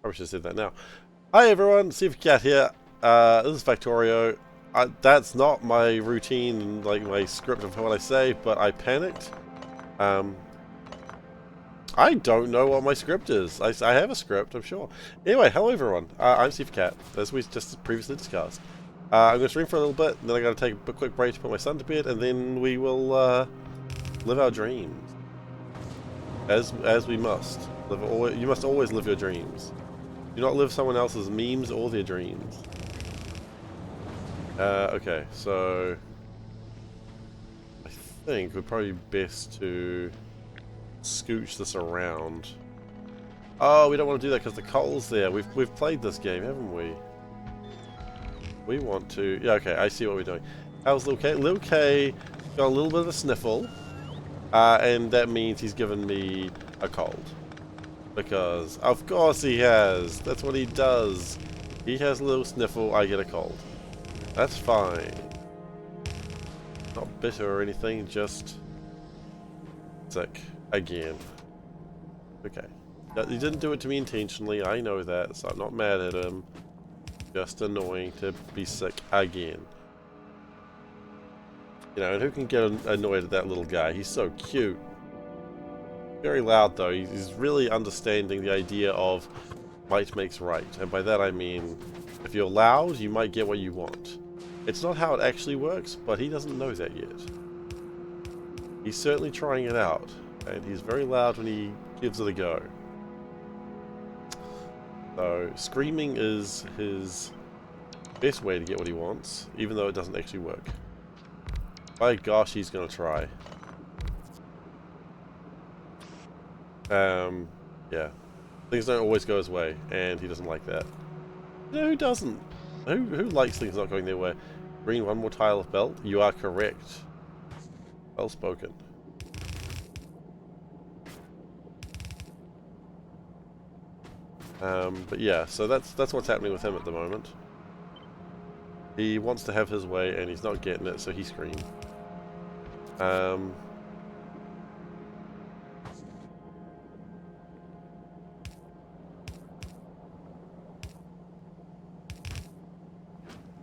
Probably should have said that now. Hi everyone, SeiferKatt here. This is Factorio. That's not my routine, like my script of what I say, but I panicked. Um, I don't know what my script is. I have a script, I'm sure. Anyway, hello everyone. I'm SeiferKatt, as we just previously discussed. I'm going to stream for a little bit, then I got to take a quick break to put my son to bed, and then we will live our dreams, as we must. You must always live your dreams. Do not live someone else's memes or their dreams. Okay, so I think it would probably be best to scooch this around. Oh, we don't want to do that because the coal's there. We've played this game, haven't we? We want to. Yeah, okay, I see what we're doing. How's Lil K? Lil K got a little bit of a sniffle, and that means he's given me a cold. Because, of course he has. That's what he does. He has a little sniffle, I get a cold. That's fine. Not bitter or anything, just sick. Again. Okay. He didn't do it to me intentionally, I know that, so I'm not mad at him. Just annoying to be sick again. You know, and who can get annoyed at that little guy? He's so cute. Very loud though. He's really understanding the idea of might makes right, and by that I mean if you're loud you might get what you want. It's not how it actually works, but he doesn't know that yet. He's certainly trying it out, and he's very loud when he gives it a go. So screaming is his best way to get what he wants, even though it doesn't actually work. By gosh, he's gonna try. Yeah. Things don't always go his way, and he doesn't like that. You know, who doesn't? Who likes things not going their way? Green, one more tile of belt? You are correct. Well spoken. But yeah, so that's what's happening with him at the moment. He wants to have his way, and he's not getting it, so he screams.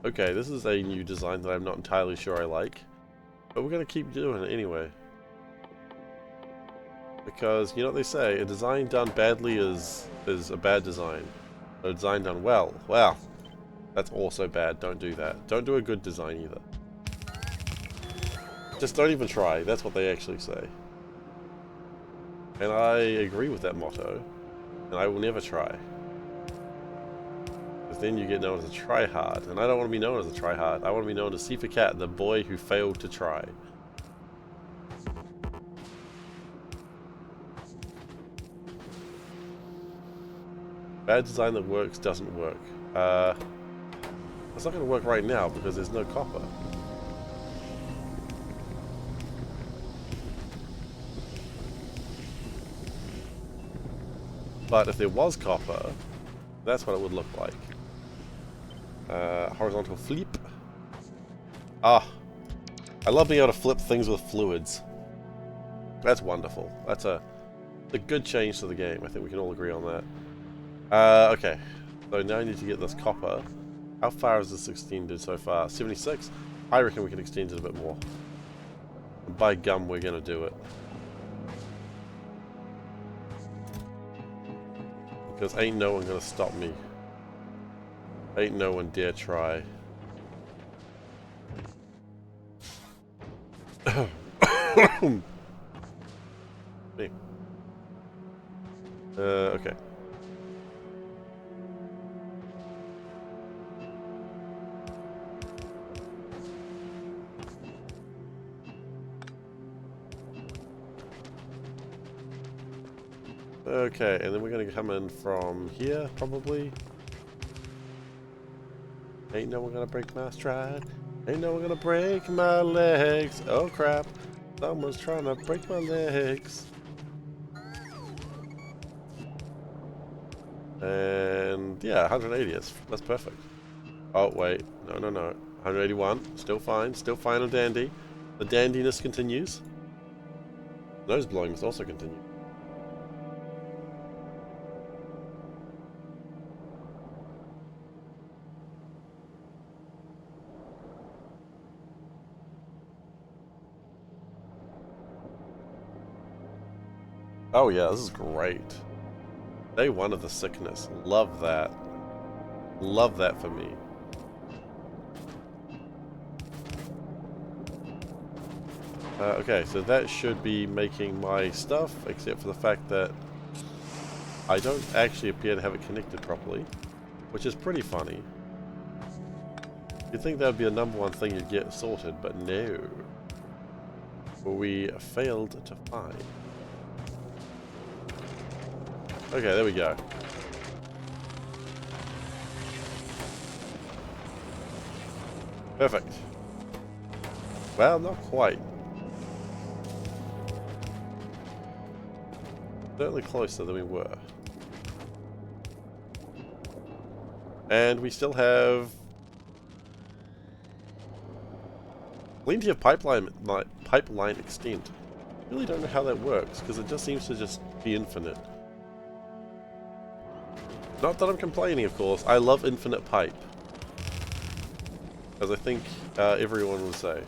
Okay, this is a new design that I'm not entirely sure I like, but we're going to keep doing it anyway. Because, you know what they say, a design done badly is a bad design. A design done well, that's also bad, don't do that. Don't do a good design either. Just don't even try, that's what they actually say. And I agree with that motto, and I will never try. Because then you get known as a tryhard, and I don't want to be known as a tryhard. I want to be known as SeiferKatt, the boy who failed to try. Bad design that works doesn't work. It's not going to work right now because there's no copper. But if there was copper, that's what it would look like. Horizontal flip. Ah, I love being able to flip things with fluids. That's wonderful. That's a good change to the game. I think we can all agree on that. Okay, so now I need to get this copper. How far has this extended so far? 76? I reckon we can extend it a bit more. And by gum, we're going to do it. Because ain't no one going to stop me. Ain't no one dare try. Me. Okay. Okay, and then we're gonna come in from here, probably. Ain't no one gonna break my stride. Ain't no one gonna break my legs. Oh crap. Someone's trying to break my legs. And yeah, 180, that's perfect. Oh wait, no. 181, still fine and dandy. The dandiness continues. Nose blowing must also continue. Oh yeah, this is great. Day one of the sickness. Love that. Love that for me. Okay, so that should be making my stuff, except for the fact that I don't actually appear to have it connected properly, which is pretty funny. You'd think that would be the number one thing you'd get sorted, but no. We failed to find. Okay, there we go. Perfect. Well, not quite. Certainly closer than we were. And we still have plenty of pipeline extent. Really don't know how that works, because it just seems to just be infinite. Not that I'm complaining, of course. I love infinite pipe. As I think everyone would say.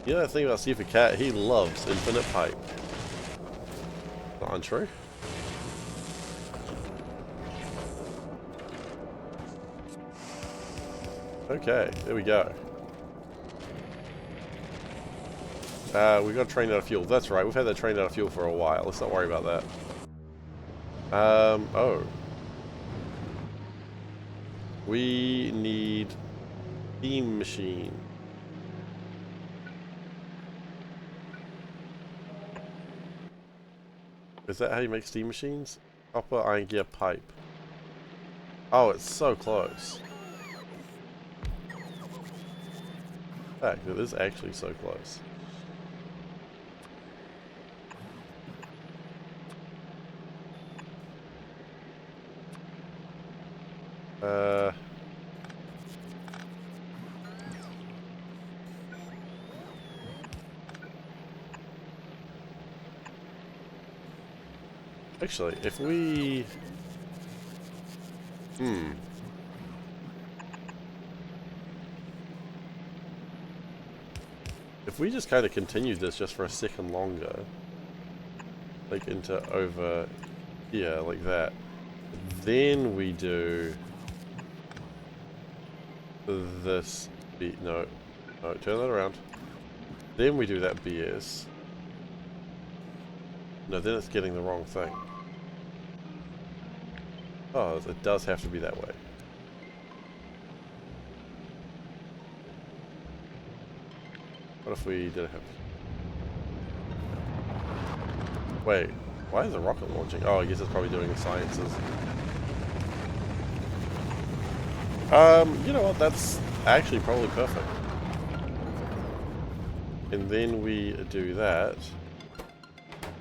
You know the thing about SeiferKatt, he loves infinite pipe. Not untrue. Okay, there we go. We got a train out of fuel. That's right, we've had that train out of fuel for a while. Let's not worry about that. Oh. We need steam machine. Is that how you make steam machines? Copper iron gear pipe. Oh, it's so close. In fact, it is actually so close. Actually, if we... If we just kind of continued this just for a second longer, like into over here, like that, then we do this B, no, turn that around. Then we do that BS. No, then it's getting the wrong thing. Oh, it does have to be that way. What if we did have... Wait, why is the rocket launching? Oh, I guess it's probably doing the sciences. You know what, that's actually probably perfect. And then we do that.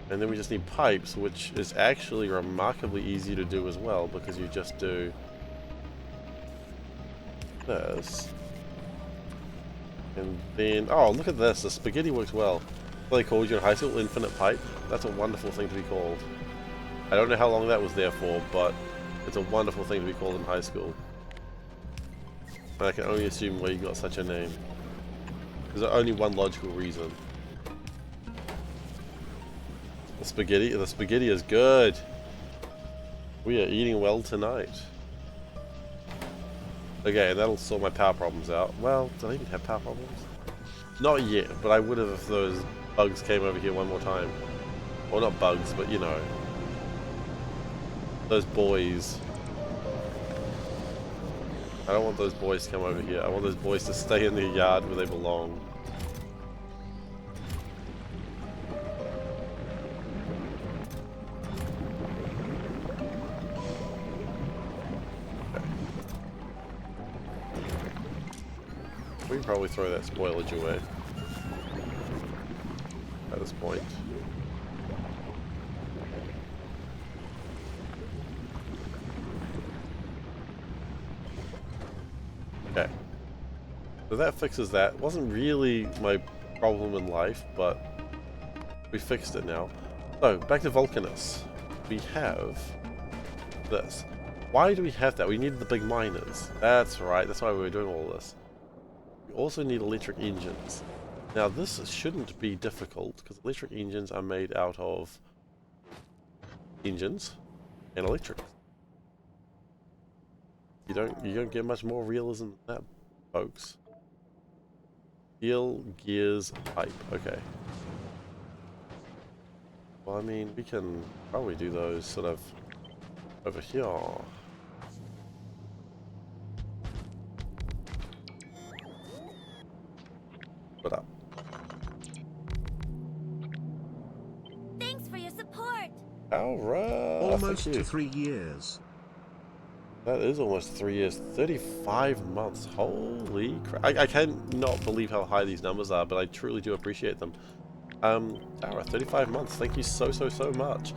And then we just need pipes, which is actually remarkably easy to do as well, because you just do this. And then, oh, look at this, the spaghetti works well. What they called you in high school, infinite pipe. That's a wonderful thing to be called. I don't know how long that was there for, but it's a wonderful thing to be called in high school. And I can only assume why you got such a name. There's only one logical reason. The spaghetti is good. We are eating well tonight. Okay, and that'll sort my power problems out. Well, do I even have power problems? Not yet, but I would have if those bugs came over here one more time. Well, not bugs, but you know. Those boys. I don't want those boys to come over here. I want those boys to stay in their yard where they belong. We can probably throw that spoilage away at this point. Okay. So that fixes that. Wasn't really my problem in life, but we fixed it now. So, back to Vulcanus. We have this. Why do we have that? We needed the big miners. That's right, that's why we were doing all this. We also need electric engines. Now this shouldn't be difficult, because electric engines are made out of engines and electric. You don't get much more realism than that, folks. Steel, gears, pipe. Okay. Well, I mean, we can probably do those sort of over here. Put up. Thanks for your support. Alright. Almost 3 years. That is almost 3 years. 35 months. Holy crap. I cannot believe how high these numbers are, but I truly do appreciate them. Tara, 35 months. Thank you so much.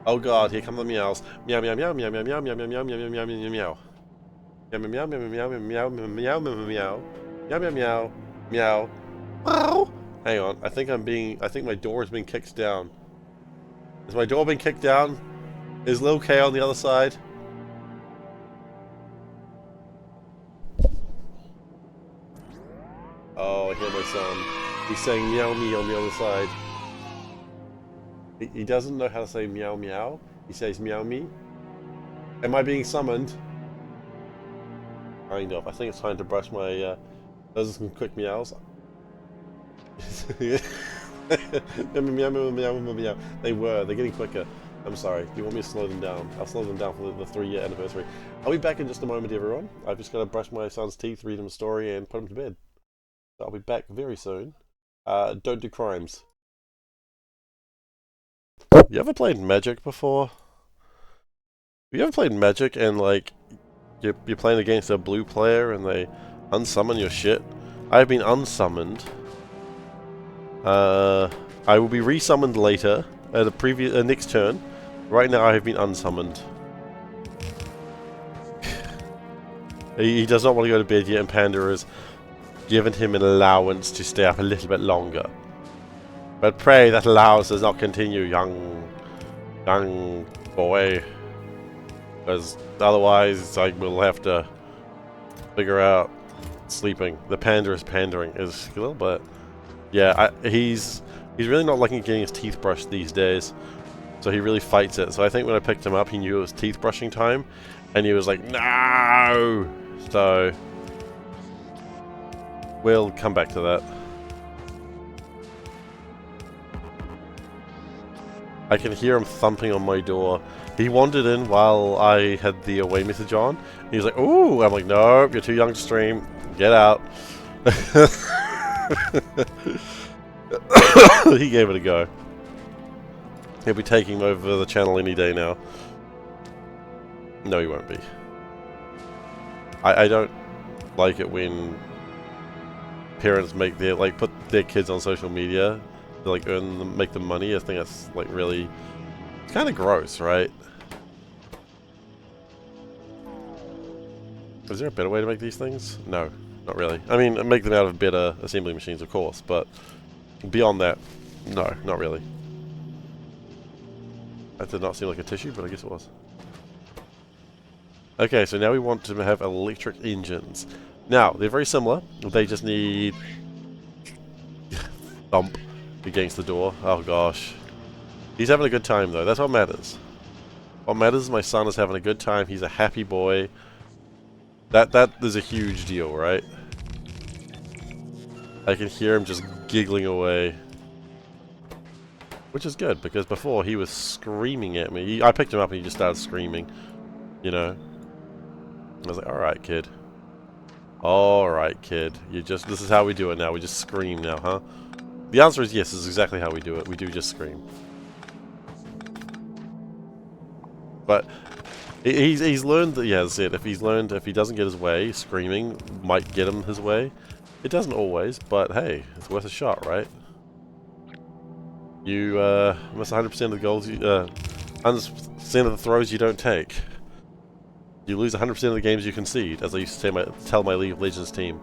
Oh god, here come the meows. Meow meow meow meow meow meow meow meow meow meow meow meow meow meow. Meow meow meow meow meow meow meow meow meow meow meow meow meow. Meow. Hang on, I think my door has been kicked down. Has my door been kicked down? Is Lil K on the other side? Oh, I hear my son. He's saying meow me on the other side. He doesn't know how to say meow meow. He says meow me. Am I being summoned? Kind of. I think it's time to brush my... those are some quick meows. Meow, meow, meow, meow, meow, meow. They're getting quicker. I'm sorry. Do you want me to slow them down? I'll slow them down for the 3-year anniversary. I'll be back in just a moment, everyone. I've just got to brush my son's teeth, read him a story, and put him to bed. I'll be back very soon. Don't do crimes. You ever played Magic before? Have you ever played Magic and, like, you're playing against a blue player and they unsummon your shit? I've been unsummoned. I will be resummoned later at the next turn. Right now I have been unsummoned. He does not want to go to bed yet, and Panda has given him an allowance to stay up a little bit longer. But pray that allowance does not continue, young boy. Because otherwise, we'll have to figure out sleeping. The panda is pandering. Is a little bit. Yeah, he's really not liking getting his teeth brushed these days. So he really fights it. So I think when I picked him up, he knew it was teeth brushing time. And he was like, no! So we'll come back to that. I can hear him thumping on my door. He wandered in while I had the away message on. He was like, ooh! I'm like, nope, you're too young to stream. Get out. He gave it a go. He'll be taking over the channel any day now. No, he won't be. I don't like it when parents make their put their kids on social media to make them money. I think that's really, it's kind of gross, right? Is there a better way to make these things? No, not really. I mean, make them out of better assembly machines, of course, but beyond that, no, not really. That did not seem like a tissue, but I guess it was. Okay, so now we want to have electric engines. Now, they're very similar. They just need... thump against the door. Oh gosh. He's having a good time though. That's what matters. What matters is my son is having a good time. He's a happy boy. That is a huge deal, right? I can hear him just giggling away. Which is good, because before he was screaming at me. I picked him up and he just started screaming. You know? I was like, alright, kid. Alright, kid. This is how we do it now. We just scream now, huh? The answer is yes, this is exactly how we do it. We do just scream. But he's learned that, yeah, that's it. If he doesn't get his way, screaming might get him his way. It doesn't always, but hey, it's worth a shot, right? You miss 100% of the goals, 100% of the throws you don't take. You lose 100% of the games you concede, as I used to tell my League of Legends team,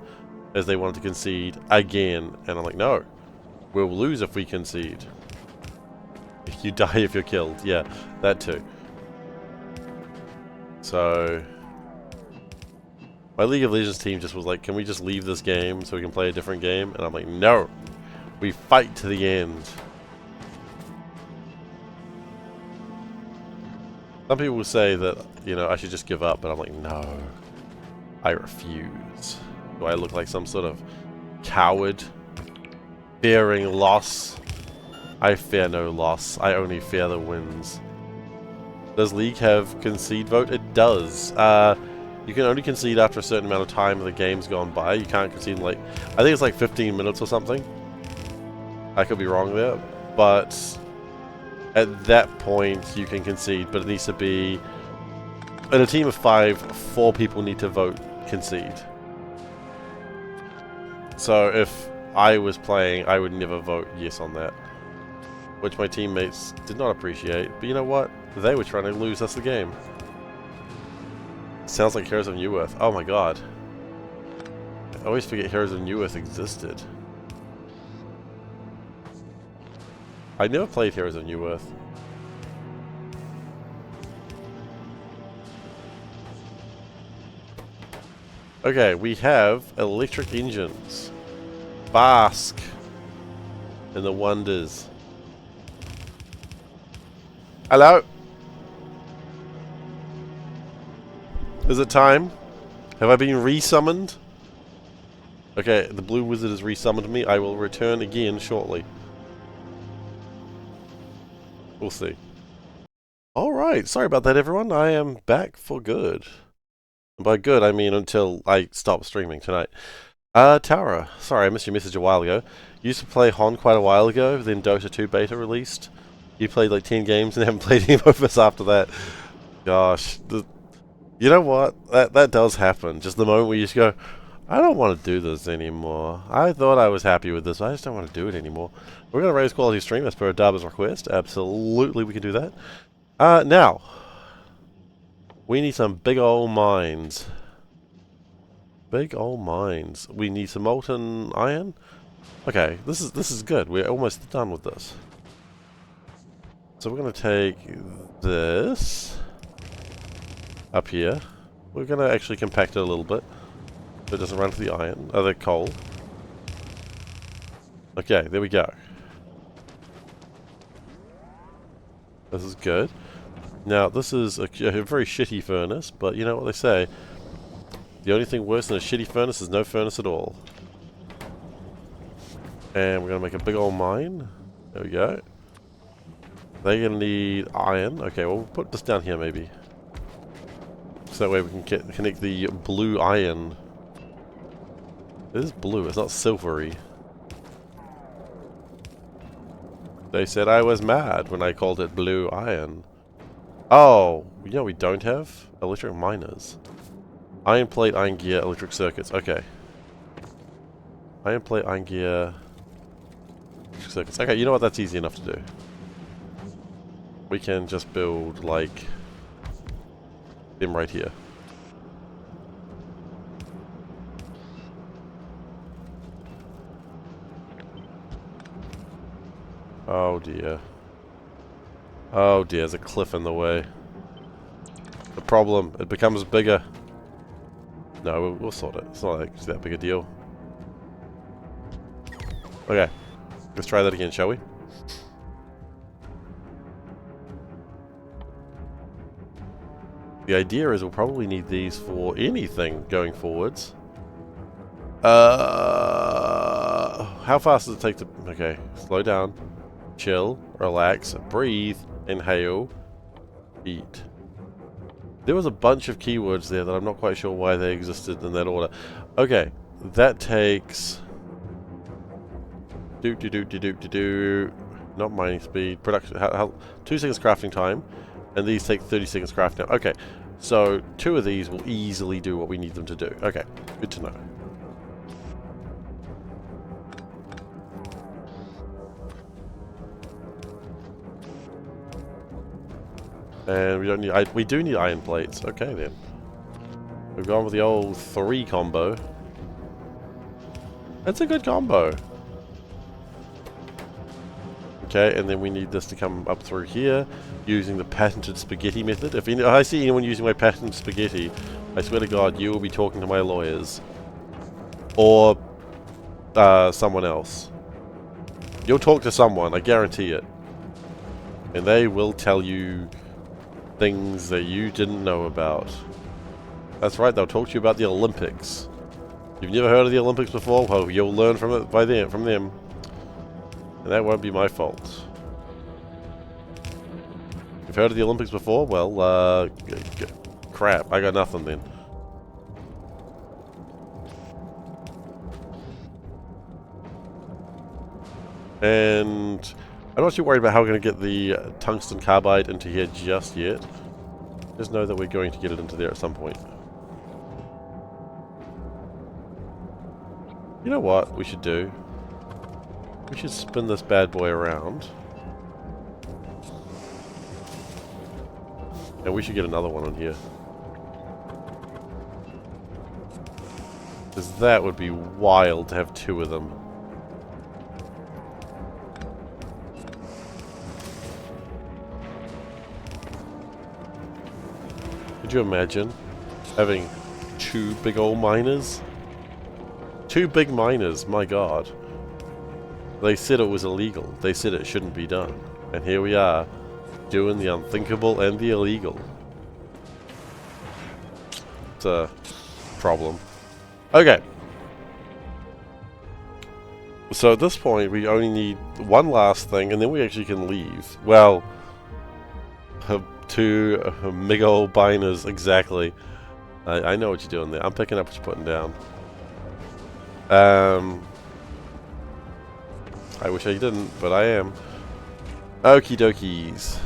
as they wanted to concede again, and I'm like, no, we'll lose if we concede. You die if you're killed, yeah, that too. So, my League of Legends team just was like, can we just leave this game so we can play a different game? And I'm like, no, we fight to the end. Some people will say that, you know, I should just give up, but I'm like, no. I refuse. Do I look like some sort of coward? Fearing loss? I fear no loss. I only fear the wins. Does League have concede vote? It does. You can only concede after a certain amount of time the game's gone by. You can't concede in, like, I think it's like 15 minutes or something. I could be wrong there, but at that point you can concede, but it needs to be in a team of 5, 4 people need to vote concede. So if I was playing, I would never vote yes on that, which my teammates did not appreciate. But you know what? They were trying to lose us the game. Sounds like Heroes of New Earth. Oh my god. I always forget Heroes of New Earth existed. I never played Heroes of New Earth. Okay, we have electric engines. Bask in the wonders. Hello? Is it time? Have I been resummoned? Okay, the blue wizard has resummoned me. I will return again shortly. We'll see. Alright, sorry about that everyone. I am back for good. And by good, I mean until I stop streaming tonight. Tara, sorry I missed your message a while ago. Used to play Hon quite a while ago, then Dota 2 beta released. You played like 10 games and haven't played any of us after that. Gosh, you know what? That does happen. Just the moment where you just go, I don't want to do this anymore. I thought I was happy with this. I just don't want to do it anymore. We're going to raise quality stream as per Darba's request. Absolutely, we can do that. Now, we need some big old mines. Big old mines. We need some molten iron. Okay, this is good. We're almost done with this. So we're going to take this up here. We're going to actually compact it a little bit so it doesn't run to the iron, the coal. Okay, there we go. This is good. Now, this is a very shitty furnace, but you know what they say. The only thing worse than a shitty furnace is no furnace at all. And we're going to make a big old mine. There we go. They're going to need iron. Okay, well, we'll put this down here maybe. So that way we can connect the blue iron. It is blue, it's not silvery. They said I was mad when I called it blue iron. Oh, you know we don't have? Electric miners. Iron plate, iron gear, electric circuits. Okay. Iron plate, iron gear, electric circuits. Okay, you know what? That's easy enough to do. We can just build, like, them right here. Oh dear. Oh dear, there's a cliff in the way. The problem, it becomes bigger. No, we'll sort it. It's not actually that big a deal. Okay, let's try that again, shall we? The idea is we'll probably need these for anything going forwards. How fast does it take to... Okay, slow down. Chill, relax, breathe, inhale, eat. There was a bunch of keywords there that I'm not quite sure why they existed in that order. Okay, that takes... Not mining speed, production... 2 seconds crafting time, and these take 30 seconds crafting. Okay, so 2 of these will easily do what we need them to do. Okay, good to know. And we don't need... we do need iron plates. Okay then. We've gone with the old 3 combo. That's a good combo. Okay, and then we need this to come up through here using the patented spaghetti method. If I see anyone using my patented spaghetti, I swear to God, you will be talking to my lawyers. Or someone else. You'll talk to someone, I guarantee it. And they will tell you things that you didn't know about. That's right, they'll talk to you about the Olympics. You've never heard of the Olympics before? Well, you'll learn from it from them. And that won't be my fault. You've heard of the Olympics before? Well, crap, I got nothing then. And I'm not too worried about how we're going to get the tungsten carbide into here just yet. Just know that we're going to get it into there at some point. You know what we should do? We should spin this bad boy around. And we should get another one on here. Because that would be wild to have two of them. Could you imagine having two big old miners? Two big miners, my god. They said it was illegal. They said it shouldn't be done. And here we are, doing the unthinkable and the illegal. It's a problem. Okay. So at this point, we only need one last thing, and then we actually can leave. Well, two big old biners, exactly. I know what you're doing there. I'm picking up what you're putting down. I wish I didn't, but I am. Okie dokies.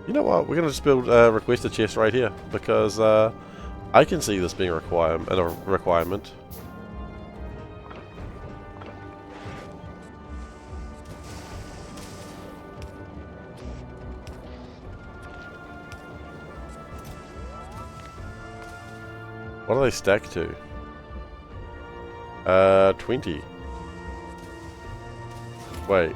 You know what? We're gonna just build request a chest right here because I can see this being a requirement. What do they stack to? 20. Wait.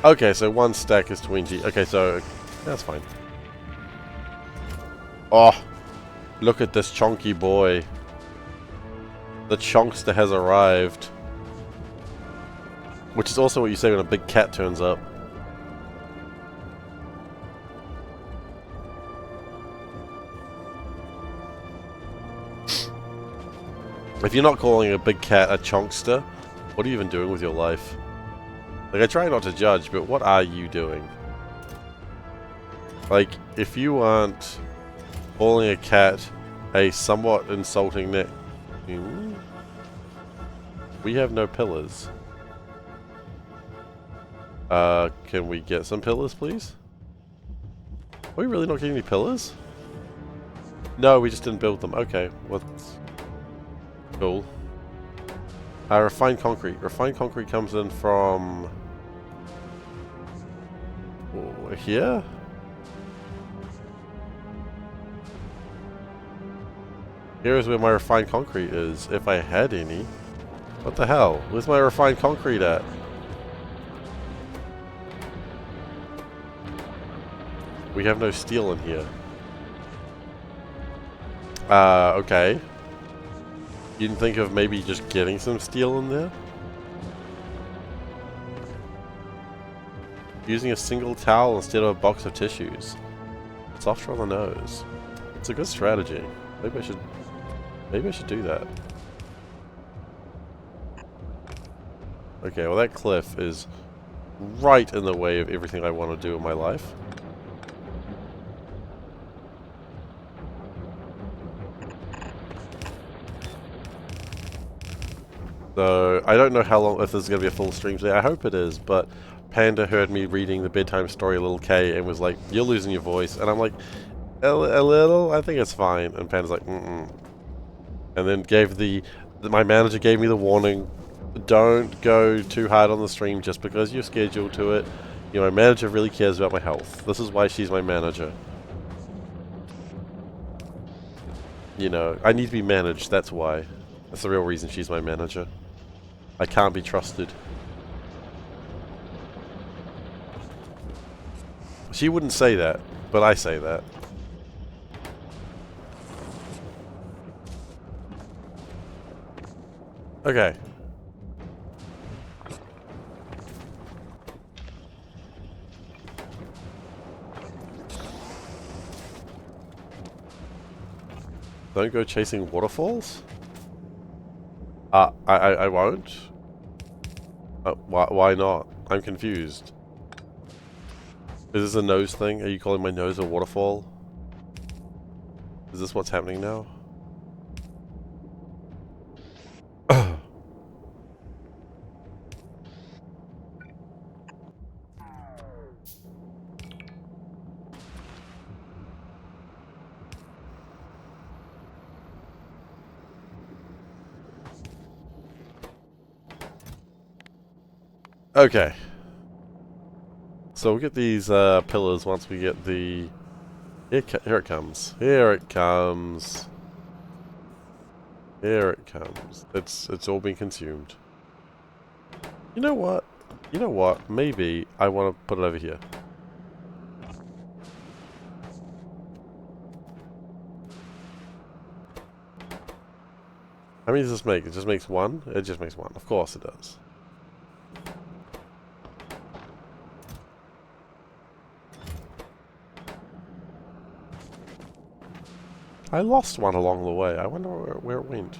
Okay, so one stack is 20. Okay, so that's fine. Oh, look at this chonky boy. The chonkster has arrived. Which is also what you say when a big cat turns up. If you're not calling a big cat a chonkster, what are you even doing with your life? Like, I try not to judge, but what are you doing? Like, if you aren't calling a cat a somewhat insulting name... We have no pillars. Can we get some pillars, please? Are we really not getting any pillars? No, we just didn't build them. Okay, well... Cool. Refined concrete. Refined concrete comes in from... here? Here's where my refined concrete is, if I had any. What the hell? Where's my refined concrete at? We have no steel in here. Okay. You didn't think of maybe just getting some steel in there? Using a single towel instead of a box of tissues. Softer on the nose. It's a good strategy. Maybe I should do that. Okay, well that cliff is right in the way of everything I want to do in my life. So, I don't know how long, if this is going to be a full stream today. I hope it is, but Panda heard me reading the bedtime story Little K and was like, "You're losing your voice." And I'm like, a little? I think it's fine. And Panda's like, mm-mm. And then my manager gave me the warning, don't go too hard on the stream just because you're scheduled to it. You know, my manager really cares about my health. This is why she's my manager. You know, I need to be managed, that's why. That's the real reason she's my manager. I can't be trusted. She wouldn't say that, but I say that. Okay. Don't go chasing waterfalls? I won't. Why not? I'm confused. Is this a nose thing? Are you calling my nose a waterfall? Is this what's happening now? Okay. So we'll get these pillars once we get the... Here it comes. Here it comes. Here it comes. It's all been consumed. You know what? You know what? Maybe I want to put it over here. How many does this make? It just makes one? It just makes one. Of course it does. I lost one along the way. I wonder where it went.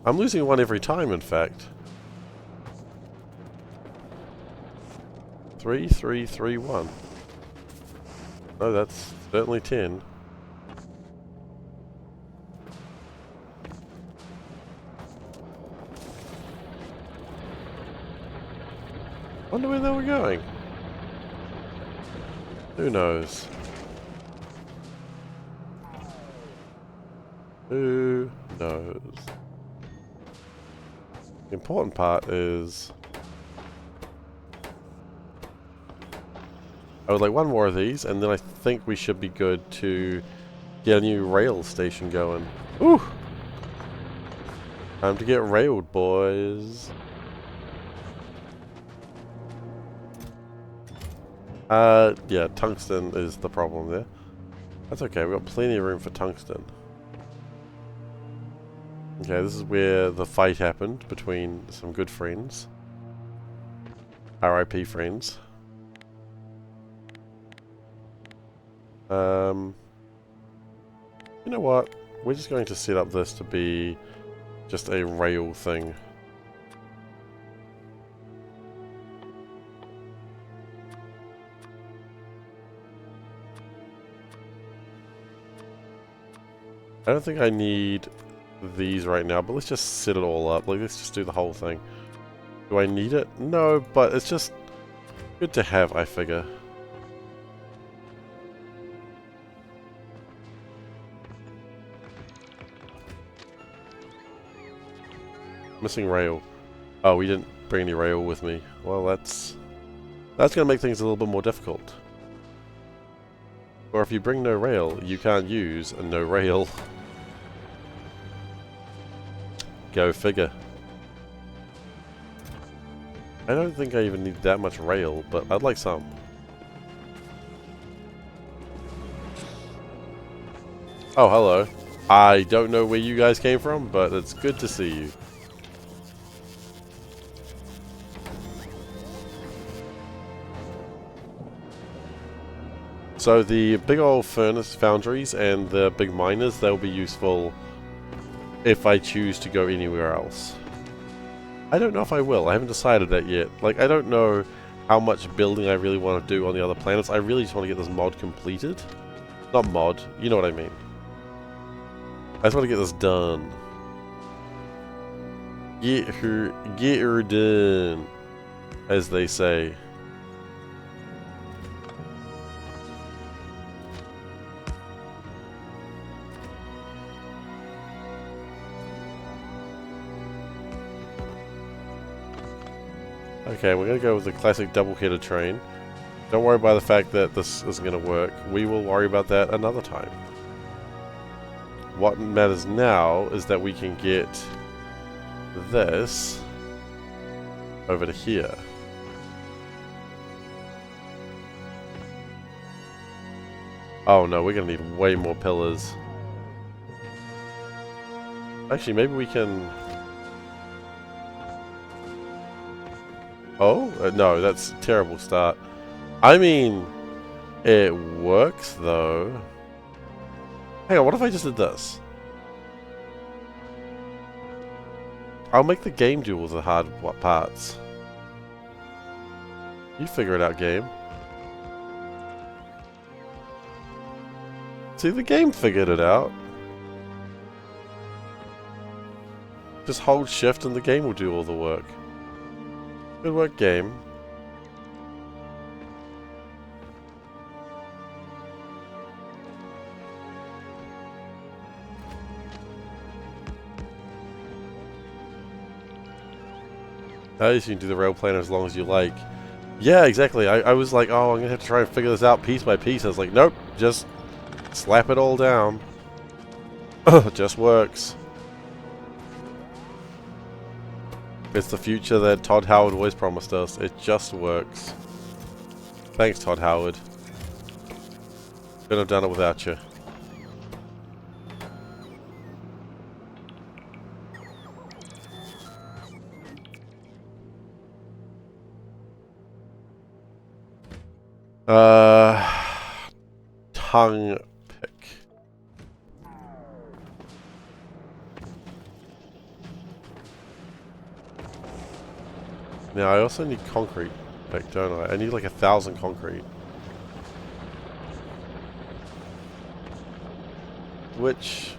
I'm losing one every time, in fact. 3, 3, 3, 1. Oh, that's certainly 10. Wonder where they were going. Who knows? Who knows? The important part is... I would like one more of these, and then I think we should be good to get a new rail station going. Ooh! Time to get railed, boys. Yeah, tungsten is the problem there. That's okay, we've got plenty of room for tungsten. Okay, this is where the fight happened between some good friends. RIP friends. You know what? We're just going to set up this to be just a rail thing. I don't think I need these right now, but let's just set it all up. Like, let's just do the whole thing. Do I need it? No, but it's just good to have, I figure. Missing rail. Oh, we didn't bring any rail with me. Well, that's going to make things a little bit more difficult. Or if you bring no rail, you can't use a no rail. Go figure. I don't think I even need that much rail, but I'd like some. Oh, hello. I don't know where you guys came from, but it's good to see you. So the big old furnace foundries and the big miners, they'll be useful if I choose to go anywhere else. I don't know if I will. I haven't decided that yet. Like, I don't know how much building I really want to do on the other planets. I really just want to get this mod completed. Not mod, you know what I mean. I just want to get this done. Get her done, as they say. Okay, we're going to go with the classic double-header train. Don't worry about the fact that this isn't going to work. We will worry about that another time. What matters now is that we can get this over to here. Oh no, we're gonna need way more pillars. Actually, maybe we can... Oh? No, that's a terrible start. I mean, it works though. Hang on, what if I just did this? I'll make the game do all the hard parts. You figure it out, game. See, the game figured it out. Just hold shift and the game will do all the work. Good work, game. You can do the rail plan as long as you like. Yeah, exactly. I was like, oh, I'm going to have to try and figure this out piece by piece. I was like, nope, just slap it all down. It just works. It's the future that Todd Howard always promised us. It just works. Thanks, Todd Howard. Couldn't have done it without you. Tongue pick. Now I also need concrete pick, don't I? I need like 1,000 concrete. Which...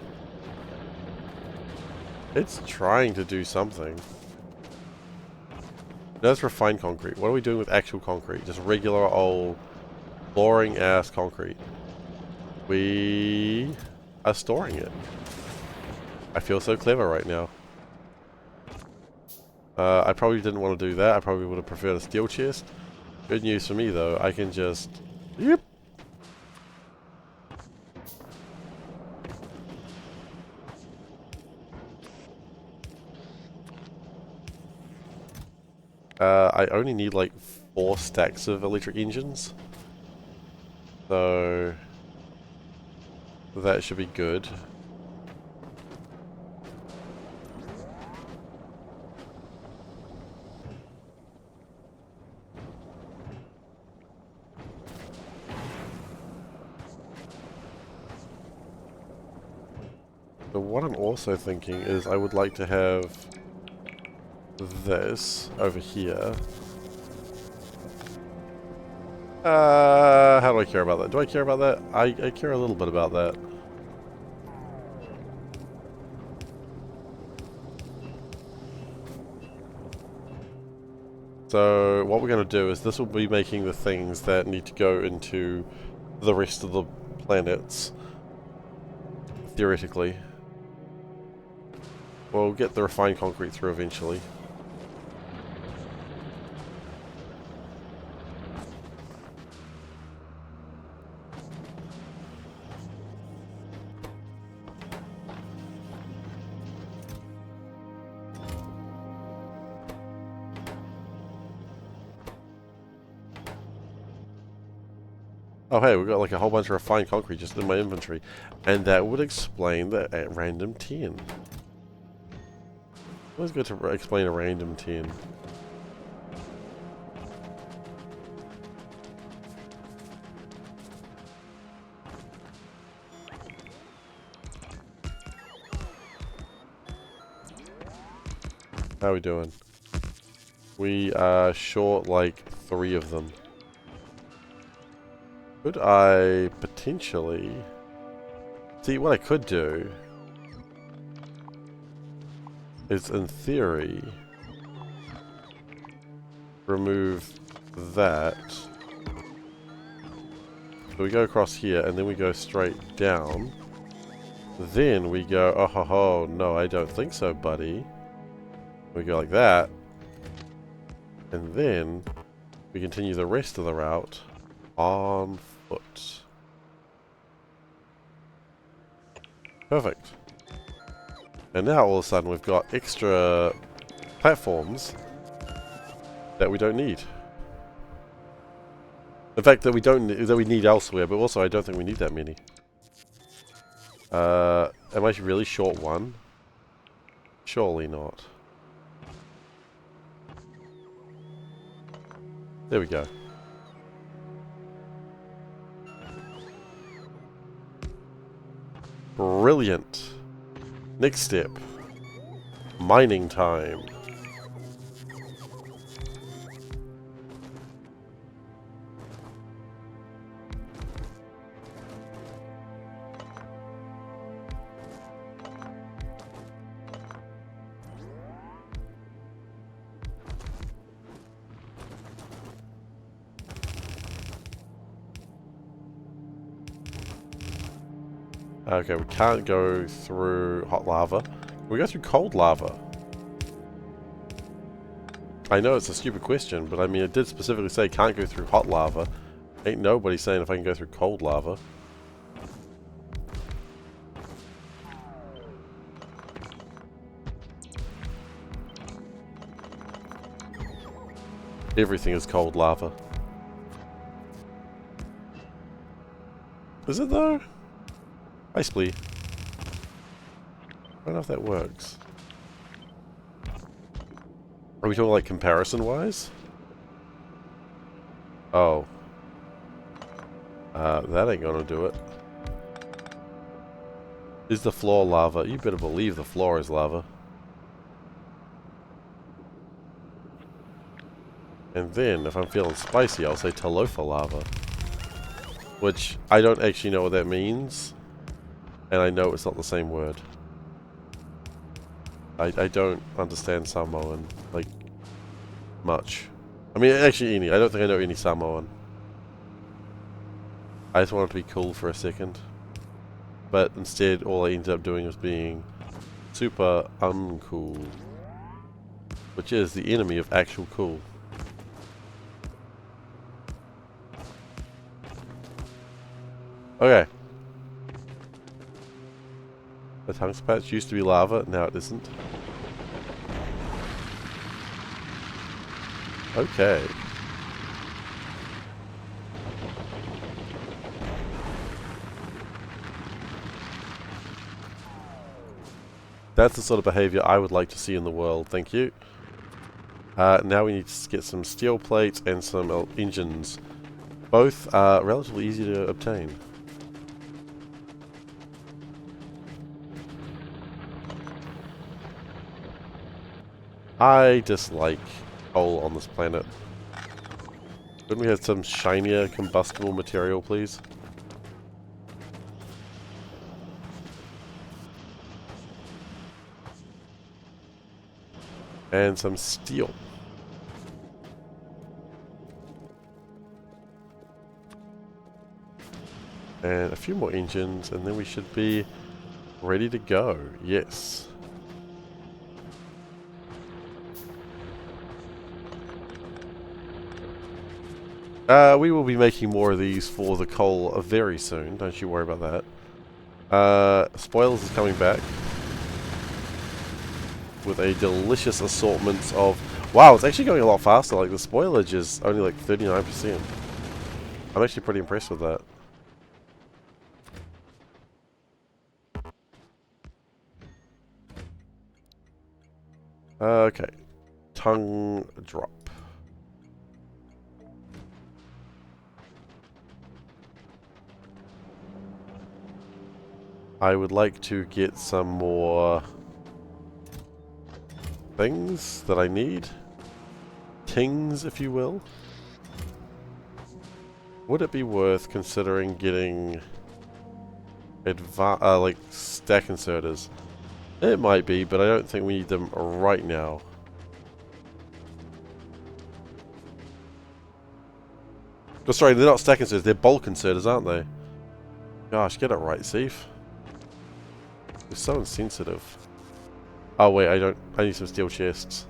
it's trying to do something. That's refined concrete. What are we doing with actual concrete? Just regular old boring ass concrete. We are storing it. I feel so clever right now. I probably didn't want to do that. I probably would have preferred a steel chest. Good news for me though, I can just... Yep. I only need like 4 stacks of electric engines. So that should be good. But what I'm also thinking is I would like to have this over here. How do I care about that? Do I care about that? I care a little bit about that. So what we're going to do is this will be making the things that need to go into the rest of the planets. Theoretically. We'll get the refined concrete through eventually. Oh hey, we've got like a whole bunch of refined concrete just in my inventory. And that would explain the random 10. Always good to explain a random 10. How are we doing? We are short like 3 of them. Could I potentially... See, what I could do is, in theory, remove that. So we go across here, and then we go straight down. Then we go, oh ho ho, no, I don't think so, buddy. We go like that. And then we continue the rest of the route on foot. Perfect. And now all of a sudden we've got extra platforms that we don't need. The fact that we need elsewhere, but also I don't think we need that many. Am I really short one? Surely not. There we go. Brilliant. Next step. Mining time. Okay, we can't go through hot lava. We go through cold lava. I know it's a stupid question, but I mean, it did specifically say can't go through hot lava. Ain't nobody saying if I can go through cold lava. Everything is cold lava. Is it though? Ice Blee. I don't know if that works. Are we talking like comparison-wise? Oh. That ain't gonna do it. Is the floor lava? You better believe the floor is lava. And then, if I'm feeling spicy, I'll say Talofa lava. Which, I don't actually know what that means. And I know it's not the same word. I don't understand Samoan, like, much. I mean, actually any. I don't think I know any Samoan. I just wanted to be cool for a second. But instead, all I ended up doing was being super uncool. Which is the enemy of actual cool. Okay. The tungsten patch used to be lava, now it isn't. Okay. That's the sort of behavior I would like to see in the world, thank you. Now we need to get some steel plates and some engines. Both are relatively easy to obtain. I dislike coal on this planet. Couldn't we have some shinier combustible material, please? And some steel. And a few more engines, and then we should be ready to go. Yes. We will be making more of these for the coal very soon. Don't you worry about that. Spoilers is coming back with a delicious assortment of... Wow, it's actually going a lot faster. Like, the spoilage is only like 39%. I'm actually pretty impressed with that. Okay. Tongue drop. I would like to get some more things that I need. Tings, if you will. Would it be worth considering getting like stack inserters? It might be, but I don't think we need them right now. Oh, sorry, they're not stack inserters, they're bulk inserters, aren't they? Gosh, get it right, Seif. You're so insensitive. Oh wait, I need some steel chests.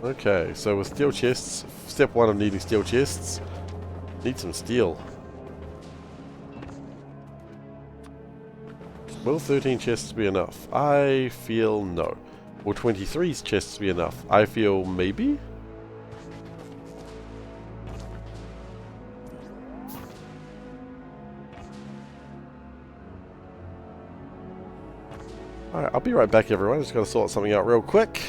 Okay, so with steel chests, step one of needing steel chests, need some steel. Will 13 chests be enough? I feel no. Will 23 chests be enough? I feel maybe? Alright, I'll be right back everyone. Just gotta sort something out real quick.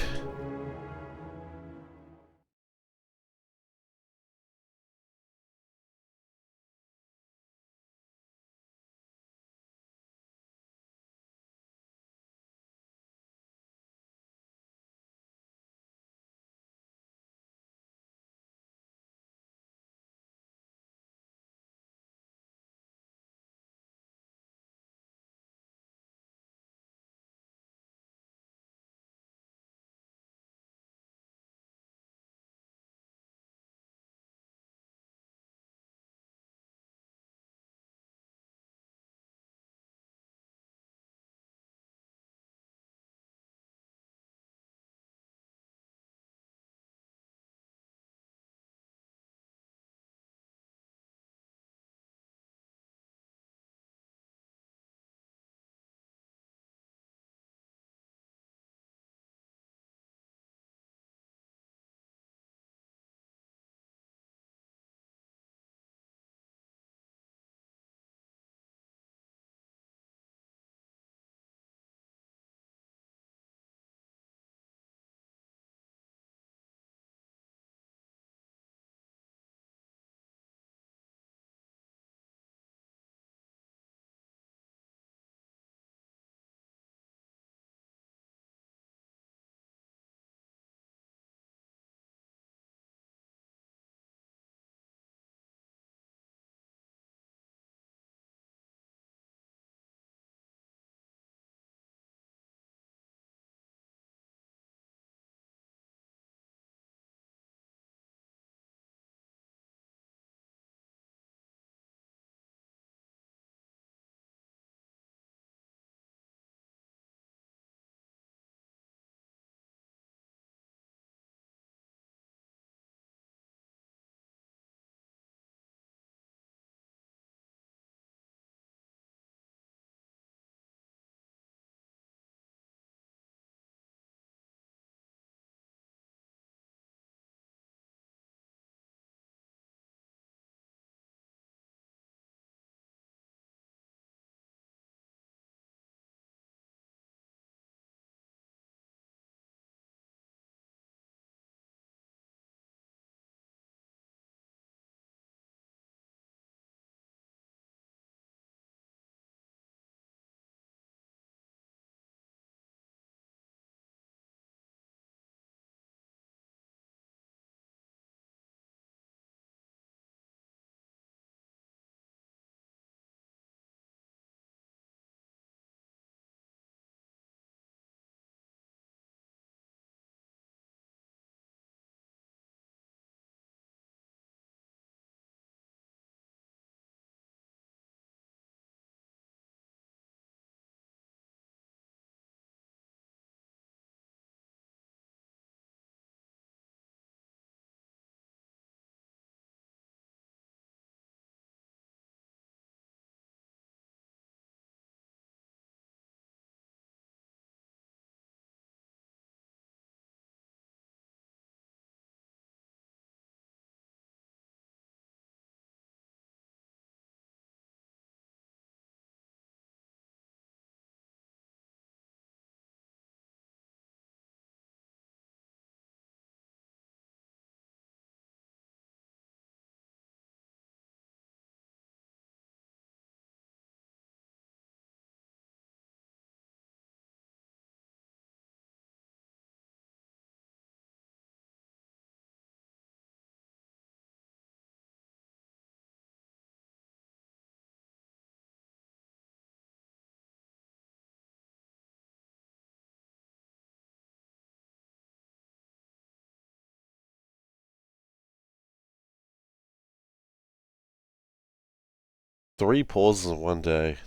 Three pauses in one day.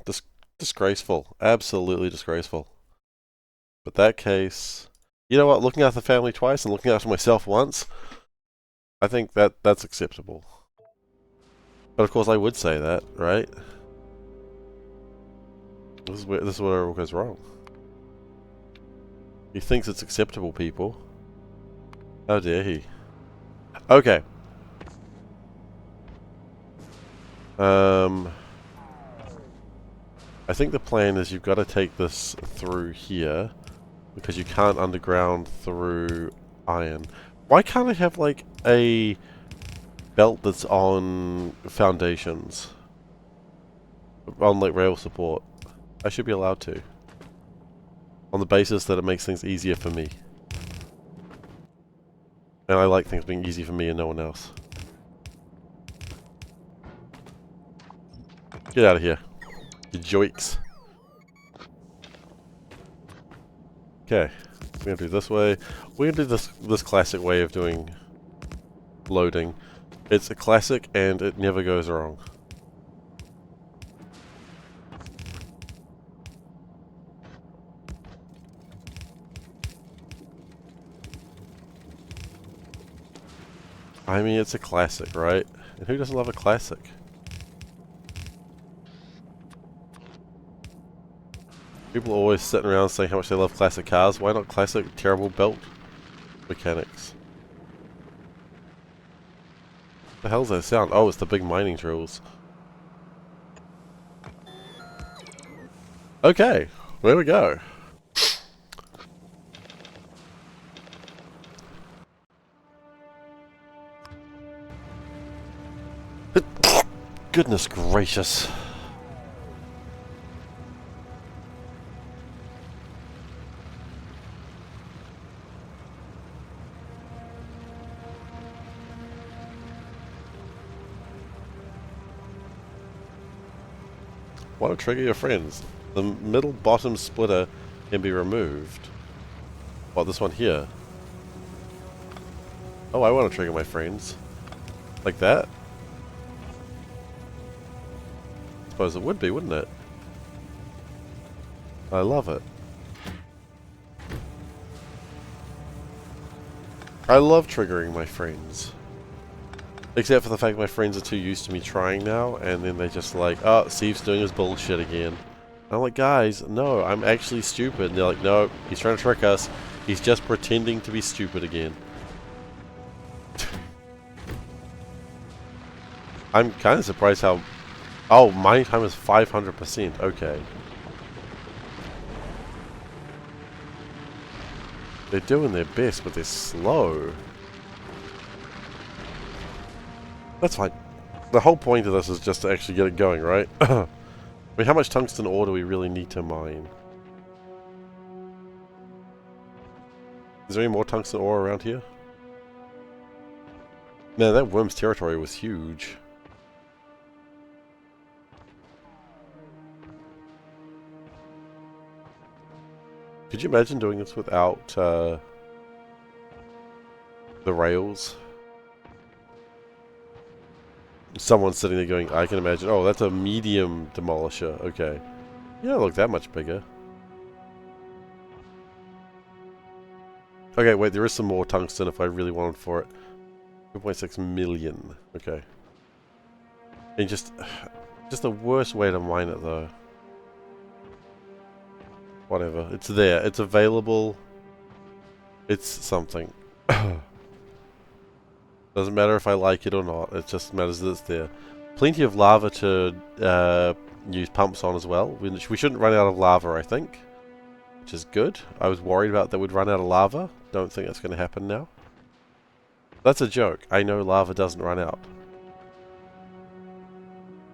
Disgraceful. Absolutely disgraceful. But that case, you know what? Looking after the family twice and looking after myself once, I think that's acceptable. But of course I would say that, right? This is where it all goes wrong. He thinks it's acceptable, people. How dare he? Okay. I think the plan is you've got to take this through here because you can't underground through iron. Why can't I have like a belt that's on foundations? On like rail support. I should be allowed to. On the basis that it makes things easier for me. And I like things being easy for me and no one else. Get out of here. You joiks. Okay. We're gonna do this way. We're gonna do this classic way of doing loading. It's a classic and it never goes wrong. I mean, it's a classic, right? And who doesn't love a classic? People are always sitting around saying how much they love classic cars. Why not classic terrible belt mechanics? What the hell's that sound? Oh, it's the big mining drills. Okay, there we go. Goodness gracious. Want to trigger your friends. The middle bottom splitter can be removed. What, this one here? Oh, I want to trigger my friends. Like that? Suppose it would be, wouldn't it? I love it. I love triggering my friends. Except for the fact my friends are too used to me trying now, and then they just like, oh, Steve's doing his bullshit again. And I'm like, guys, no, I'm actually stupid. And they're like, no, he's trying to trick us. He's just pretending to be stupid again. I'm kind of surprised how... Oh, mining time is 500%. Okay. They're doing their best, but they're slow. That's fine. The whole point of this is just to actually get it going, right? I mean, how much tungsten ore do we really need to mine? Is there any more tungsten ore around here? Man, that worm's territory was huge. Could you imagine doing this without the rails? Someone sitting there going, I can imagine, oh, that's a medium demolisher. Okay. You don't look that much bigger. Okay, wait, there is some more tungsten if I really wanted for it. 2.6 million. Okay. And just the worst way to mine it, though. Whatever. It's there. It's available. It's something. Doesn't matter if I like it or not. It just matters that it's there. Plenty of lava to use pumps on as well. We shouldn't run out of lava, I think. Which is good. I was worried about that we'd run out of lava. Don't think that's going to happen now. That's a joke. I know lava doesn't run out.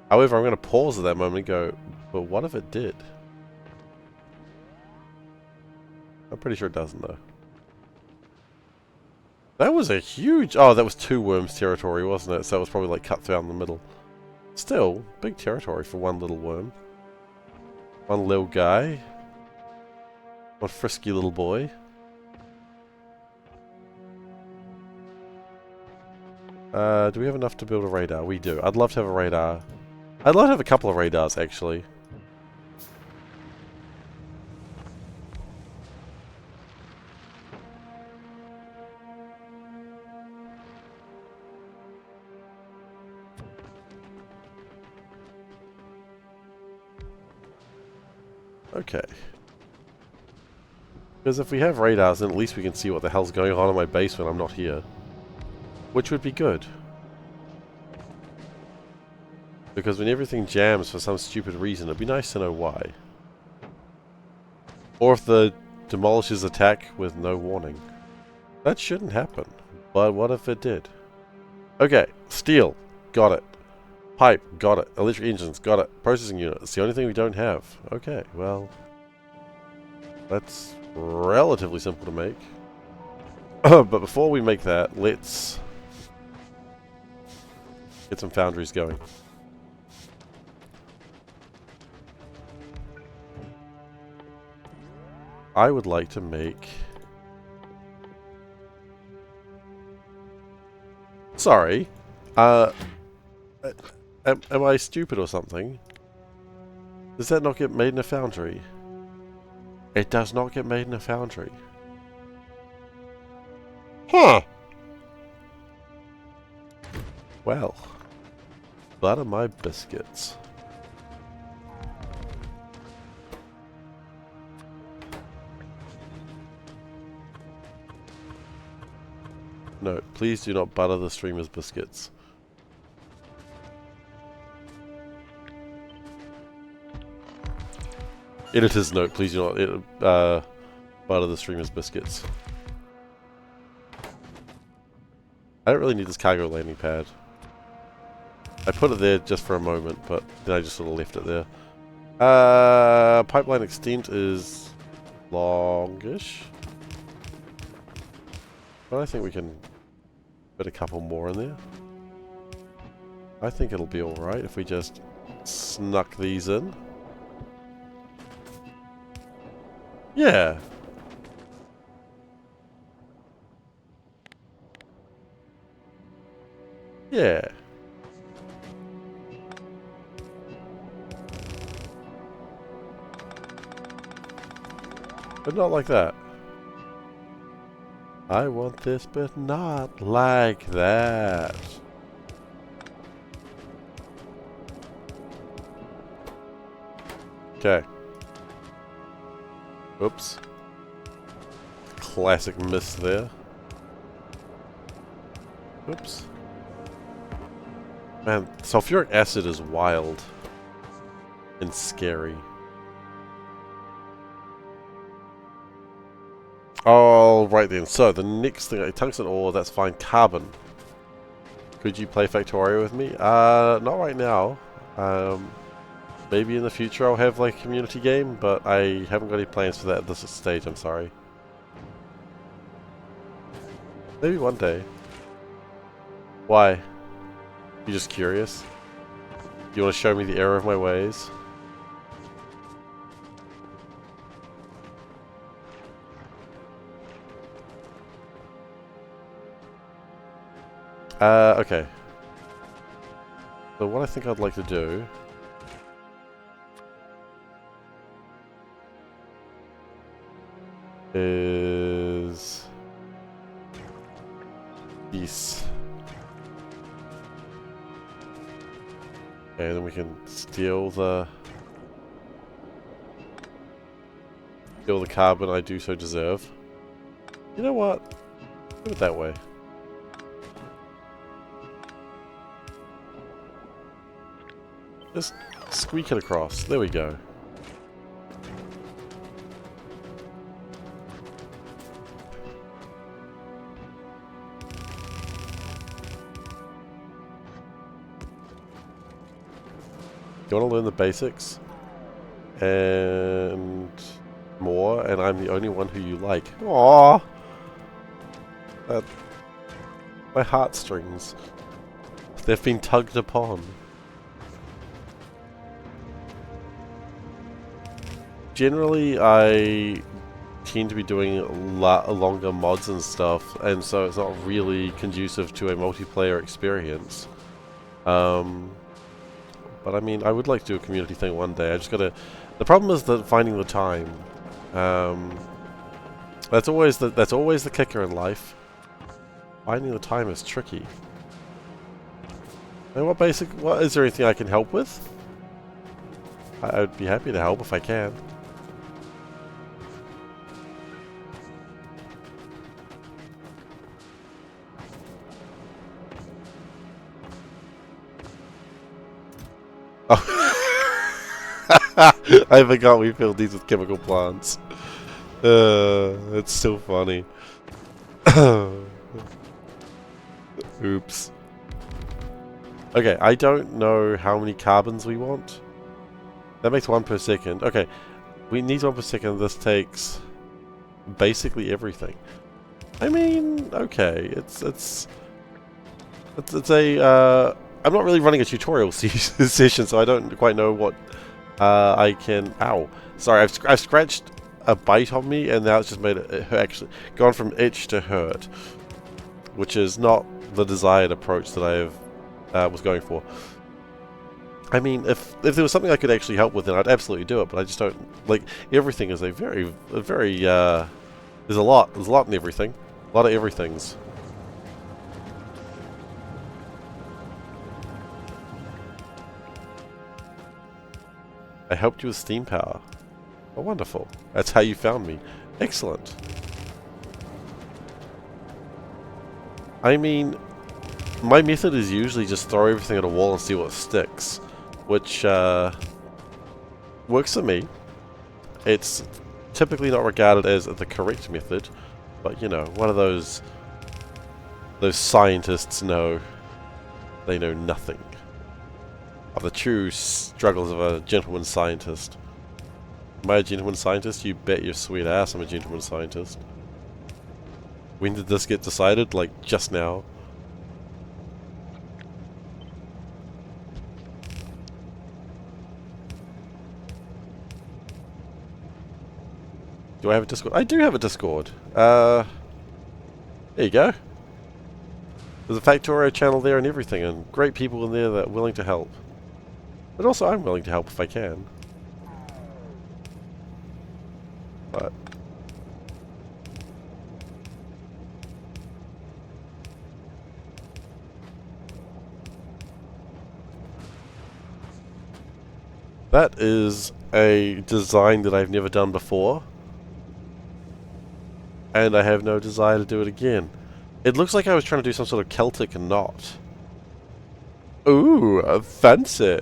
However, I'm going to pause at that moment and go, but what if it did? I'm pretty sure it doesn't, though. That was a huge... Oh, that was two worms territory, wasn't it? So it was probably like cut down the middle. Still, big territory for one little worm. One little guy. One frisky little boy. Do we have enough to build a radar? We do. I'd love to have a radar. I'd love to have a couple of radars, actually. Okay. Because if we have radars, then at least we can see what the hell's going on in my base when I'm not here. Which would be good. Because when everything jams for some stupid reason, it'd be nice to know why. Or if the demolishers attack with no warning. That shouldn't happen. But what if it did? Okay, steel. Got it. Pipe. Got it. Electric engines. Got it. Processing unit. It's the only thing we don't have. Okay, well... that's relatively simple to make. But before we make that, let's... get some foundries going. I would like to make... Sorry. Am I stupid or something? Does that not get made in a foundry? It does not get made in a foundry. Huh. Well. Butter my biscuits. No, please do not butter the streamer's biscuits. Editor's note, please do not butter the streamer's biscuits. I don't really need this cargo landing pad. I put it there just for a moment, but then I just sort of left it there. Pipeline extent is longish. But I think we can fit a couple more in there. I think it'll be alright if we just snuck these in. Yeah. Yeah. But not like that. I want this, but not like that. Okay. Oops. Classic miss there. Oops. Man, sulfuric acid is wild. And scary. Oh, right then. So, the next thing... tungsten ore, that's fine. Carbon. Could you play Factorio with me? Not right now. Maybe in the future I'll have like a community game, but I haven't got any plans for that at this stage, I'm sorry. Maybe one day. Why? You just curious? You want to show me the error of my ways? Okay. So what I think I'd like to do... is... these. Okay, then we can steal the carbon I do so deserve. You know what? Do it that way. Just squeak it across. There we go. You want to learn the basics? And more, and I'm the only one who you like. Aww! My heartstrings. They've been tugged upon. Generally, I tend to be doing longer mods and stuff, and so it's not really conducive to a multiplayer experience. But I mean, I would like to do a community thing one day. I just gotta... the problem is that finding the time. That's always the kicker in life. Finding the time is tricky. And what is there anything I can help with? I would be happy to help if I can. I forgot we filled these with chemical plants. It's so funny. Oops. Okay, I don't know how many carbons we want. That makes 1 per second. Okay, we need 1 per second. This takes basically everything. I mean, okay, it's a. I'm not really running a tutorial session, so I don't quite know what I can. Ow! Sorry, I've scratched a bite on me, and now it's just made it actually gone from itch to hurt, which is not the desired approach that I was going for. I mean, if there was something I could actually help with, then I'd absolutely do it. But I just don't like everything. Is a very there's a lot in everything, a lot of everythings. I helped you with steam power. Oh, wonderful. That's how you found me. Excellent. I mean, my method is usually just throw everything at a wall and see what sticks, which works for me. It's typically not regarded as the correct method, but you know, one of those scientists know they know nothing of the true struggles of a gentleman scientist. Am I a gentleman scientist? You bet your sweet ass I'm a gentleman scientist. When did this get decided? Like, just now? Do I have a Discord? I do have a Discord. There you go. There's a Factorio channel there and everything, and great people in there that are willing to help. But also, I'm willing to help if I can. But that is a design that I've never done before, and I have no desire to do it again. It looks like I was trying to do some sort of Celtic knot. Ooh, fancy.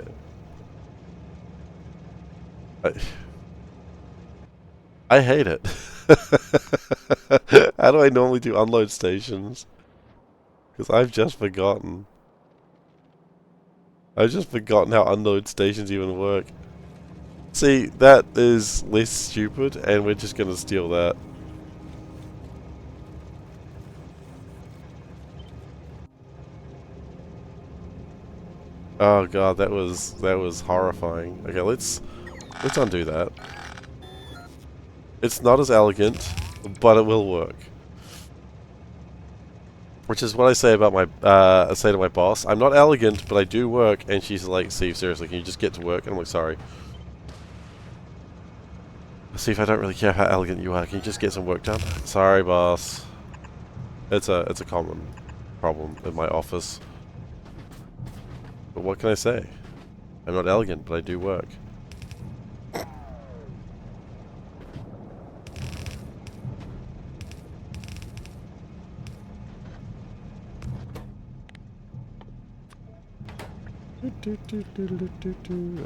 I hate it. How do I normally do unload stations? Because I've just forgotten. I've just forgotten how unload stations even work. See, that is less stupid, and we're just gonna steal that. Oh god, that was horrifying. Okay, let's undo that. It's not as elegant, but it will work. Which is what I say about my I say to my boss. I'm not elegant, but I do work. And she's like, "Steve, seriously, can you just get to work?" And I'm like, "Sorry." Steve, I don't really care how elegant you are. Can you just get some work done? Sorry, boss. It's a common problem in my office. But what can I say? I'm not elegant, but I do work.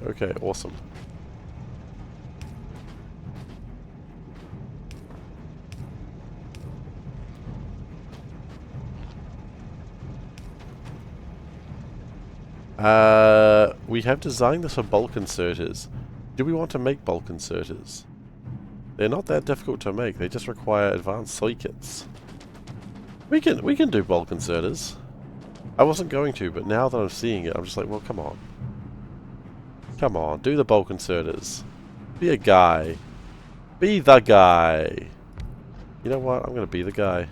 Okay, awesome. We have designed this for bulk inserters. Do we want to make bulk inserters? They're not that difficult to make. They just require advanced circuits. We can do bulk inserters. I wasn't going to, but now that I'm seeing it, I'm just like, well, come on. Come on, do the bulk inserters. Be a guy. Be the guy. You know what? I'm going to be the guy.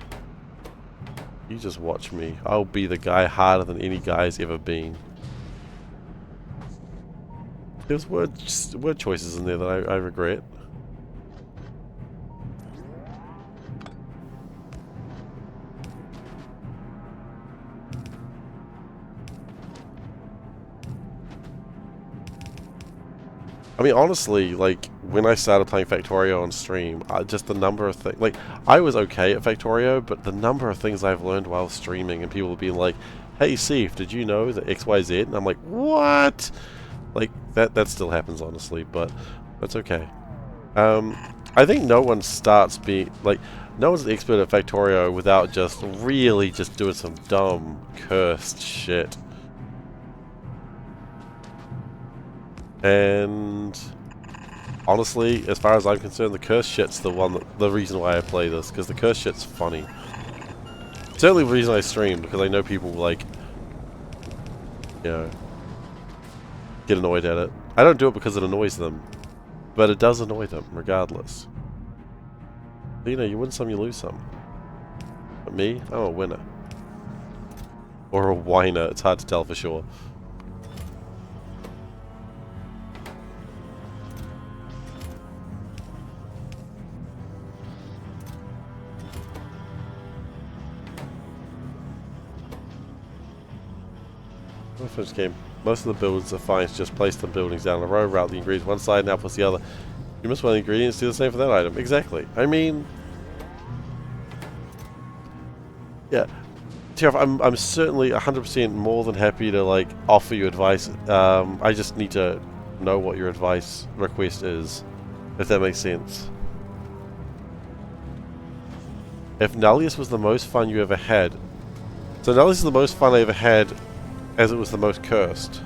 You just watch me. I'll be the guy harder than any guy's ever been. There's word choices in there that I regret. I mean, honestly, like, when I started playing Factorio on stream, just the number of things... Like, I was okay at Factorio, but the number of things I've learned while streaming, and people being like, "Hey, Seif, did you know that XYZ?" And I'm like, what? Like, that still happens, honestly, but that's okay. I think no one starts being like, no one's an expert at Factorio without just really just doing some dumb, cursed shit. And honestly, as far as I'm concerned, the cursed shit's the reason why I play this, because the cursed shit's funny. Certainly the reason I stream, because I know people like, you know, get annoyed at it. I don't do it because it annoys them, but it does annoy them regardless. But, you know, you win some, you lose some. But me, I'm a winner. Or a whiner, it's hard to tell for sure. First game. Most of the builds are fine to just place the buildings down the row, route the ingredients one side, now plus the other. You miss one of the ingredients, do the same for that item. Exactly. I mean, yeah. Tiff, I'm certainly 100% more than happy to like offer you advice. I just need to know what your advice request is, if that makes sense. If Nullius was the most fun you ever had, so Nullius is the most fun I ever had, as it was the most cursed.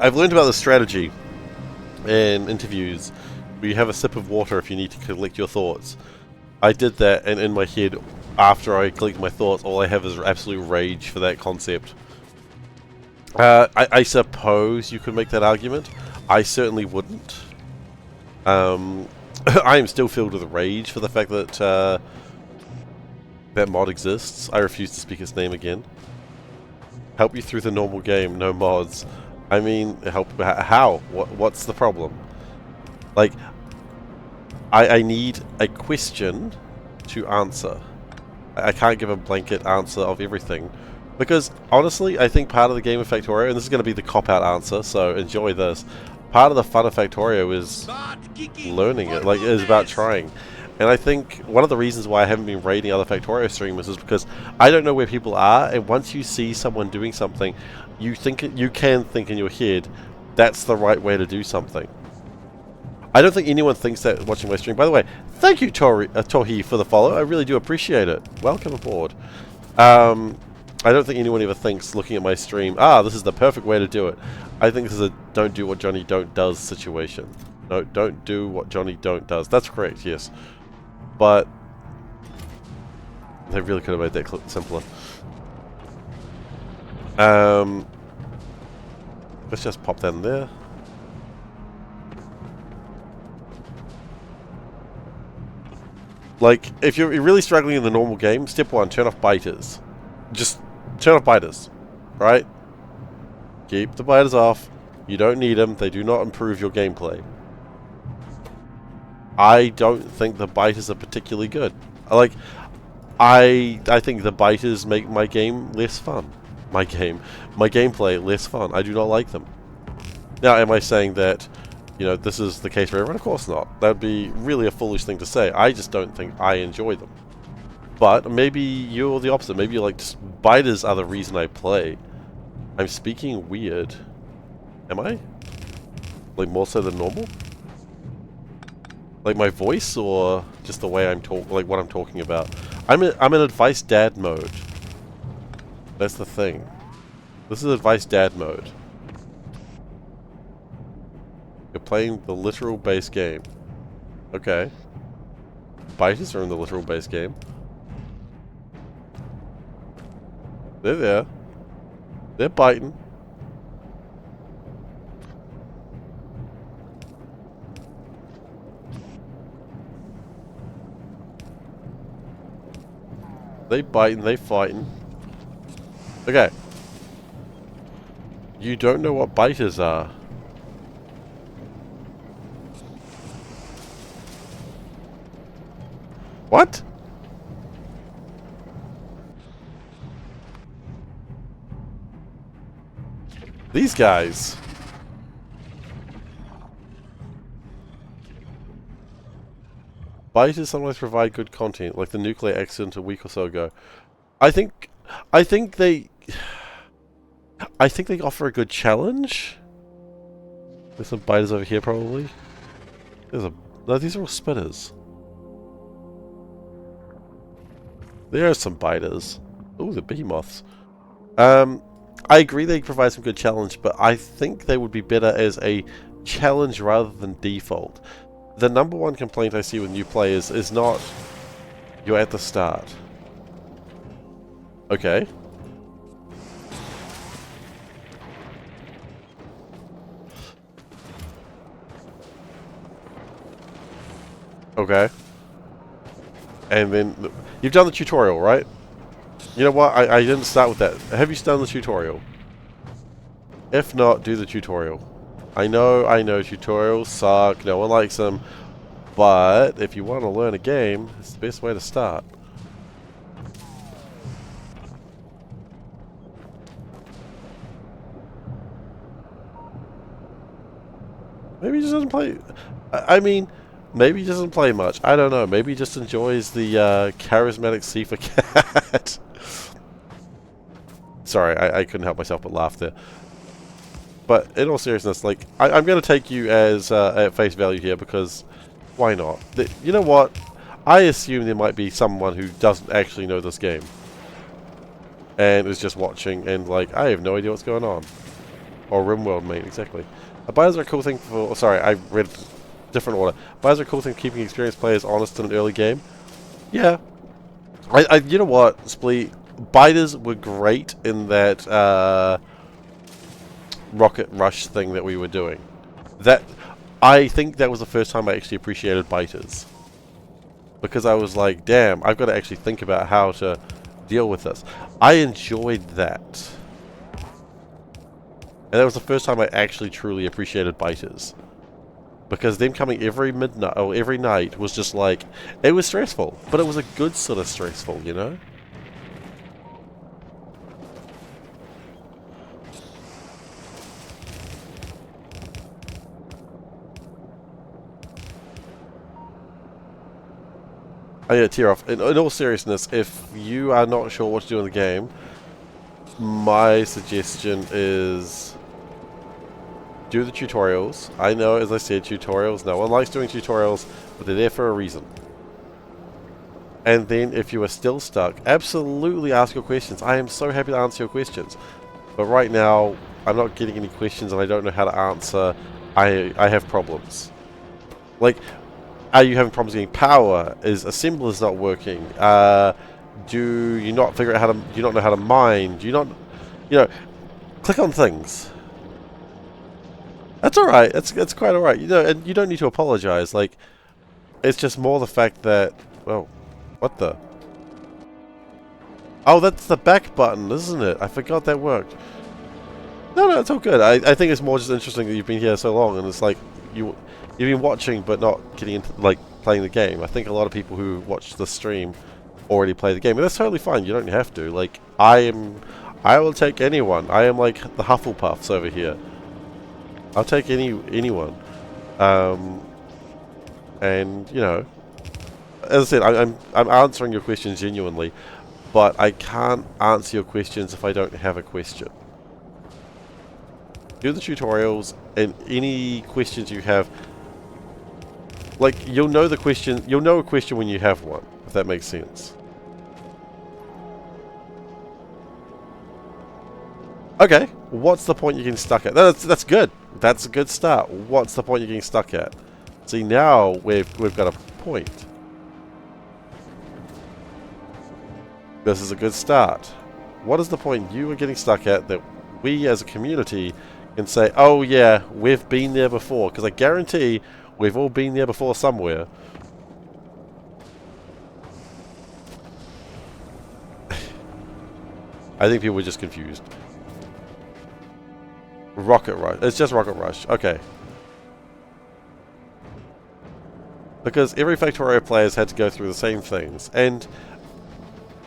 I've learned about this strategy in interviews where you have a sip of water if you need to collect your thoughts. I did that, and in my head, after I collect my thoughts, all I have is absolute rage for that concept. I suppose you could make that argument. I certainly wouldn't. I am still filled with rage for the fact that that mod exists. I refuse to speak its name again. Help you through the normal game, no mods. I mean, help how? What's the problem? Like, I need a question to answer. I can't give a blanket answer of everything. Because, honestly, I think part of the game of Factorio, and this is going to be the cop-out answer, so enjoy this. Part of the fun of Factorio is learning it, like, is about trying. And I think one of the reasons why I haven't been raiding other Factorio streamers is because I don't know where people are, and once you see someone doing something, you can think in your head, that's the right way to do something. I don't think anyone thinks that watching my stream. By the way, thank you, Tohi, for the follow. I really do appreciate it. Welcome aboard. I don't think anyone ever thinks, looking at my stream, this is the perfect way to do it. I think this is a don't do what Johnny don't does situation. No, don't do what Johnny don't does. That's correct, yes. But they really could have made that simpler. Let's just pop that in there. Like, if you're really struggling in the normal game, step 1, turn off biters. Just turn off biters, right? Keep the biters off. You don't need them. They do not improve your gameplay. I don't think the biters are particularly good. I think the biters make my game less fun. My gameplay less fun. I do not like them. Now, am I saying that, you know, this is the case for everyone? Of course not. That would be really a foolish thing to say. I just don't think I enjoy them. But maybe you're the opposite. Maybe you're like, just biters are the reason I play. I'm speaking weird. Am I? Like, more so than normal? Like my voice, or just the way I'm like what I'm talking about? I'm in advice dad mode. That's the thing. This is advice dad mode. You're playing the literal base game. Okay. Biters are in the literal base game. They're there. They're biting. They biting, they fighting. Okay. You don't know what biters are. What? These guys. Biters sometimes provide good content, like the nuclear accident a week or so ago. I think they offer a good challenge. There's some biters over here, probably. No, these are all spinners. There are some biters. Ooh, the behemoths. I agree they provide some good challenge, but I think they would be better as a challenge rather than default. The number one complaint I see with new players is not you're at the start. Okay. Okay. And then you've done the tutorial, right? You know what? I didn't start with that. Have you done the tutorial? If not, do the tutorial. I know tutorials suck. No one likes them. But if you want to learn a game, it's the best way to start. Maybe he just doesn't play. I mean, maybe he doesn't play much. I don't know. Maybe he just enjoys the charismatic SeiferKatt. Sorry, I couldn't help myself but laugh there. But in all seriousness, like I'm going to take you as at face value here because why not? You know what? I assume there might be someone who doesn't actually know this game and is just watching and like I have no idea what's going on. Or RimWorld, mate, exactly. Buyers are a cool thing for... Sorry, I read different order. Buyers are a cool thing for keeping experienced players honest in an early game. Yeah. You know what, Splee? Biters were great in that Rocket Rush thing that we were doing. I think that was the first time I actually appreciated biters. Because I was like, damn, I've got to actually think about how to deal with this. I enjoyed that. And that was the first time I actually truly appreciated biters. Because them coming every midnight or every night was just like, it was stressful, but it was a good sort of stressful, you know? Oh yeah, tear off. In all seriousness, if you are not sure what to do in the game, my suggestion is do the tutorials. I know, as I said, tutorials. No one likes doing tutorials, but they're there for a reason. And then, if you are still stuck, absolutely ask your questions. I am so happy to answer your questions. But right now, I'm not getting any questions, and I don't know how to answer. I have problems. Like, are you having problems getting power? Is assemblers not working? Do you not figure out how to? Do you not know how to mine? Do you not? You know, click on things. That's alright, it's quite alright, you know, and you don't need to apologize, like, it's just more the fact that, well, what the? Oh, that's the back button, isn't it? I forgot that worked. No, it's all good, I think it's more just interesting that you've been here so long, and it's like, you've been watching but not getting into, like, playing the game. I think a lot of people who watch the stream already play the game, and that's totally fine, you don't have to, like, I will take anyone, I am like the Hufflepuffs over here. I'll take anyone, and you know, as I said, I'm answering your questions genuinely, but I can't answer your questions if I don't have a question. Do the tutorials, and any questions you have, like you'll know the question. You'll know a question when you have one, if that makes sense. Okay, what's the point you're getting stuck at? That's good. That's a good start. What's the point you're getting stuck at? See, now we've got a point. This is a good start. What is the point you are getting stuck at that we as a community can say, oh yeah, we've been there before? Because I guarantee we've all been there before somewhere. I think people were just confused. Rocket Rush. It's just Rocket Rush. Okay. Because every Factorio player's had to go through the same things. And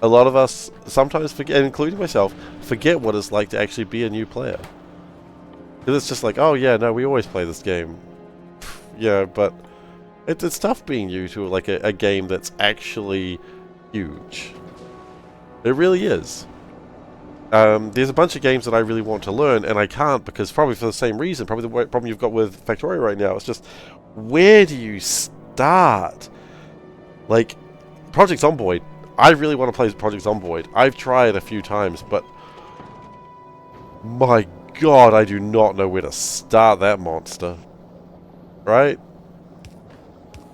a lot of us sometimes forget, including myself, forget what it's like to actually be a new player. Because it's just like, oh yeah, no, we always play this game. Yeah, but It's tough being new to like a game that's actually huge. It really is. There's a bunch of games that I really want to learn, and I can't because probably for the same reason, probably the problem you've got with Factorio right now. It's just, where do you start? Like, Project Zomboid. I really want to play Project Zomboid. I've tried a few times, but my god, I do not know where to start that monster. Right?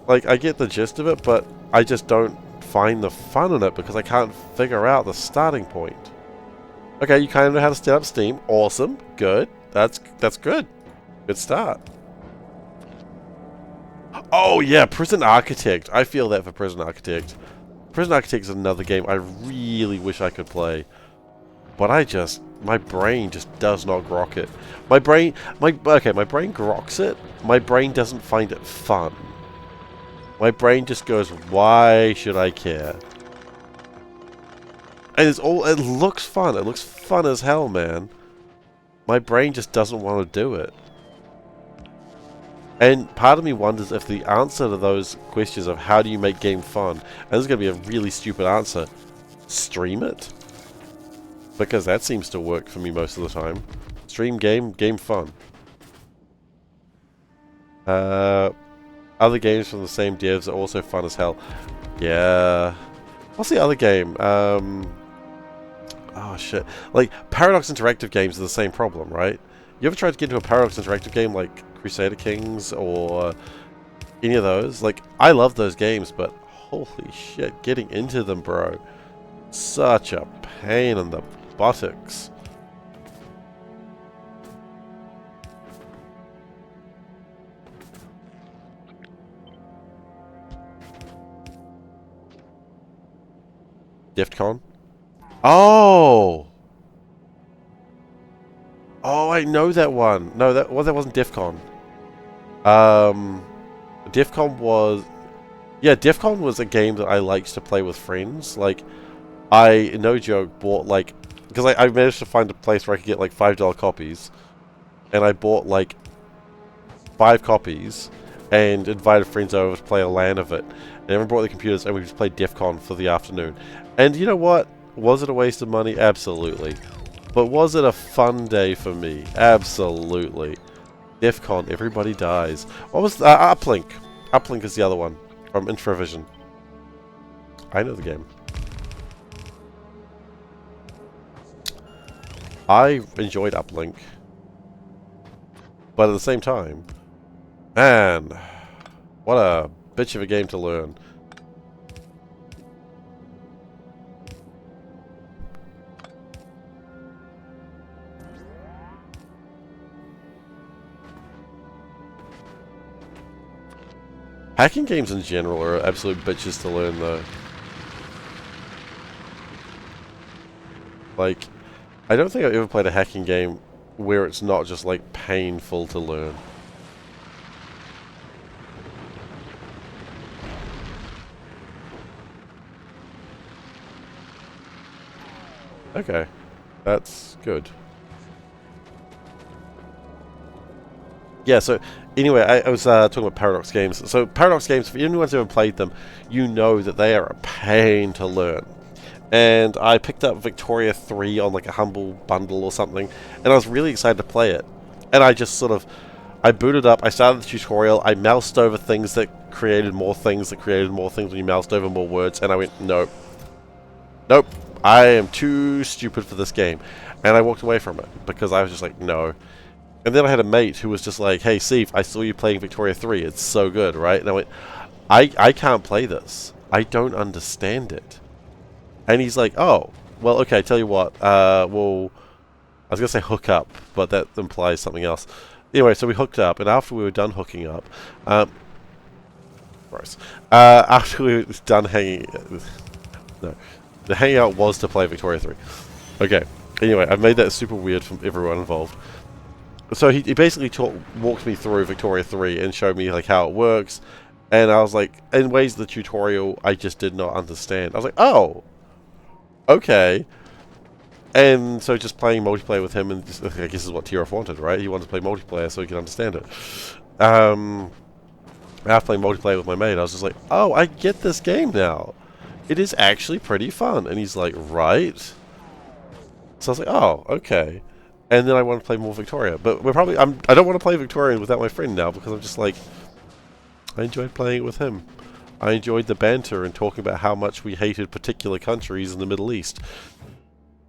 Like, I get the gist of it, but I just don't find the fun in it because I can't figure out the starting point. Okay, you kind of know how to set up Steam. Awesome. Good. That's good. Good start. Oh, yeah, Prison Architect. I feel that for Prison Architect. Prison Architect is another game I really wish I could play. But my brain just does not grok it. My brain groks it. My brain doesn't find it fun. My brain just goes, why should I care? And it looks fun. It looks fun as hell, man. My brain just doesn't want to do it. And part of me wonders if the answer to those questions of how do you make game fun, and this is going to be a really stupid answer, stream it? Because that seems to work for me most of the time. Stream game fun. Other games from the same devs are also fun as hell. Yeah. What's the other game? Oh shit. Like, Paradox Interactive games are the same problem, right? You ever tried to get into a Paradox Interactive game like Crusader Kings or any of those? Like, I love those games, but holy shit, getting into them, bro. Such a pain in the buttocks. DEFCON? Oh! Oh, I know that one. No, that wasn't DEFCON. DEFCON was... Yeah, DEFCON was a game that I liked to play with friends. Like, I, no joke, bought, like... Because I managed to find a place where I could get, like, $5 copies. And I bought, like, 5 copies. And invited friends over to play a LAN of it. And everyone brought their computers, and we just played DEFCON for the afternoon. And you know what? Was it a waste of money? Absolutely. But was it a fun day for me? Absolutely. DEFCON, everybody dies. What was Uplink? Uplink is the other one from Introvision. I know the game. I enjoyed Uplink, but at the same time, man, what a bitch of a game to learn. Hacking games in general are absolute bitches to learn, though. Like, I don't think I've ever played a hacking game where it's not just, like, painful to learn. Okay, that's good. Yeah, so anyway, I was talking about Paradox games. So Paradox games, if anyone's ever played them, you know that they are a pain to learn. And I picked up Victoria 3 on like a humble bundle or something, and I was really excited to play it. And I just sort of, I booted up, I started the tutorial, I moused over things that created more things when you moused over more words, and I went, nope. Nope, I am too stupid for this game. And I walked away from it, because I was just like, no. And then I had a mate who was just like, hey, Steve, I saw you playing Victoria 3. It's so good, right? And I went, I can't play this. I don't understand it. And he's like, oh, well, okay, tell you what. Well, I was going to say hook up, but that implies something else. Anyway, so we hooked up, and after we were done hooking up, gross. After we were done hanging, no, the hangout was to play Victoria 3. Okay, anyway, I've made that super weird for everyone involved. So he basically walked me through Victoria 3 and showed me like how it works, and I was like, in ways the tutorial I just did not understand. I was like, oh, okay. And so just playing multiplayer with him, and just, I guess is what Tiroff wanted, right? He wanted to play multiplayer so he could understand it. After playing multiplayer with my mate, I was just like, oh, I get this game now. It is actually pretty fun. And he's like, right? So I was like, oh, okay. And then I want to play more Victoria. But we're probably, I don't want to play Victorian without my friend now because I'm just like, I enjoyed playing it with him. I enjoyed the banter and talking about how much we hated particular countries in the Middle East.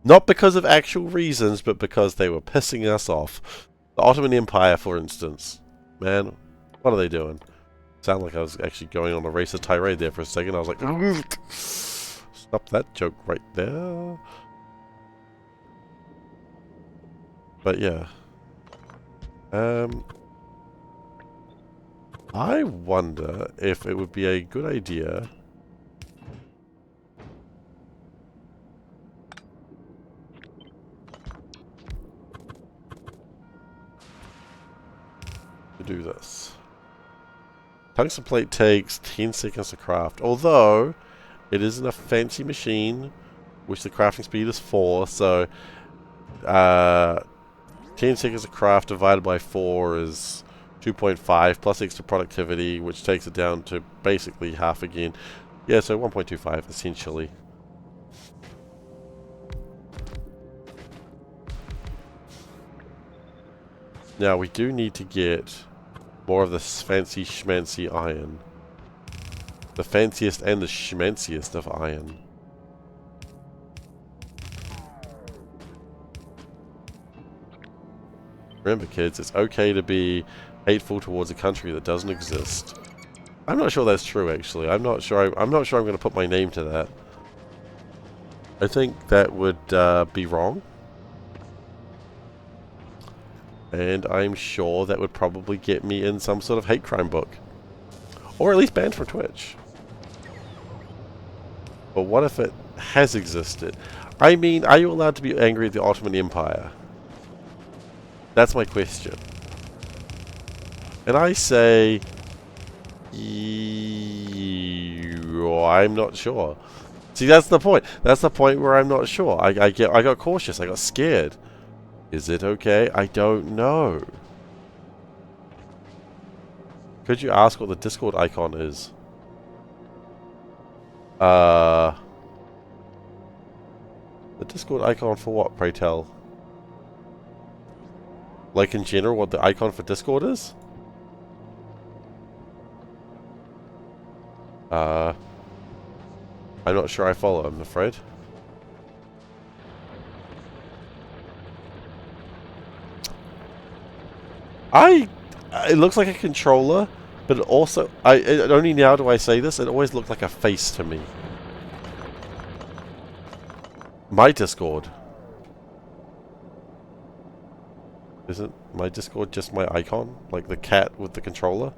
Not because of actual reasons, but because they were pissing us off. The Ottoman Empire, for instance. Man, what are they doing? Sound like I was actually going on a racist tirade there for a second. I was like, stop that joke right there. But yeah. I wonder if it would be a good idea to do this. Tungsten plate takes 10 seconds to craft, although it isn't a fancy machine, which the crafting speed is 4, so 10 seconds to craft divided by 4 is 2.5 plus extra productivity, which takes it down to basically half again. Yeah, so 1.25 essentially. Now we do need to get more of this fancy schmancy iron. The fanciest and the schmanciest of iron. Remember, kids, it's okay to be hateful towards a country that doesn't exist. I'm not sure that's true, actually. I'm not sure I'm going to put my name to that. I think that would be wrong. And I'm sure that would probably get me in some sort of hate crime book. Or at least banned from Twitch. But what if it has existed? I mean, are you allowed to be angry at the Ottoman Empire? That's my question. And I say, I'm not sure. See, that's the point. That's the point where I'm not sure. I got cautious. I got scared. Is it okay? I don't know. Could you ask what the Discord icon is? The Discord icon for what, pray tell? Like in general, what the icon for Discord is? I'm not sure I follow, I'm afraid. It looks like a controller, but it also, only now do I say this, it always looked like a face to me. My Discord. Isn't my Discord just my icon? Like the cat with the controller?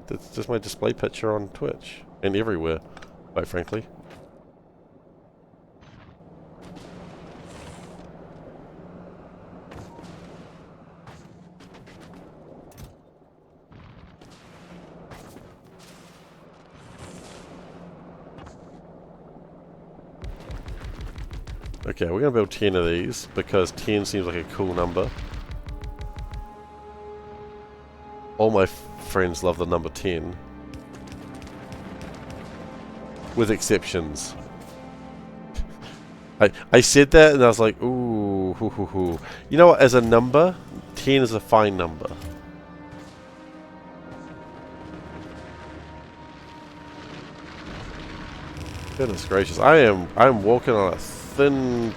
It's just my display picture on Twitch. And everywhere, quite frankly. Okay, we're going to build 10 of these, because 10 seems like a cool number. All my friends love the number 10. With exceptions. I said that and I was like, ooh, hoo, hoo, hoo. You know what, as a number, 10 is a fine number. Goodness gracious, I'm walking on a thin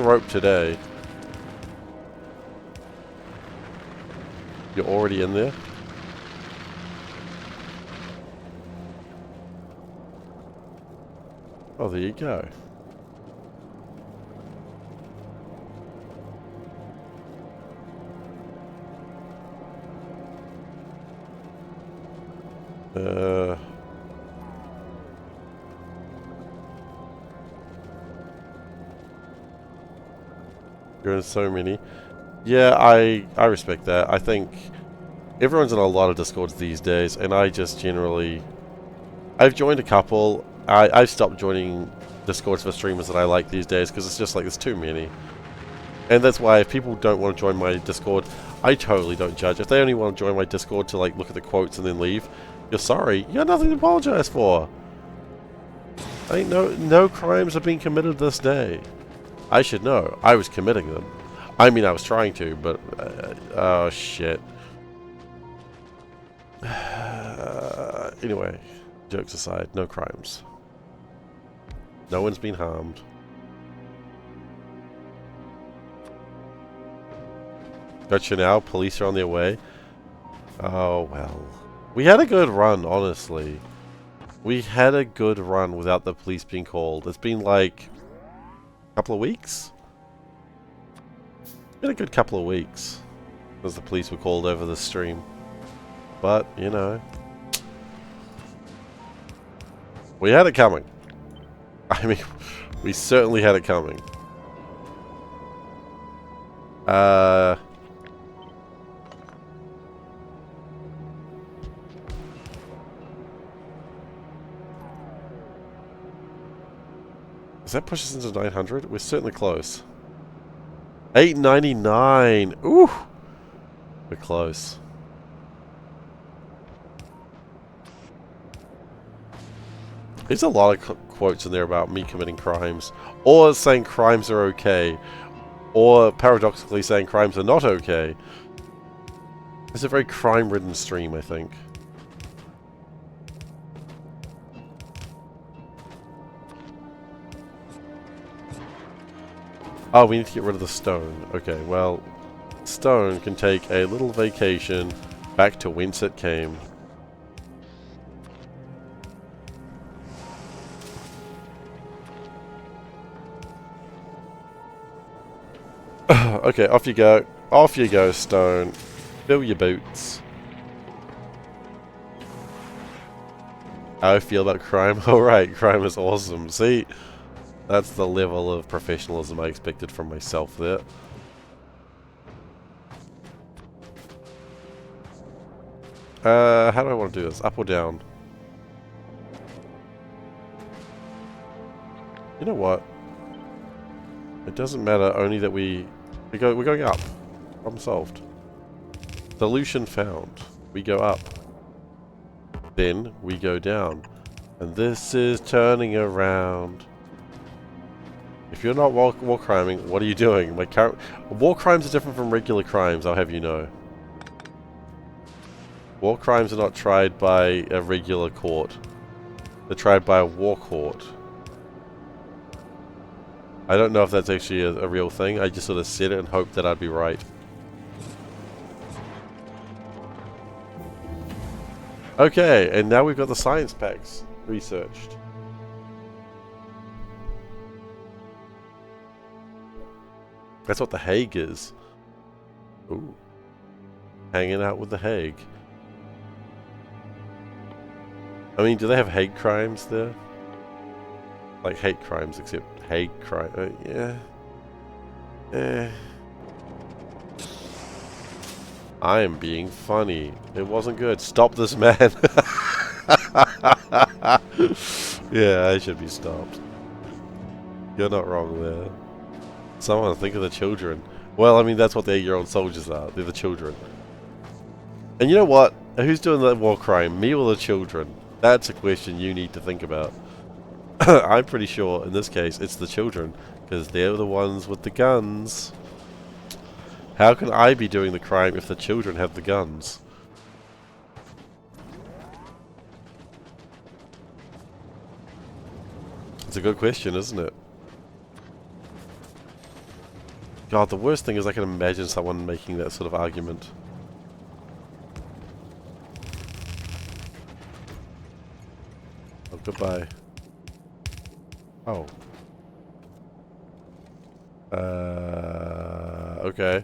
rope today. You're already in there? Oh, there you go. You're in so many. Yeah, I respect that. I think everyone's in a lot of Discords these days, and I just generally... I've joined a couple. I've stopped joining Discords for streamers that I like these days, because it's just like, there's too many. And that's why if people don't want to join my Discord, I totally don't judge. If they only want to join my Discord to like look at the quotes and then leave, you're sorry. You got nothing to apologize for. Ain't no crimes have been committed this day. I should know. I was committing them. I mean, I was trying to, but oh shit. Anyway, jokes aside, no crimes. No one's been harmed. Gotcha now, police are on their way. Oh well. We had a good run, honestly. We had a good run without the police being called. It's been like a couple of weeks? It's been a good couple of weeks as the police were called over the stream. But, you know. We had it coming. I mean, we certainly had it coming. Does that push us into 900? We're certainly close. 899! Ooh! We're close. There's a lot of quotes in there about me committing crimes. Or saying crimes are okay. Or paradoxically saying crimes are not okay. It's a very crime-ridden stream, I think. Oh, we need to get rid of the stone. Okay, well, stone can take a little vacation back to whence it came. Okay, off you go. Off you go, stone. Fill your boots. How I feel about crime? Alright, crime is awesome. See? That's the level of professionalism I expected from myself there. How do I want to do this? Up or down? You know what? It doesn't matter, only that we're going up. Problem solved. Solution found. We go up. Then we go down. And this is turning around. If you're not war criming, what are you doing? War crimes are different from regular crimes, I'll have you know. War crimes are not tried by a regular court. They're tried by a war court. I don't know if that's actually a real thing. I just sort of said it and hoped that I'd be right. Okay, and now we've got the science packs researched. That's what the Hague is. Ooh. Hanging out with the Hague. I mean, do they have hate crimes there? Like hate crimes, except hate crime. Yeah. I am being funny. It wasn't good. Stop this man. Yeah, I should be stopped. You're not wrong there. Someone think of the children. Well, I mean, that's what the 8-year-old soldiers are. They're the children. And you know what? Who's doing the war crime? Me or the children? That's a question you need to think about. I'm pretty sure, in this case, it's the children. Because they're the ones with the guns. How can I be doing the crime if the children have the guns? It's a good question, isn't it? God, the worst thing is I can imagine someone making that sort of argument. Oh, goodbye. Oh. Okay.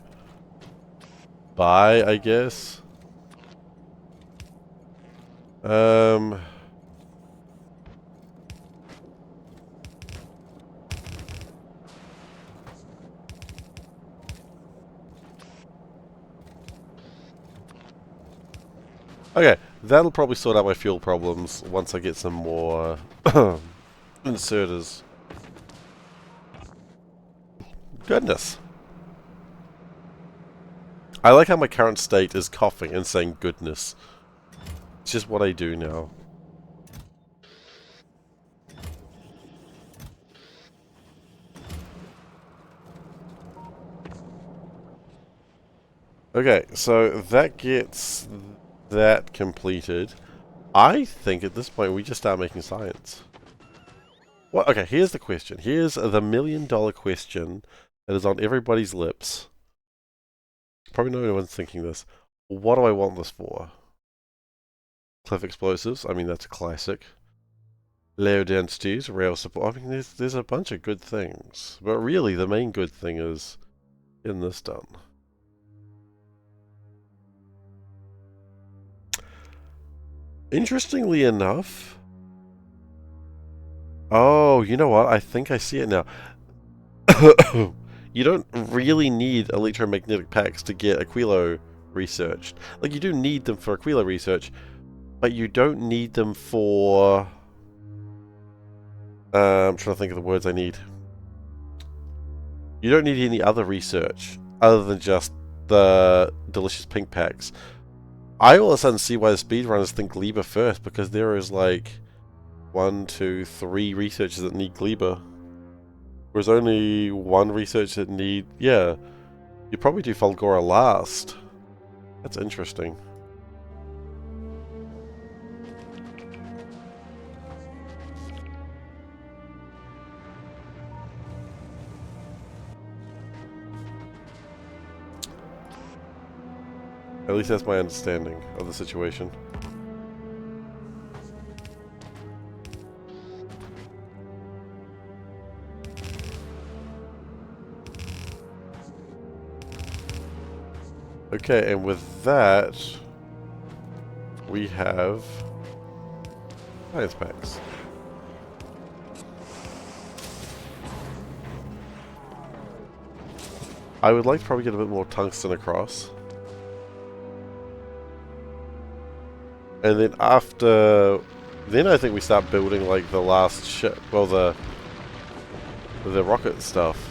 Bye, I guess. Okay, that'll probably sort out my fuel problems once I get some more inserters. Goodness. I like how my current state is coughing and saying goodness. It's just what I do now. Okay, so that gets that completed. I think at this point we just start making science. Well, okay, here's the question. Here's the $1,000,000 question that is on everybody's lips. Probably no one's thinking this. What do I want this for? Cliff explosives. I mean, that's a classic. Low densities, rail support. I mean, there's a bunch of good things. But really, the main good thing is getting this done. Interestingly enough... Oh, you know what? I think I see it now. You don't really need electromagnetic packs to get Aquilo researched. Like, you do need them for Aquilo research, but you don't need them for... I'm trying to think of the words I need. You don't need any other research other than just the delicious pink packs. I all of a sudden see why the speedrunners think Gleba first, because there is like 1, 2, 3 researchers that need Gleba. There's only 1 research that need... Yeah, you probably do Fulgora last. That's interesting. At least that's my understanding of the situation. Okay, and with that, we have science packs. I would like to probably get a bit more tungsten across. And then after... Then I think we start building like the last ship... Well, the rocket stuff.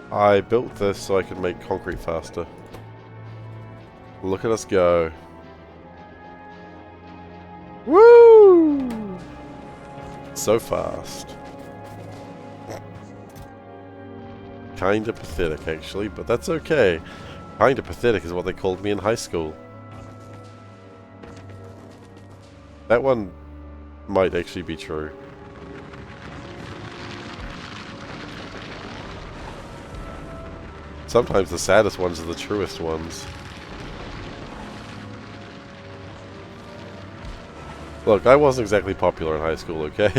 I built this so I could make concrete faster. Look at us go. Woo! So fast. Kinda pathetic, actually, but that's okay. Kinda pathetic is what they called me in high school. That one might actually be true. Sometimes the saddest ones are the truest ones. Look, I wasn't exactly popular in high school, okay?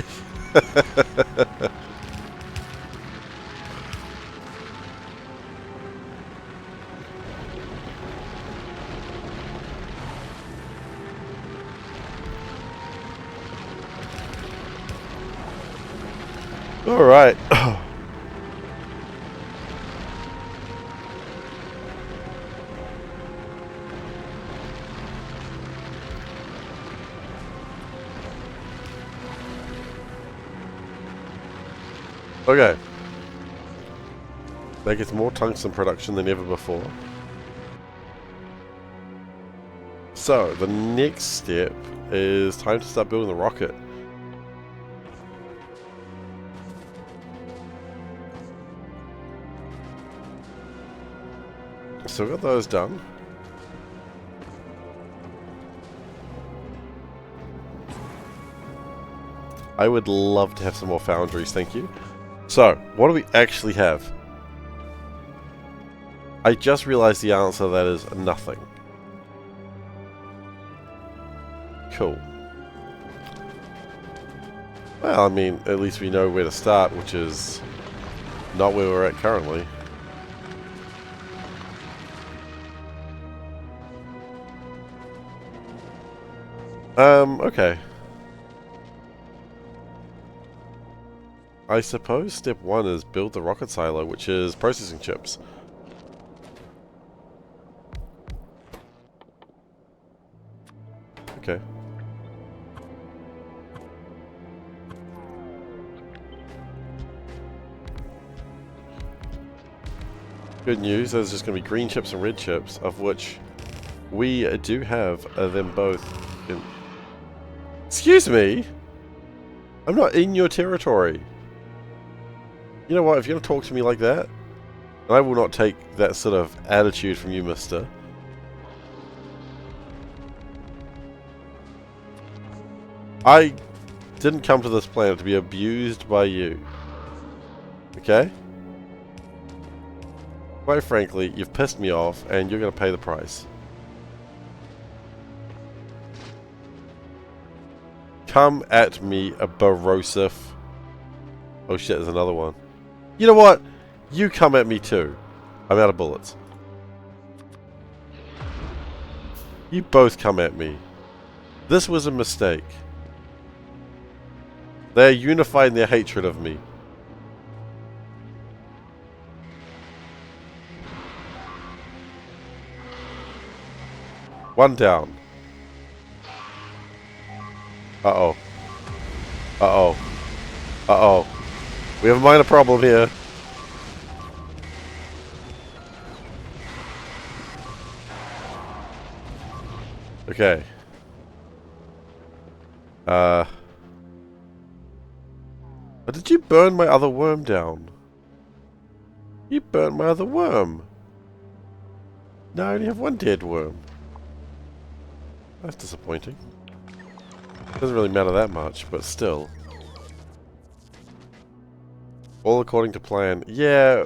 Alright. Okay. That gets more tungsten production than ever before. So, the next step is time to start building the rocket. So we got those done. I would love to have some more foundries, thank you. So, what do we actually have? I just realized the answer to that is nothing. Cool. Well, I mean, at least we know where to start, which is not where we're at currently. Okay. I suppose step 1 is build the rocket silo, which is processing chips. Okay. Good news, there's just going to be green chips and red chips, of which we do have them both in... Excuse me? I'm not in your territory. You know what, if you're going to talk to me like that, and I will not take that sort of attitude from you, mister. I didn't come to this planet to be abused by you. Okay? Quite frankly, you've pissed me off, and you're going to pay the price. Come at me, a Barosif. Oh shit, there's another one. You know what? You come at me too. I'm out of bullets. You both come at me. This was a mistake. They are unified in their hatred of me. One down. Uh-oh. Uh-oh. Uh-oh. We have a minor problem here. Okay. Oh, did you burn my other worm down? You burnt my other worm. Now I only have one dead worm. That's disappointing. Doesn't really matter that much, but still. All according to plan. Yeah,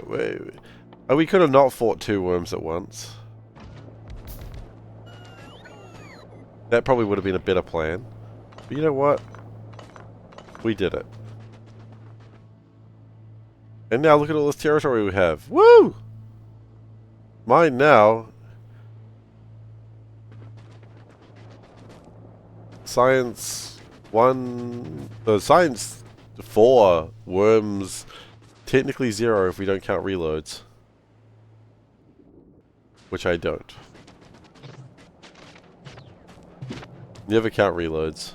we could have not fought 2 worms at once. That probably would have been a better plan. But you know what? We did it. And now look at all this territory we have. Woo! Mine now. Science 1... Science 4 worms. Technically 0 if we don't count reloads. Which I don't. Never count reloads.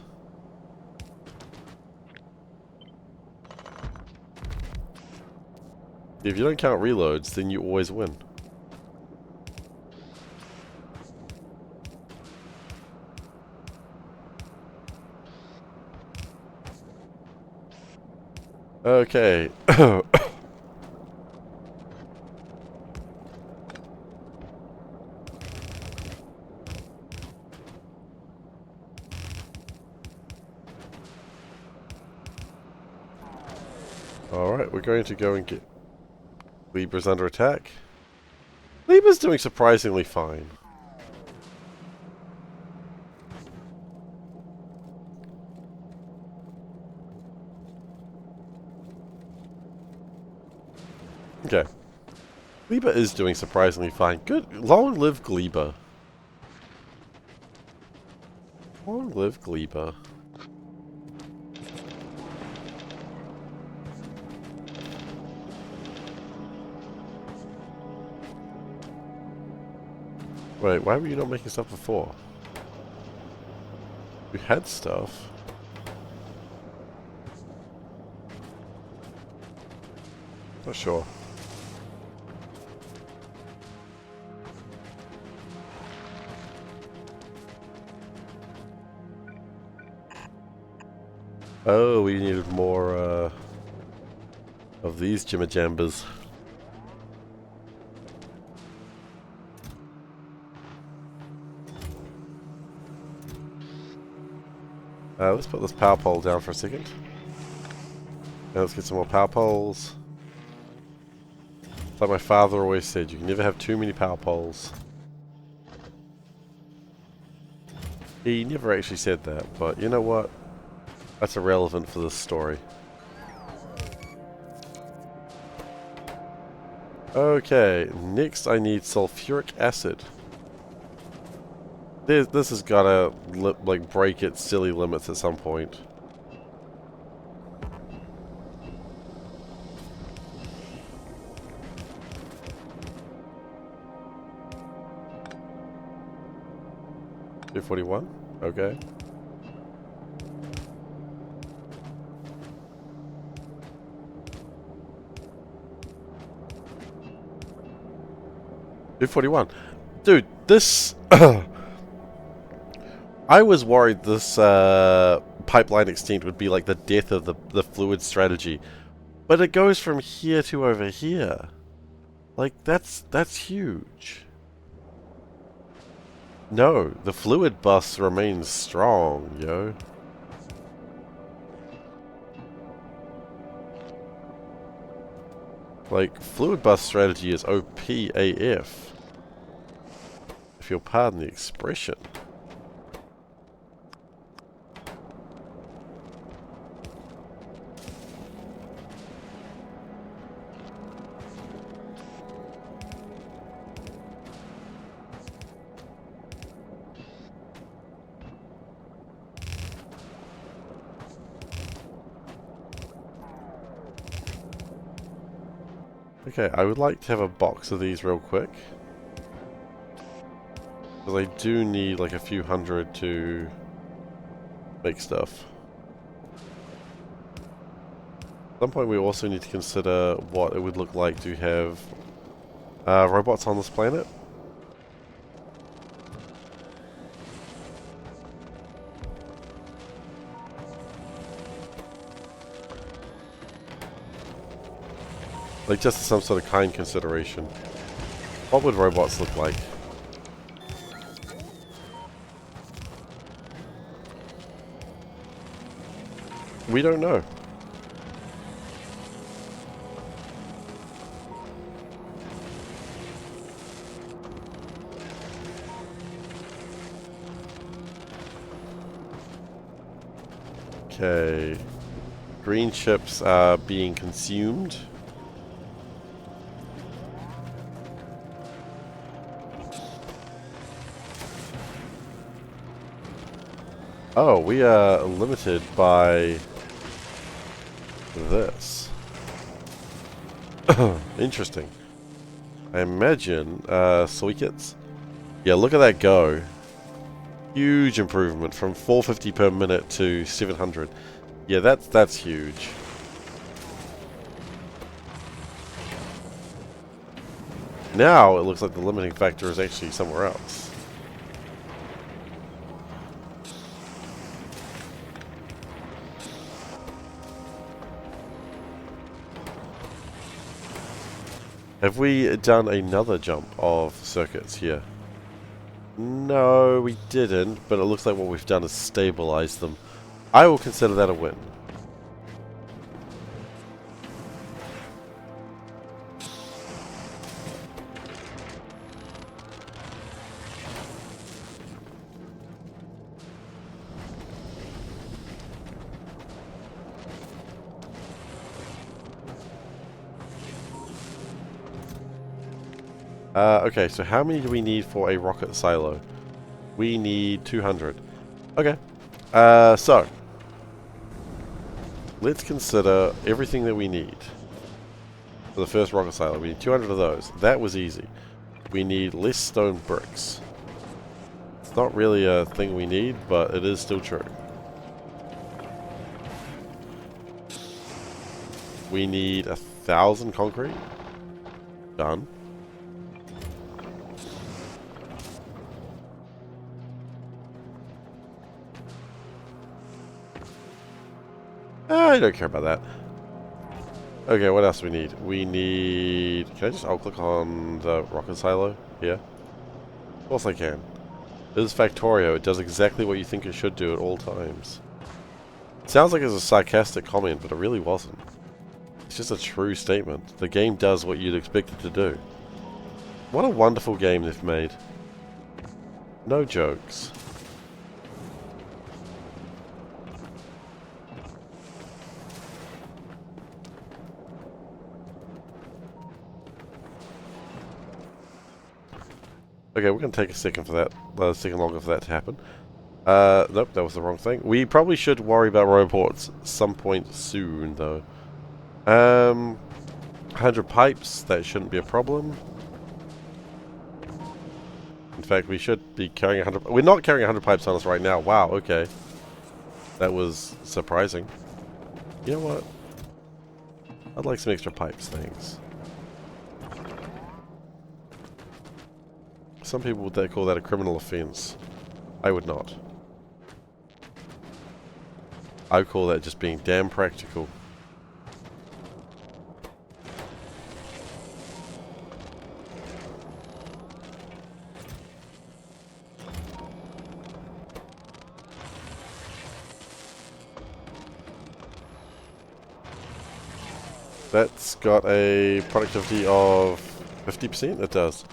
If you don't count reloads, then you always win. Okay. Alright, we're going to go and get... Libra's under attack. Libra's doing surprisingly fine. Okay. Gleba is doing surprisingly fine. Good. Long live Gleba. Long live Gleba. Wait, why were you not making stuff before? You had stuff. Not sure. Oh, we needed more of these jimajambas. Let's put this power pole down for a second. Now let's get some more power poles. Like my father always said, you can never have too many power poles. He never actually said that, but you know what? That's irrelevant for this story. Okay, next I need sulfuric acid. This has gotta like break its silly limits at some point. 241? Okay. $241. Dude, this... I was worried this pipeline extent would be like the death of the fluid strategy. But it goes from here to over here. Like, that's huge. No, the fluid bus remains strong, yo. Like, fluid bus strategy is OP AF. If you'll pardon the expression. Okay, I would like to have a box of these real quick. Because I do need like a few hundred to make stuff. At some point we also need to consider what it would look like to have robots on this planet. Like just some sort of kind consideration. What would robots look like? We don't know. Okay. Green chips are being consumed. Oh, we are limited by this. Interesting. I imagine SeiferKatts. Yeah, look at that go. Huge improvement from 450 per minute to 700. Yeah, that's huge. Now it looks like the limiting factor is actually somewhere else. Have we done another jump of circuits here? No, we didn't, but it looks like what we've done is stabilize them. I will consider that a win. Okay, so how many do we need for a rocket silo? We need 200. Okay. So let's consider everything that we need for the first rocket silo. We need 200 of those. That was easy. We need less stone bricks. It's not really a thing we need, but it is still true. We need 1,000 concrete. Done. I don't care about that. Okay, what else do we need? We need... Can I just... I'll click on the rocket silo here. Of course I can. This is Factorio. It does exactly what you think it should do at all times. It sounds like it's a sarcastic comment, but it really wasn't. It's just a true statement. The game does what you'd expect it to do. What a wonderful game they've made. No jokes. Okay, we're going to take a second for that, a second longer for that to happen. Nope, that was the wrong thing. We probably should worry about robots some point soon, though. 100 pipes, that shouldn't be a problem. And fact, we should be carrying 100... We're not carrying 100 pipes on us right now. Wow, okay. That was surprising. You know what? I'd like some extra pipes, thanks. Some people would call that a criminal offense. I would not. I would call that just being damn practical. That's got a productivity of 50%? It does.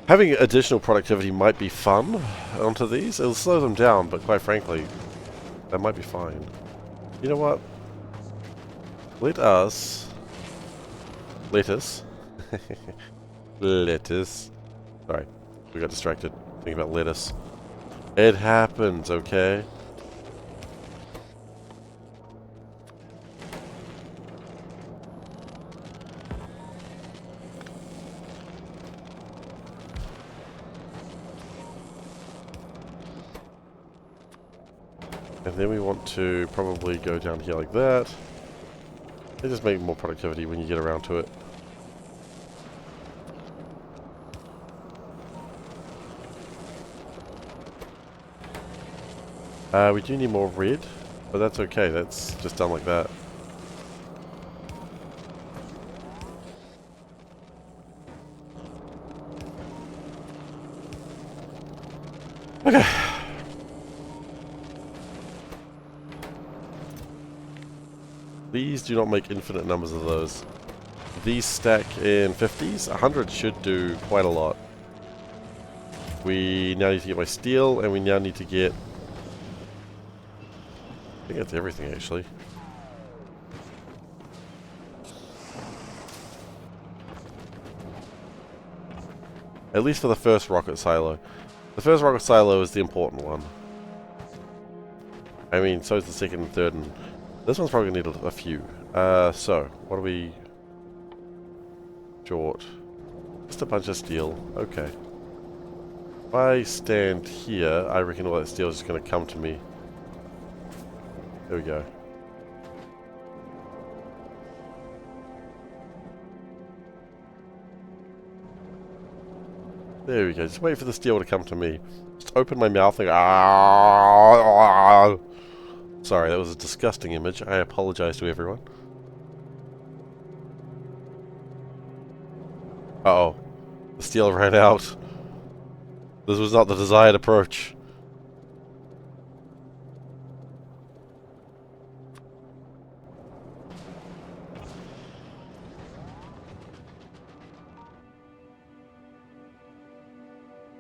Having additional productivity might be fun onto these. It'll slow them down, but quite frankly, that might be fine. You know what? Lettuce. Lettuce. Sorry, we got distracted thinking about lettuce. It happens, okay? And then we want to probably go down here like that. They just make more productivity when you get around to it. We do need more red, but that's okay. That's just done like that. Okay. These do not make infinite numbers of those. These stack in 50s. 100 should do quite a lot. We now need to get my steel, and we now need to get... I think that's everything, actually. At least for the first rocket silo. The first rocket silo is the important one. I mean, so is the second and third, and this one's probably going to need a few. So, what are we short? Just a bunch of steel. Okay. If I stand here, I reckon all that steel is just going to come to me. There we go. There we go. Just wait for the steel to come to me. Just open my mouth and sorry, that was a disgusting image. I apologize to everyone. Uh-oh. The steel ran out. This was not the desired approach.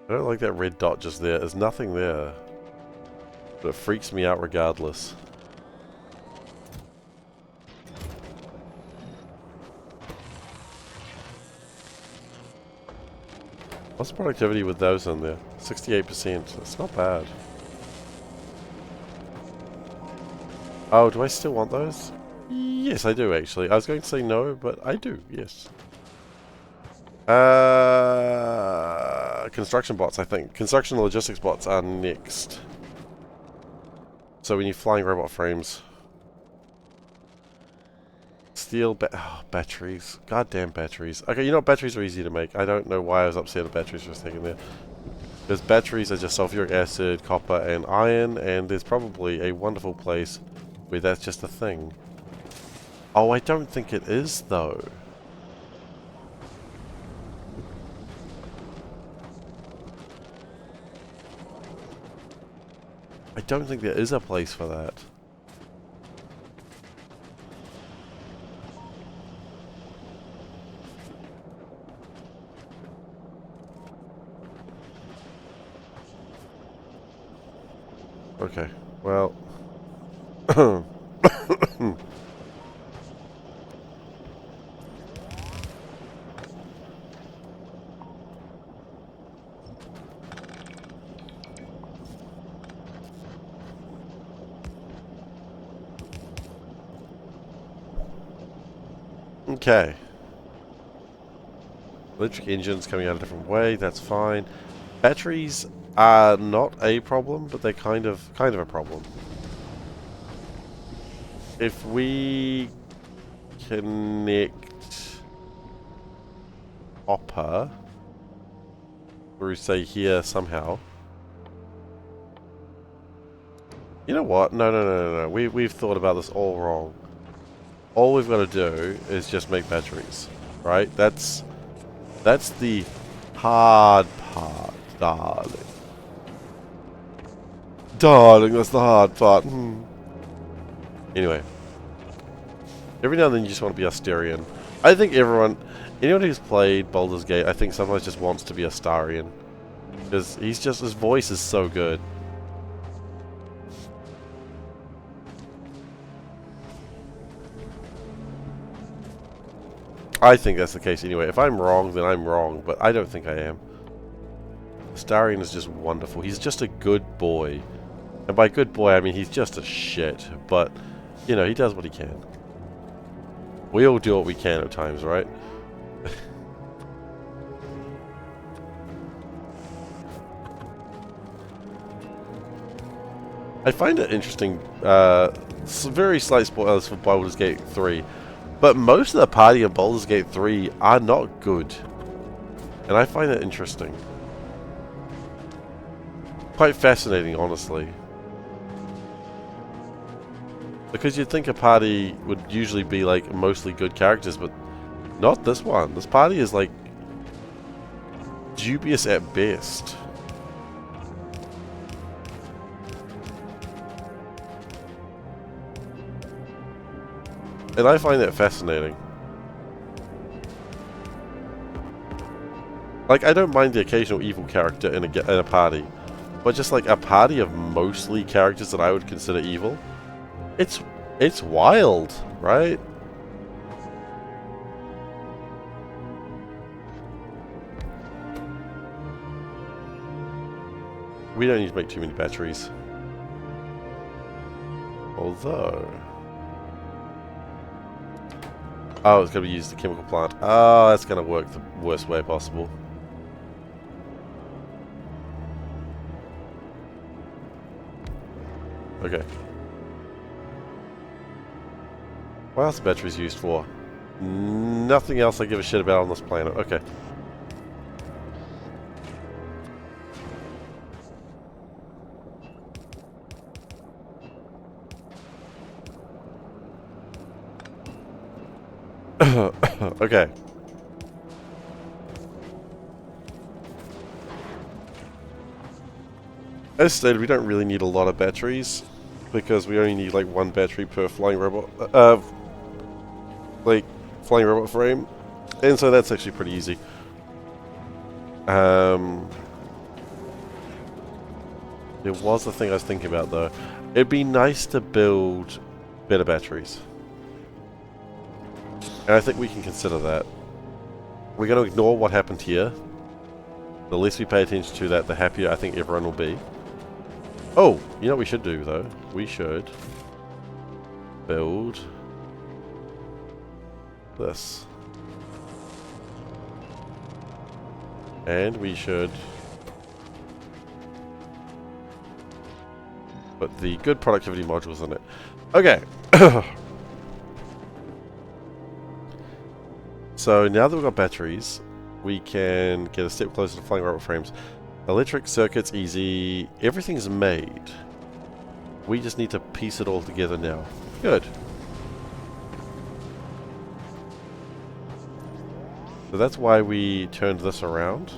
I don't like that red dot just there. There's nothing there. But it freaks me out regardless. What's the productivity with those in there? 68%. That's not bad. Oh, do I still want those? Yes, I do actually. I was going to say no, but I do, yes. Construction bots, I think. Construction and logistics bots are next. So we need flying robot frames. Steel batteries. Goddamn batteries. Okay, you know what? Batteries are easy to make. I don't know why I was upset at batteries for a second there. Because batteries are just sulfuric acid, copper, and iron, and there's probably a wonderful place where that's just a thing. Oh, I don't think it is, though. I don't think there is a place for that. Okay, well... Okay. Electric engines coming out a different way, that's fine. Batteries are not a problem, but they're kind of a problem. If we connect copper through, say, here somehow. You know what? No. We've thought about this all wrong. All we've got to do is just make batteries, right? That's the hard part, darling. Darling, that's the hard part. Anyway. Every now and then you just want to be Asterian. I think anyone who's played Baldur's Gate, I think sometimes just wants to be Astarian. Because his voice is so good. I think that's the case anyway. If I'm wrong, then I'm wrong, but I don't think I am. Astarian is just wonderful. He's just a good boy. And by good boy, I mean he's just a shit. But, you know, he does what he can. We all do what we can at times, right? I find it interesting, very slight spoilers for Baldur's Gate 3, but most of the party in Baldur's Gate 3 are not good. And I find it interesting. Quite fascinating, honestly. Because you'd think a party would usually be like mostly good characters, but not this one. This party is like dubious at best. And I find that fascinating. Like, I don't mind the occasional evil character in a party, but just like a party of mostly characters that I would consider evil, it's wild, right? We don't need to make too many batteries. Although... Oh, it's going to be used at the chemical plant. Oh, that's going to work the worst way possible. Okay. What else are batteries used for? Nothing else I give a shit about on this planet. Okay. Okay. As stated, we don't really need a lot of batteries because we only need like one battery per flying robot, flying robot frame, and so that's actually pretty easy. There was the thing I was thinking about though. It'd be nice to build better batteries. And I think we can consider that. We're going to ignore what happened here. The less we pay attention to that, the happier I think everyone will be. Oh, you know what we should do though? We should build this. And we should put the good productivity modules in it. Okay. So now that we've got batteries, we can get a step closer to flying robot frames. Electric circuits, easy. Everything's made. We just need to piece it all together now. Good. So that's why we turned this around.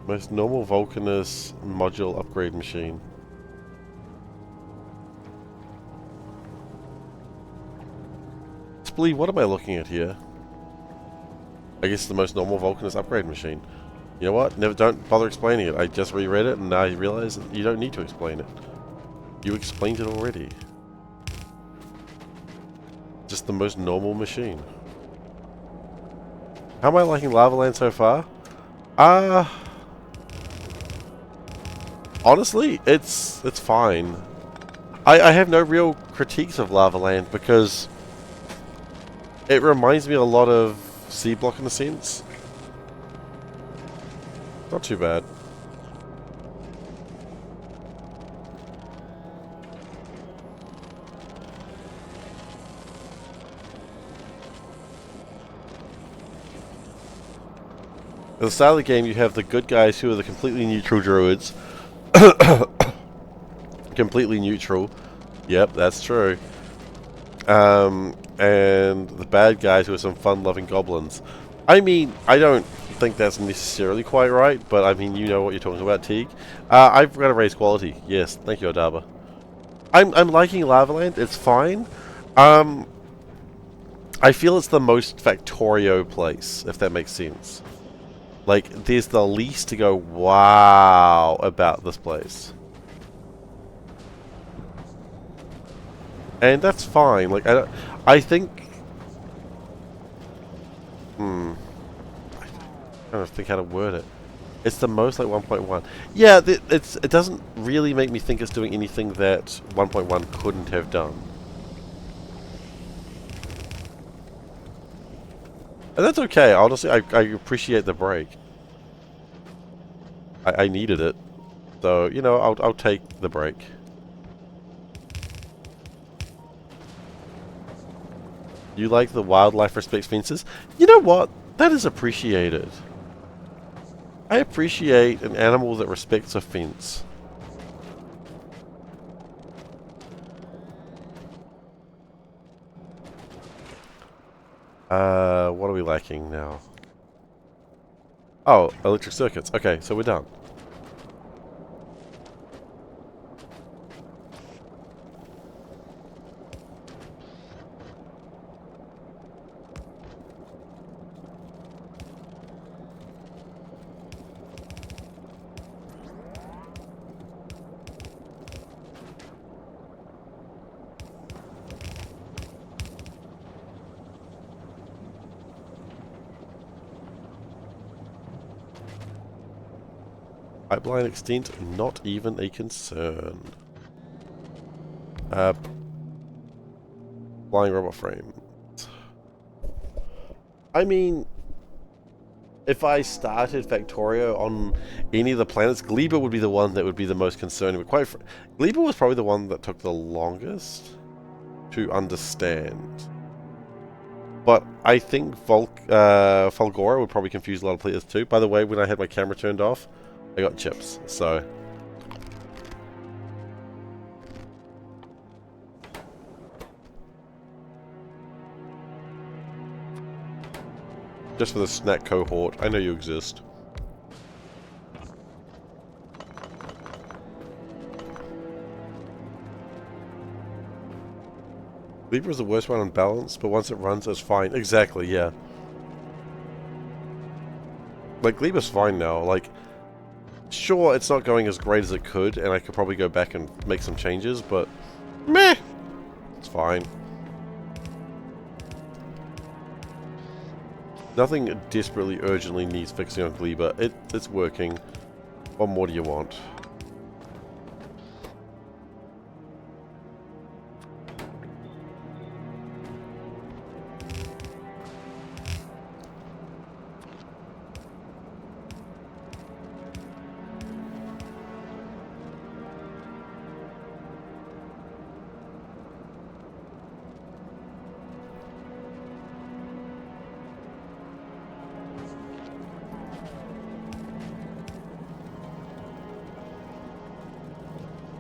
Most normal Vulcanus module upgrade machine. Splee, what am I looking at here? I guess the most normal Vulcanus upgrade machine. You know what? Don't bother explaining it. I just reread it and I realized that you don't need to explain it. You explained it already. Just the most normal machine. How am I liking Lava Land so far? Honestly, it's fine. I have no real critiques of Lava Land because it reminds me a lot of C Block in a sense. Not too bad. At the start of the game, you have the good guys who are the completely neutral druids. Completely neutral. Yep, that's true. And the bad guys who are some fun-loving goblins. I mean, I don't think that's necessarily quite right, but I mean, you know what you're talking about, Teague. I've got to raise quality. Yes, thank you, Odaba. I'm liking Lavaland. It's fine. I feel it's the most Factorio place, if that makes sense. Like, there's the least to go, wow, about this place. And that's fine. Like, I think... I'm trying to think how to word it. It's the most like 1.1. Yeah, it doesn't really make me think it's doing anything that 1.1 couldn't have done. And that's okay. Honestly, I appreciate the break. I needed it. So, you know, I'll take the break. You like the wildlife respects fences? You know what? That is appreciated. I appreciate an animal that respects a fence. What are we lacking now? Oh, electric circuits. Okay, so we're done. Pipeline extent, not even a concern. Flying robot frame. I mean, if I started Factorio on any of the planets, Gleba would be the one that would be the most concerning. But Gleba was probably the one that took the longest to understand. But I think Fulgora would probably confuse a lot of players too. By the way, when I had my camera turned off, I got chips, so... Just for the snack cohort, I know you exist. Libra is the worst one on balance, but once it runs, it's fine. Exactly, yeah. Like, Libra's fine now. Like, sure, it's not going as great as it could, and I could probably go back and make some changes, but... meh! It's fine. Nothing desperately, urgently needs fixing on Gleba. It's working. What more do you want?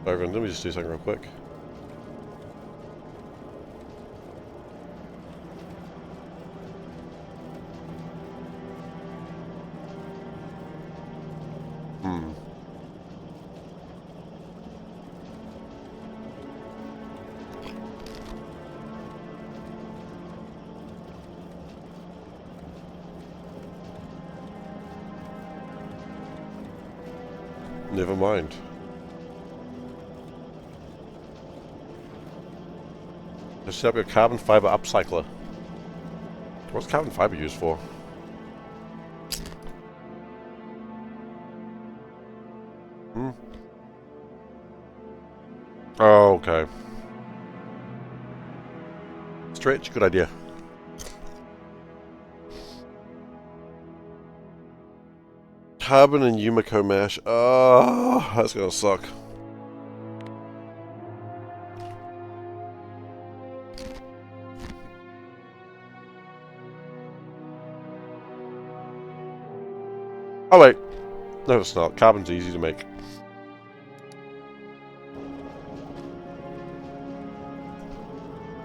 Let me just do something real quick. Never mind. Just set up your carbon fiber upcycler. What's carbon fiber used for? Okay. Stretch, good idea. Carbon and Yumiko mash. Oh, that's gonna suck. Oh wait. No, it's not. Carbon's easy to make.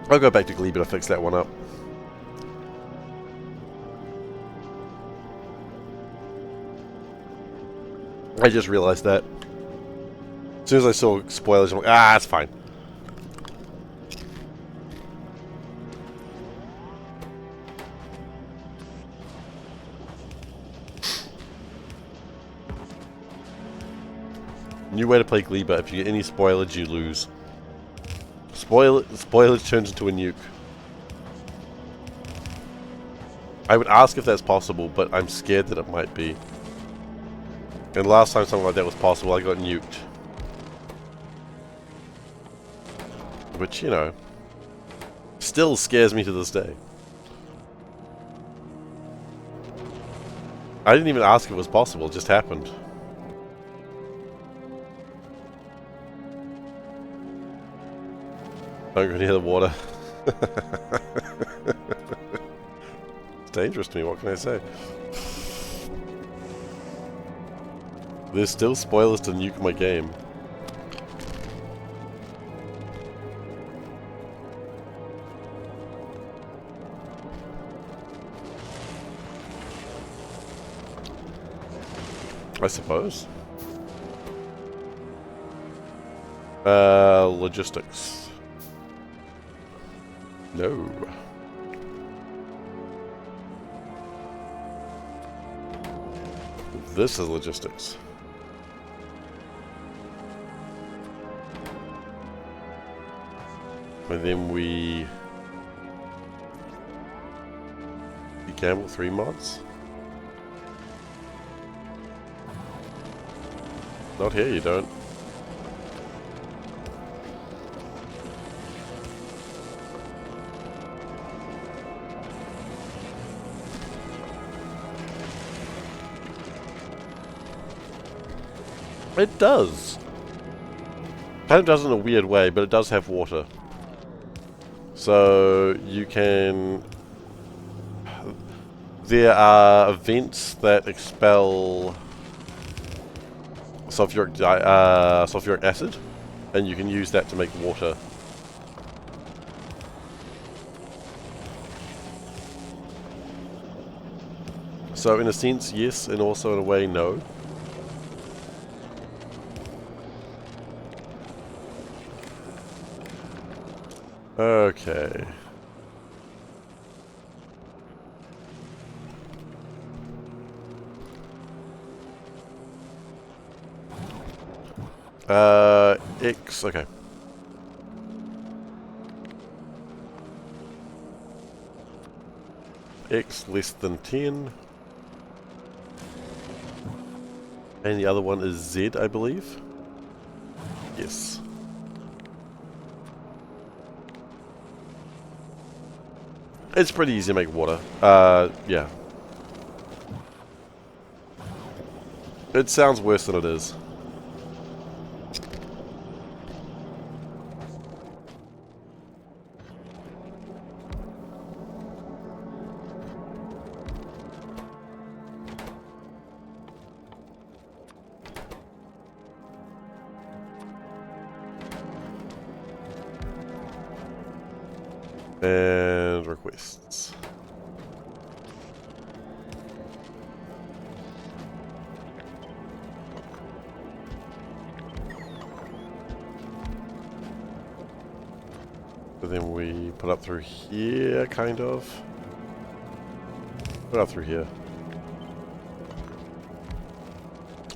I'll go back to Glebe to fix that one up. I just realized that. As soon as I saw spoilers, I'm like, ah, it's fine. New way to play Gleba. If you get any spoilage, you lose. Spoilage turns into a nuke. I would ask if that's possible, but I'm scared that it might be. And last time something like that was possible, I got nuked. Which, you know, still scares me to this day. I didn't even ask if it was possible, it just happened. Don't go near the water. It's dangerous to me, what can I say? There's still spoilers to nuke my game. I suppose. Logistics. No. This is logistics. And then we gamble 3 mods. Not here, you don't. It does. Kind of does in a weird way, but it does have water. So you can... There are events that expel sulfuric acid, and you can use that to make water. So in a sense, yes, and also in a way, no. Okay. X, okay. X less than 10. And the other one is Z, I believe. Yes. It's pretty easy to make water. Yeah. It sounds worse than it is. And requests. So then we put up through here, kind of. Put up through here.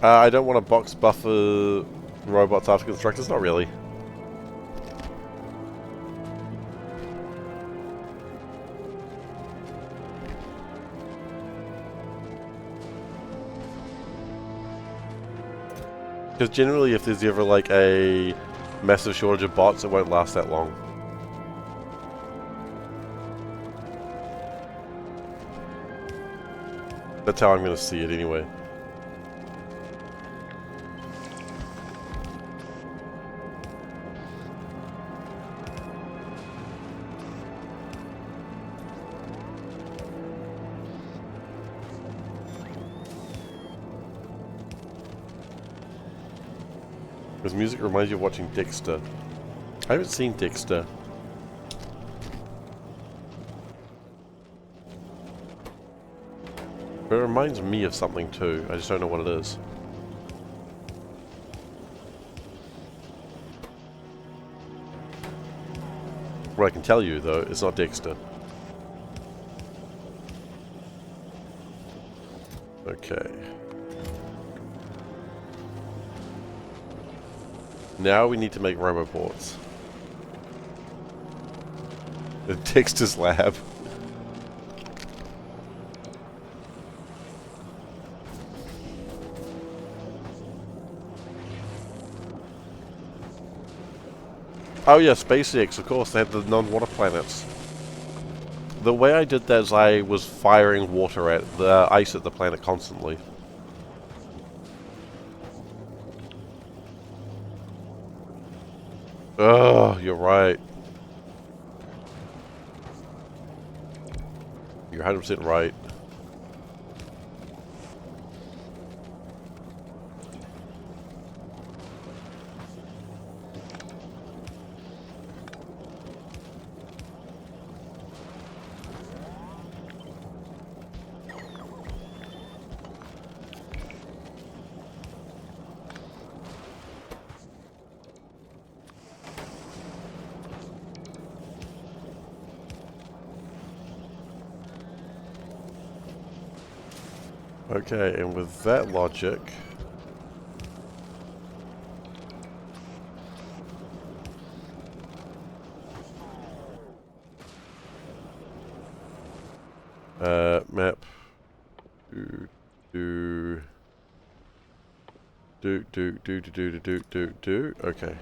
I don't want to box buffer robots after constructors, not really. Because generally if there's ever like a massive shortage of bots, it won't last that long. That's how I'm going to see it anyway. This music reminds you of watching Dexter. I haven't seen Dexter. But it reminds me of something too. I just don't know what it is. What I can tell you though, it's not Dexter. Okay. Now we need to make roboports. The Dexter's lab. Oh yeah, SpaceX, of course, they had the non-water planets. The way I did that is I was firing water at the ice at the planet constantly. Oh, you're right. You're 100% right. Okay, and with that logic... map... Okay.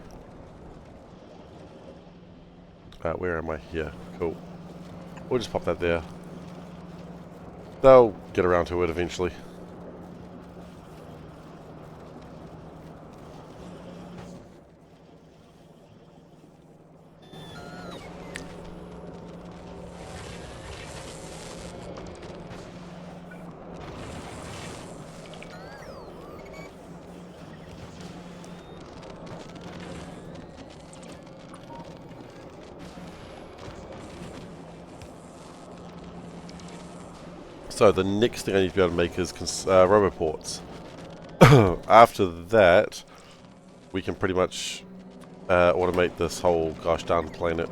Where am I? Here. Cool. We'll just pop that there. They'll get around to it eventually. So the next thing I need to be able to make is roboports. After that, we can pretty much automate this whole gosh darn planet.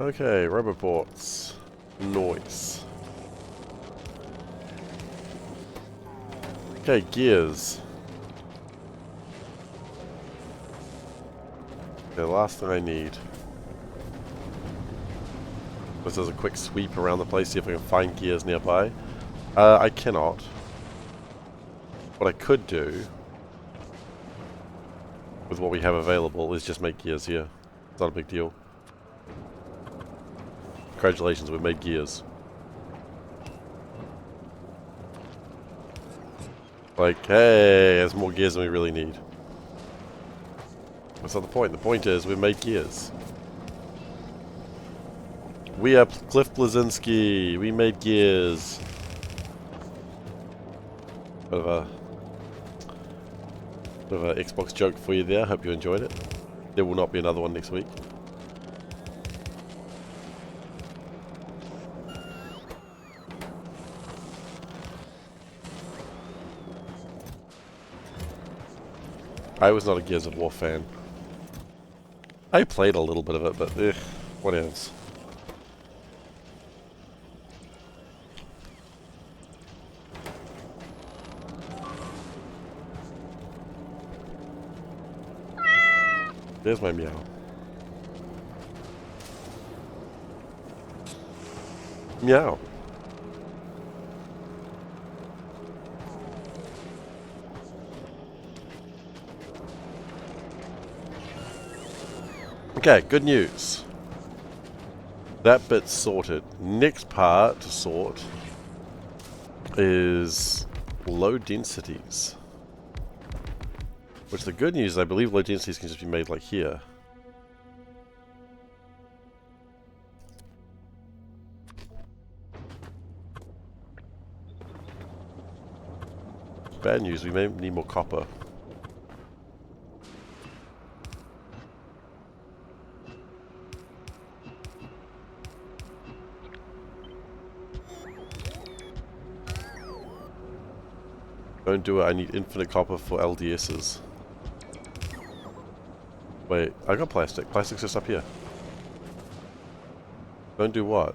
Okay, roboports. Noise. Okay, gears. The last thing I need. This is a quick sweep around the place, see if I can find gears nearby. I cannot. What I could do, with what we have available, is just make gears here. It's not a big deal. Congratulations, we've made gears. Like, hey, there's more gears than we really need. That's not the point. The point is, we've made gears. We are Cliff Blazinski. We made gears. Bit of a Xbox joke for you there. Hope you enjoyed it. There will not be another one next week. I was not a Gears of War fan. I played a little bit of it, but what else? There's my meow. Meow. Okay, good news. That bit's sorted. Next part to sort is low densities. Which the good news is I believe low densities can just be made like here. Bad news, we may need more copper. Don't do it, I need infinite copper for LDSs. Wait, I got plastic. Plastic's just up here. Don't do what?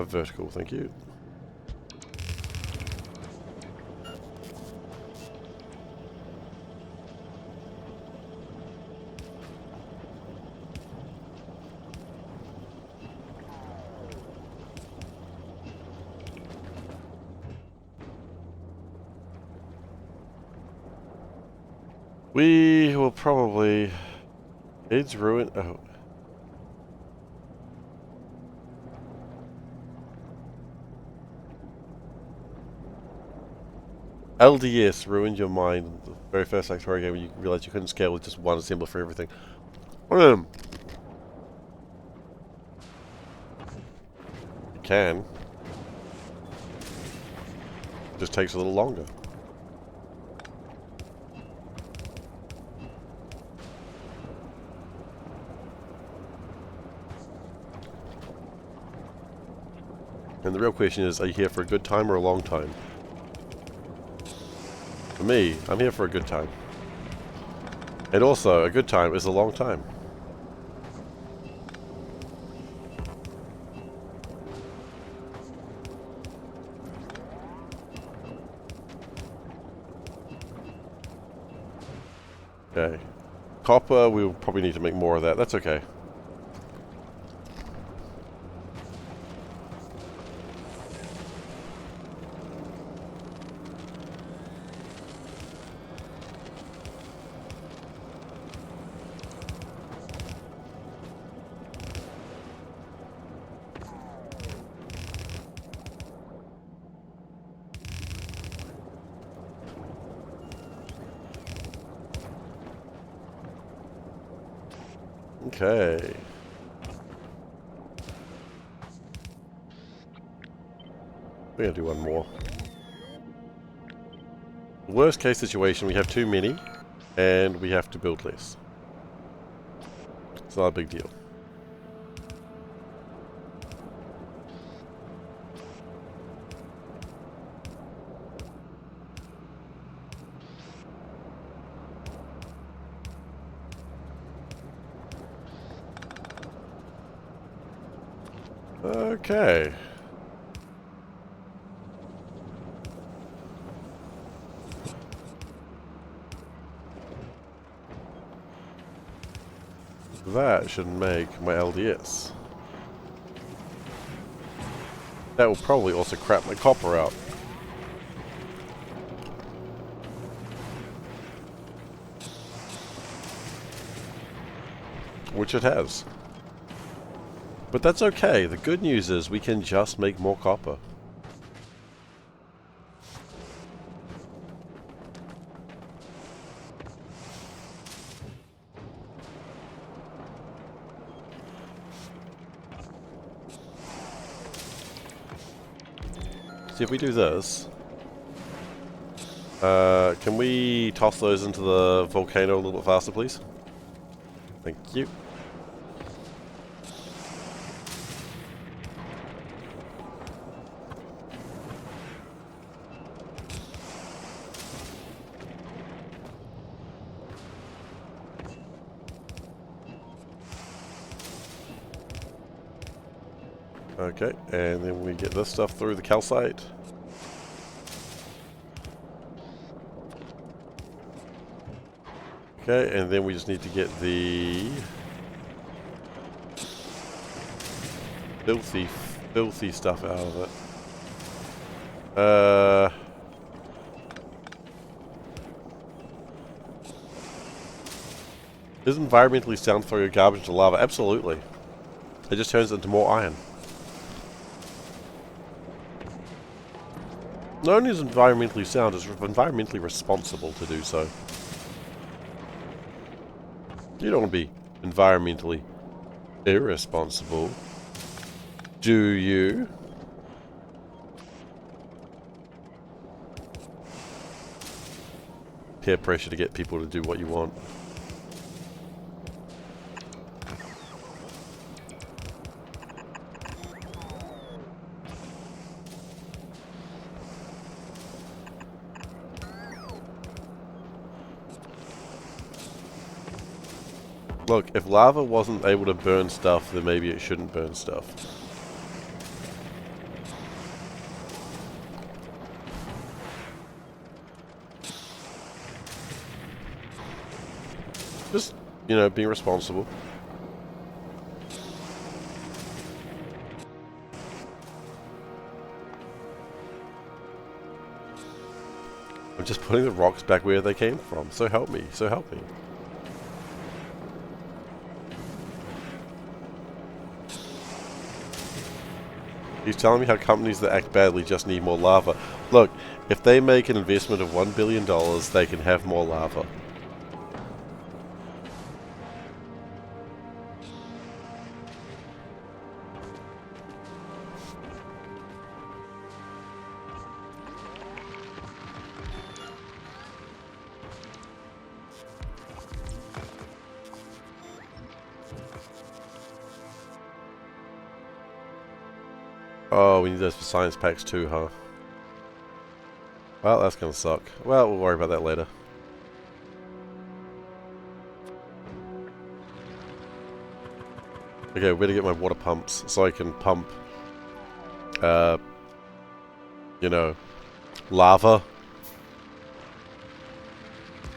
Vertical, thank you. We will probably... It's ruined... Oh. LDS ruined your mind. The very first Factorio game when you realized you couldn't scale with just one assembler for everything. You can. It just takes a little longer. And the real question is, are you here for a good time or a long time? For me, I'm here for a good time. And also, a good time is a long time. Okay. Copper, we'll probably need to make more of that. That's okay. Okay. We're gonna do one more. Worst case situation, we have too many, and we have to build less. It's not a big deal. Okay. That should make my LDS. That will probably also crap my copper out. Which it has. But that's okay. The good news is we can just make more copper. See, if we do this, can we toss those into the volcano a little bit faster, please? Thank you. Okay, and then we get this stuff through the calcite. Okay, and then we just need to get the filthy stuff out of it. Does environmentally sound throw your garbage into lava? Absolutely. It just turns it into more iron. Not only is environmentally sound, it's environmentally responsible to do so. You don't want to be environmentally irresponsible, do you? Peer pressure to get people to do what you want. Look, if lava wasn't able to burn stuff, then maybe it shouldn't burn stuff. Just, you know, being responsible. I'm just putting the rocks back where they came from. So help me, so help me. He's telling me how companies that act badly just need more lava. Look, if they make an investment of $1 billion, they can have more lava. Oh, we need those for science packs too, huh? Well, that's gonna suck. Well, we'll worry about that later. Okay, where to get my water pumps so I can pump, you know, lava.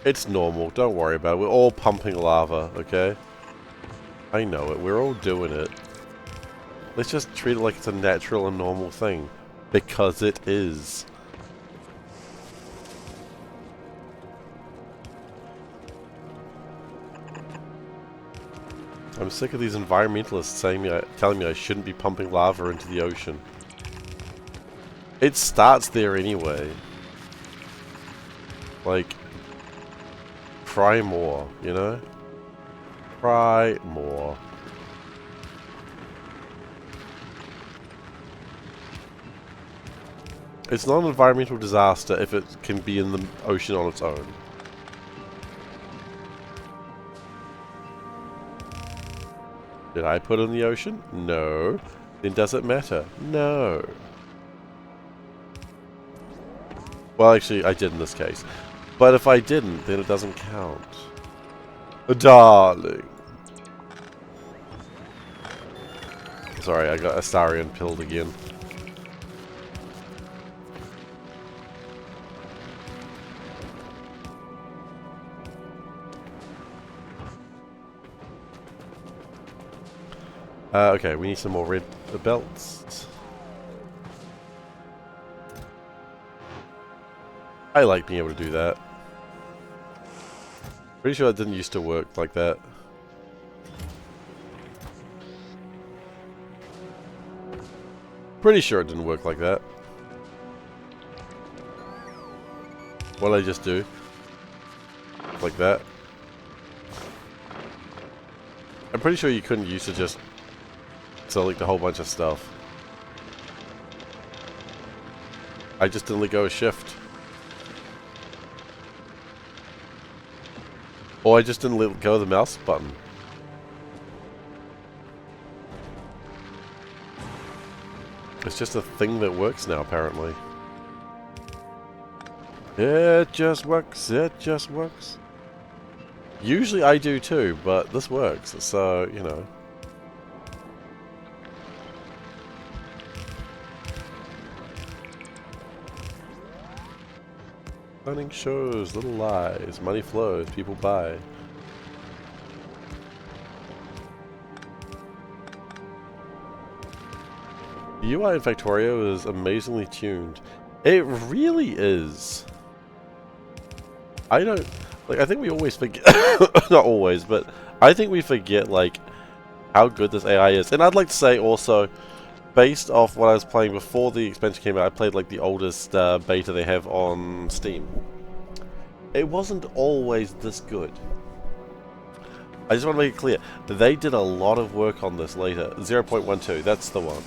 It's normal, don't worry about it. We're all pumping lava, okay? I know it, we're all doing it. Let's just treat it like it's a natural and normal thing. Because it is. I'm sick of these environmentalists telling me I shouldn't be pumping lava into the ocean. It starts there anyway. Like, try more, you know? Try more. It's not an environmental disaster if it can be in the ocean on its own. Did I put it in the ocean? No. Then does it matter? No. Well, actually, I did in this case. But if I didn't, then it doesn't count. Darling. Sorry, I got Astarion pilled again. Okay, we need some more red belts. I like being able to do that. Pretty sure that didn't used to work like that. Pretty sure it didn't work like that. What did I just do? Like that? I'm pretty sure you couldn't used to just select a whole bunch of stuff. I just didn't let go of shift. Or I just didn't let go of the mouse button. It's just a thing that works now, apparently. It just works, it just works. Usually I do too, but this works, so, you know. Running shows, little lies, money flows, people buy. The UI in Factorio is amazingly tuned. It really is. I don't... Like, I think we always forget... not always, but I think we forget, like, how good this AI is. And I'd like to say also, based off what I was playing before the expansion came out, I played, like, the oldest beta they have on Steam. It wasn't always this good. I just want to make it clear. They did a lot of work on this later. 0.12, that's the one.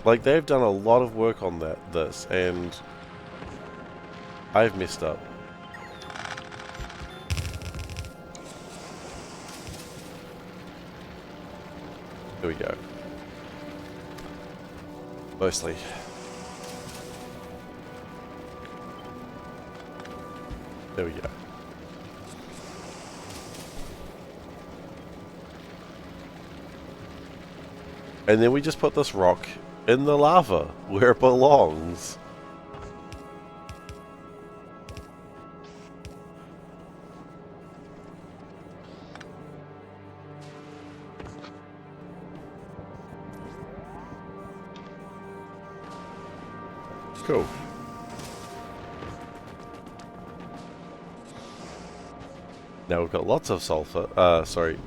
Like, they've done a lot of work on this, and I've messed up. Here we go. Mostly. There we go. And then we just put this rock in the lava, where it belongs. Cool. Now we've got lots of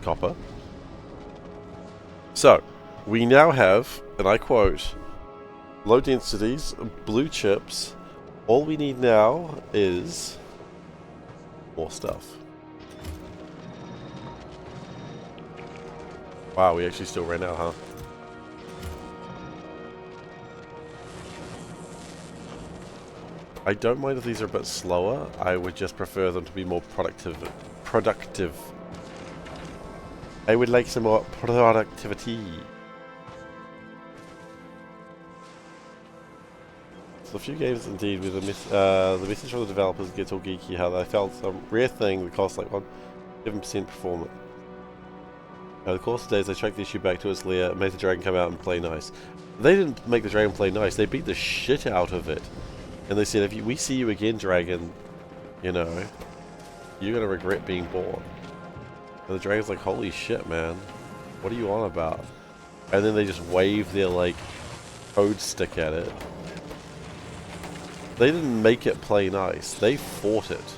copper. So, we now have, and I quote, low densities, blue chips. All we need now is more stuff. Wow, we actually still ran out, huh? I don't mind if these are a bit slower. I would just prefer them to be more productive. I would like some more productivity. So a few games indeed with the message from the developers gets all geeky how they felt some rare thing that costs like 7% performance. Over the course of days they tracked the issue back to its lair, made the dragon come out and play nice. They didn't make the dragon play nice, they beat the shit out of it. And they said, if we see you again, dragon, you know, you're gonna regret being born. And the dragon's like, holy shit, man, what are you on about? And then they just wave their, like, code stick at it. They didn't make it play nice, they fought it.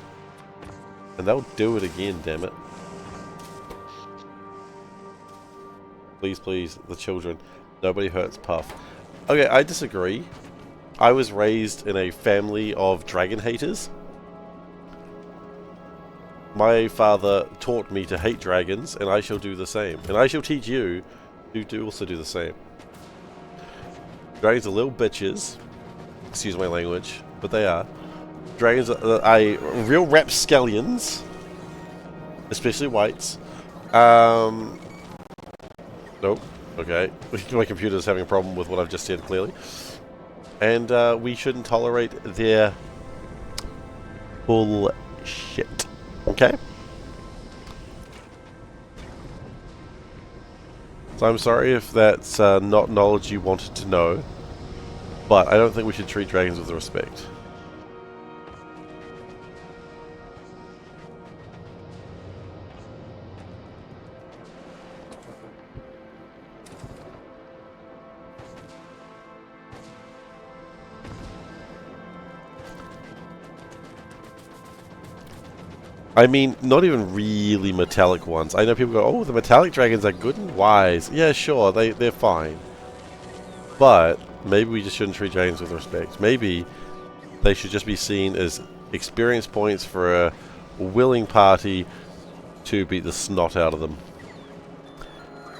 And they'll do it again, damn it. Please, please, the children. Nobody hurts Puff. Okay, I disagree. I was raised in a family of dragon haters. My father taught me to hate dragons, and I shall do the same. And I shall teach you to also do the same. Dragons are little bitches. Excuse my language, but they are. Dragons are real rapscallions. Especially whites. Nope. Okay. My computer's having a problem with what I've just said, clearly. And we shouldn't tolerate their bullshit. Okay? So I'm sorry if that's not knowledge you wanted to know, but I don't think we should treat dragons with respect. I mean, not even really metallic ones. I know people go, oh, the metallic dragons are good and wise. Yeah, sure, they're fine. But maybe we just shouldn't treat dragons with respect. Maybe they should just be seen as experience points for a willing party to beat the snot out of them.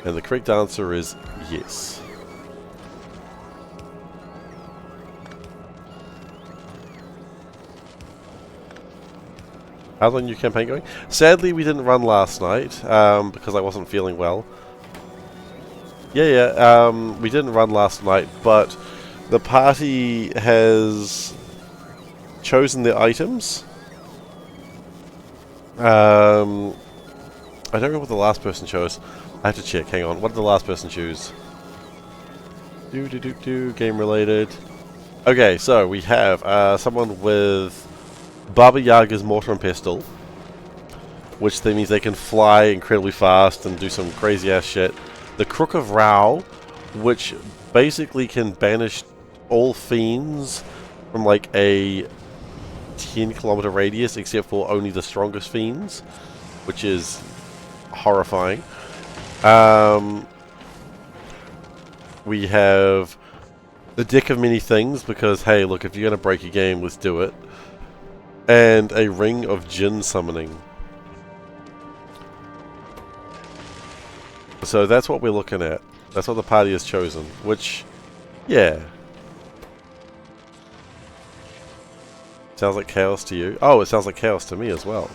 And the correct answer is yes. How's the new campaign going? Sadly, we didn't run last night because I wasn't feeling well. We didn't run last night, but the party has chosen their items. I don't remember what the last person chose. I have to check. Hang on. What did the last person choose? Game related. Okay, so we have someone with Baba Yaga's mortar and pestle, which then means they can fly incredibly fast and do some crazy ass shit. The Crook of Rao, which basically can banish all fiends from like a 10-kilometer radius, except for only the strongest fiends, which is horrifying. We have the Deck of Many Things, because hey, look, if you're gonna break a game, let's do it. And a Ring of Jinn Summoning. So that's what we're looking at. That's what the party has chosen, which, yeah. Sounds like chaos to you? Oh, it sounds like chaos to me as well.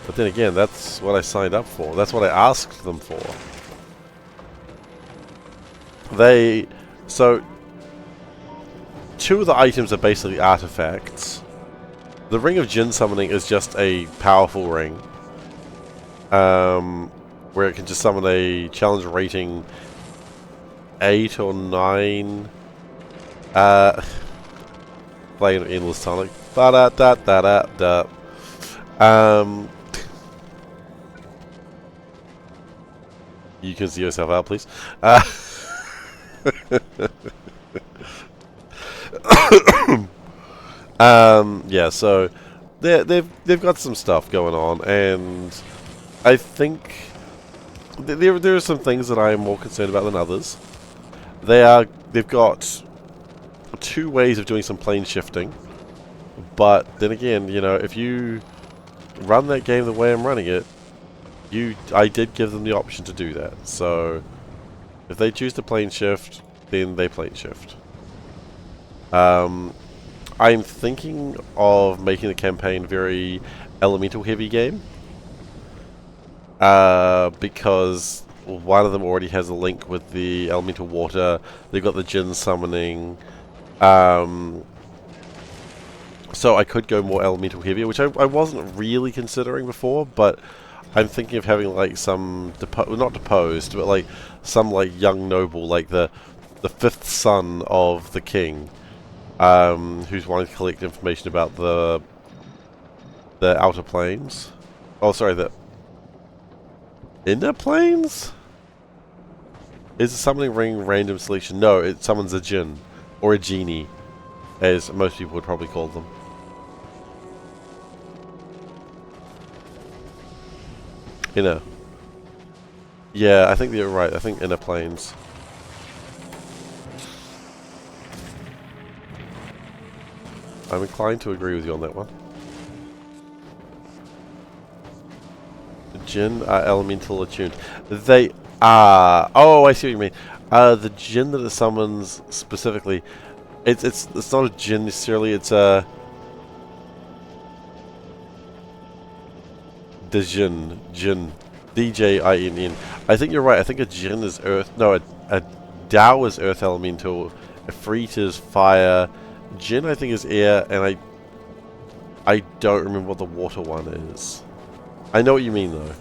But then again, that's what I signed up for. That's what I asked them for. So, two of the items are basically artifacts. The Ring of Jinn Summoning is just a powerful ring. Where it can just summon a challenge rating 8 or 9. Playing an endless tonic. Ba-da-da-da-da-da. You can see yourself out, please. Yeah, so they've got some stuff going on, and I think there are some things that I am more concerned about than others. They've got 2 ways of doing some plane shifting, but then again, you know, if you run that game the way I'm running it, I did give them the option to do that. So if they choose to plane shift, then they plane shift. I'm thinking of making the campaign very elemental heavy game. Because one of them already has a link with the elemental water. They've got the Jinn summoning. So I could go more elemental heavier, which I wasn't really considering before, but I'm thinking of having like some not deposed, but like some like young noble, like the 5th son of the king, who's wanting to collect information about the outer planes. Oh, sorry, the inner planes? Is a summoning ring random selection? No, it summons a djinn, or a genie, as most people would probably call them. Inner. Yeah, I think you're right. I think inner planes. I'm inclined to agree with you on that one. The djinn are elemental attuned. They are. Oh, I see what you mean. The djinn that it summons specifically, it's not a djinn necessarily. It's a djinn, D-J-I-N-N. I think you're right. I think a djinn is earth. No, a Dao is earth elemental. A Freet is fire. Jinn, I think, is air, and I don't remember what the water one is. I know what you mean, though.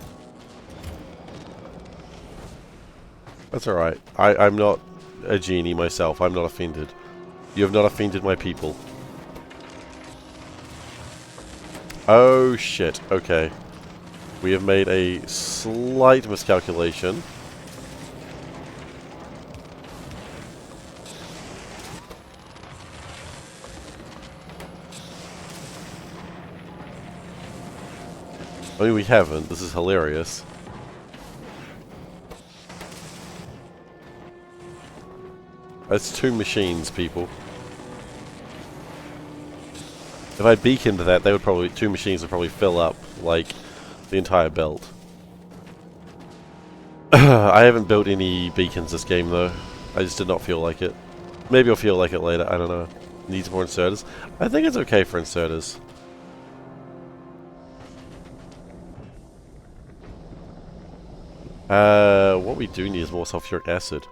That's alright. I'm not a genie myself. I'm not offended. You have not offended my people. Oh, shit. Okay. We have made a slight miscalculation. I mean, we haven't. This is hilarious. That's 2 machines, people. If I beaconed that, they would probably 2 machines would probably fill up like the entire belt. I haven't built any beacons this game though. I just did not feel like it. Maybe I'll feel like it later. I don't know. Needs more inserters. I think it's okay for inserters. What we do need is more sulfuric acid.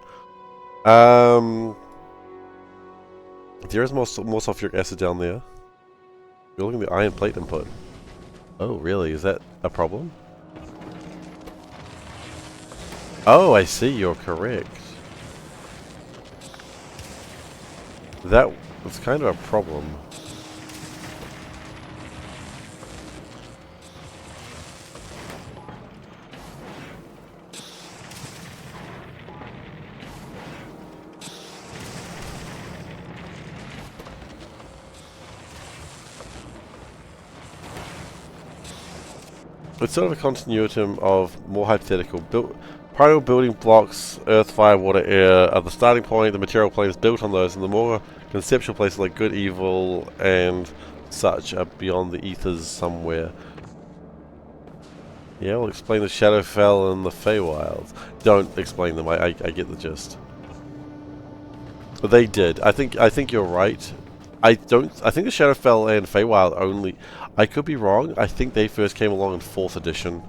There is more sulfuric acid down there. You're looking at the iron plate input. Oh, really? Is that a problem? Oh, I see. You're correct. That was kind of a problem. It's sort of a continuum of more hypothetical. Primal building blocks, earth, fire, water, air, are the starting point. The material plane is built on those, and the more conceptual places like good, evil, and such are beyond the ethers somewhere. Yeah, we'll explain the Shadowfell and the Feywilds. Don't explain them. I get the gist. But they did. I think you're right. I think the Shadowfell and Feywild only. I could be wrong. I think they first came along in 4th edition.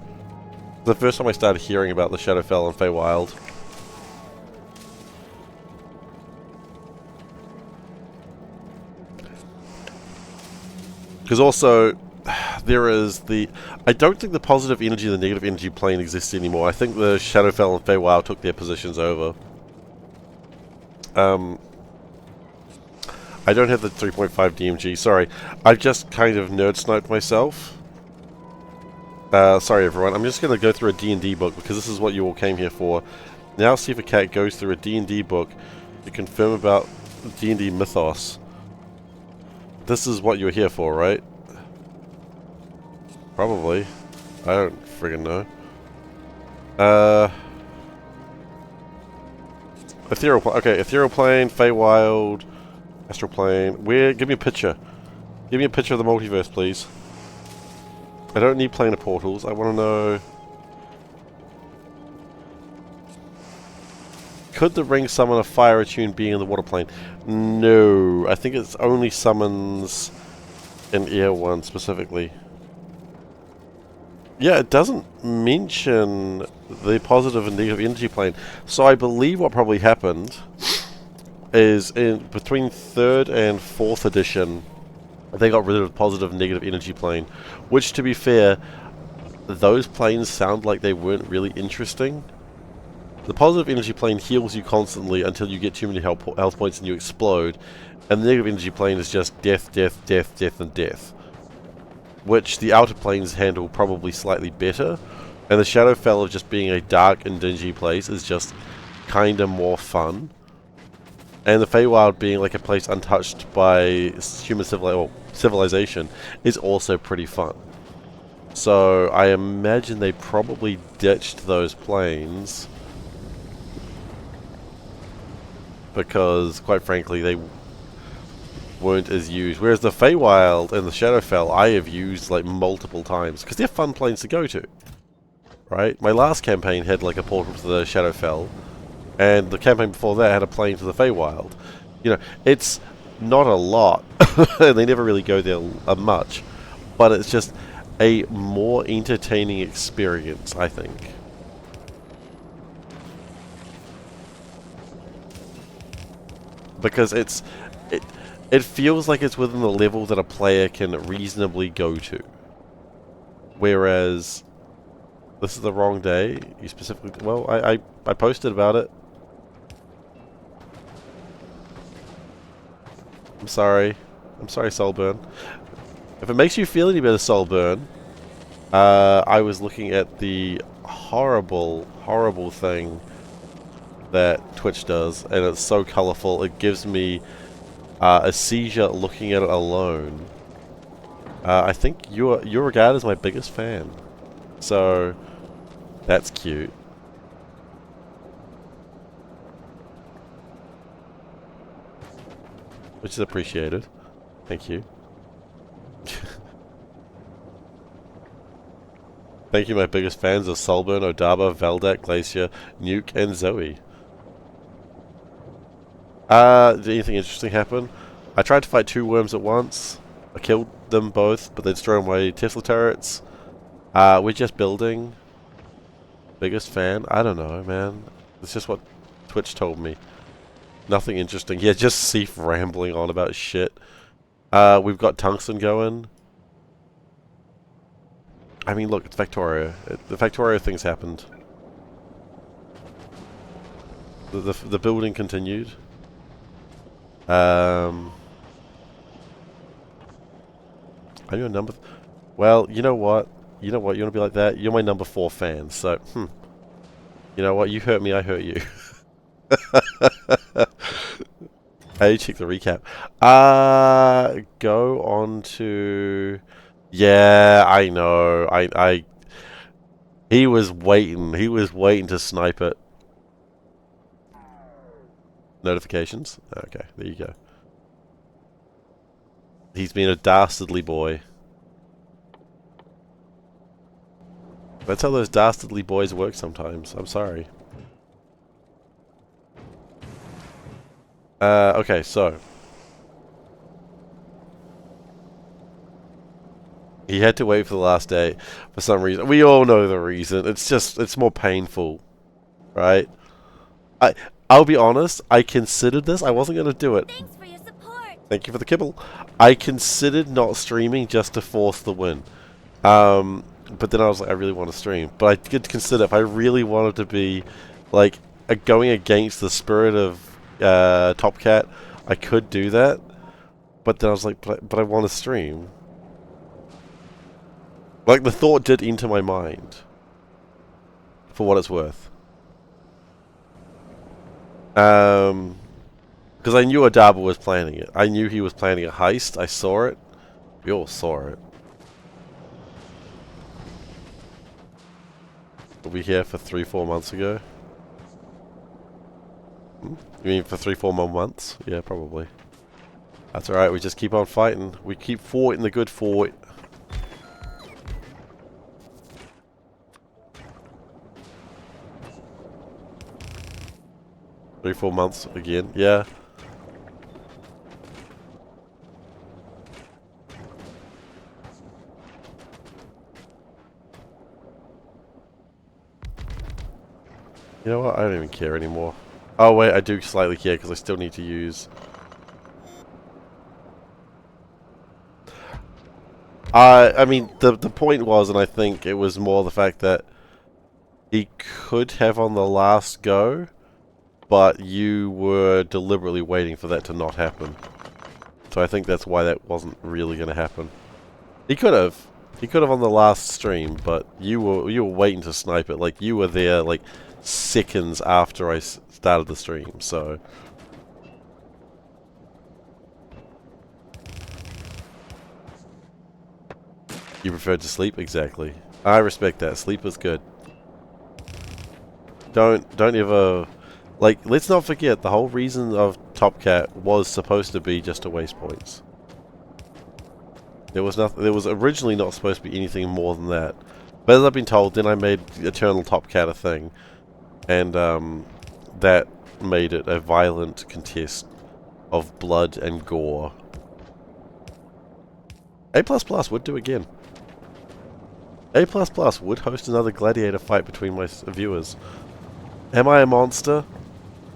The first time I started hearing about the Shadowfell and Feywild. Because also, there is the... I don't think the positive energy and the negative energy plane exists anymore. I think the Shadowfell and Feywild took their positions over. I don't have the 3.5 DMG, sorry. I've just kind of nerd sniped myself. Sorry everyone, I'm just going to go through a D&D book because this is what you all came here for. Now SeiferKatt goes through a D&D book to confirm about D&D mythos. This is what you're here for, right? Probably. I don't friggin' know. Ethereal plane, Feywild, Astral plane. Give me a picture. Give me a picture of the multiverse, please. I don't need planar portals. I want to know... Could the ring summon a fire-attuned being in the water plane? No. I think it only summons an air one specifically. Yeah, it doesn't mention the positive and negative energy plane. So I believe what probably happened is between 3rd and 4th edition, they got rid of the positive and negative energy plane. Which, to be fair, those planes sound like they weren't really interesting. The positive energy plane heals you constantly until you get too many health points and you explode. And the negative energy plane is just death, death, death, death, and death. Which the outer planes handle probably slightly better. And the Shadowfell of just being a dark and dingy place is just kinda more fun. And the Feywild being like a place untouched by human civilization is also pretty fun. So I imagine they probably ditched those planes because, quite frankly, they weren't as used. Whereas the Feywild and the Shadowfell I have used like multiple times because they're fun planes to go to. Right? My last campaign had like a portal to the Shadowfell, and the campaign before that had a plane to the Feywild. You know, it's not a lot, and they never really go there much, but it's just a more entertaining experience, I think. Because it feels like it's within the level that a player can reasonably go to. Whereas this is the wrong day. You specifically... Well, I posted about it. I'm sorry. I'm sorry, Soulburn. If it makes you feel any better, Soulburn, I was looking at the horrible, horrible thing that Twitch does, and it's so colourful. It gives me a seizure looking at it alone. I think you're regarded as my biggest fan. So, that's cute. Which is appreciated. Thank you. Thank you, my biggest fans of Soulburn, Odaba, Veldak, Glacier, Nuke, and Zoe. Did anything interesting happen? I tried to fight 2 worms at once. I killed them both, but they destroyed my Tesla turrets. We're just building. Biggest fan? I don't know, man. It's just what Twitch told me. Nothing interesting. Yeah, just Seif rambling on about shit. We've got tungsten going. I mean, look, it's Factorio. The Factorio things happened. The building continued. I'm your number. Well, you know what? You know what? You want to be like that? You're my number 4 fan. So, you know what? You hurt me, I hurt you. Hey, check the recap. Go on to. Yeah, I know. He was waiting. He was waiting to snipe it. Notifications? Okay, there you go. He's been a dastardly boy. That's how those dastardly boys work sometimes. I'm sorry. Okay, so. He had to wait for the last day for some reason. We all know the reason. It's more painful, right? I'll be honest, I considered this. I wasn't going to do it. Thanks for your support. Thank you for the kibble. I considered not streaming just to force the win. But then I was like, I really want to stream. But I did consider if I really wanted to be, like, going against the spirit of Top Cat, I could do that. But then I was like, but I want to stream. Like, the thought did enter my mind. For what it's worth. Because I knew Adaba was planning it. I knew he was planning a heist. I saw it. We all saw it. Were we here for 3-4 months ago? You mean for 3-4 more months? Yeah, probably. That's alright, we just keep on fighting. We keep fighting the good fight. Three, 4 months again, yeah. You know what? I don't even care anymore. Oh wait, I do slightly care because I still need to use. I mean, the point was, and I think it was more the fact that he could have on the last go, but you were deliberately waiting for that to not happen. So I think that's why that wasn't really going to happen. He could have. He could have on the last stream, but you were waiting to snipe it. Like, you were there, like, seconds after I started the stream, so. You preferred to sleep? Exactly. I respect that. Sleep is good. Don't ever... Like, let's not forget, the whole reason of Top Cat was supposed to be just to waste points. There was nothing. There was originally not supposed to be anything more than that. But as I've been told, then I made Eternal Top Cat a thing. And, that made it a violent contest of blood and gore. A++ would do again. A++ would host another gladiator fight between my viewers. Am I a monster?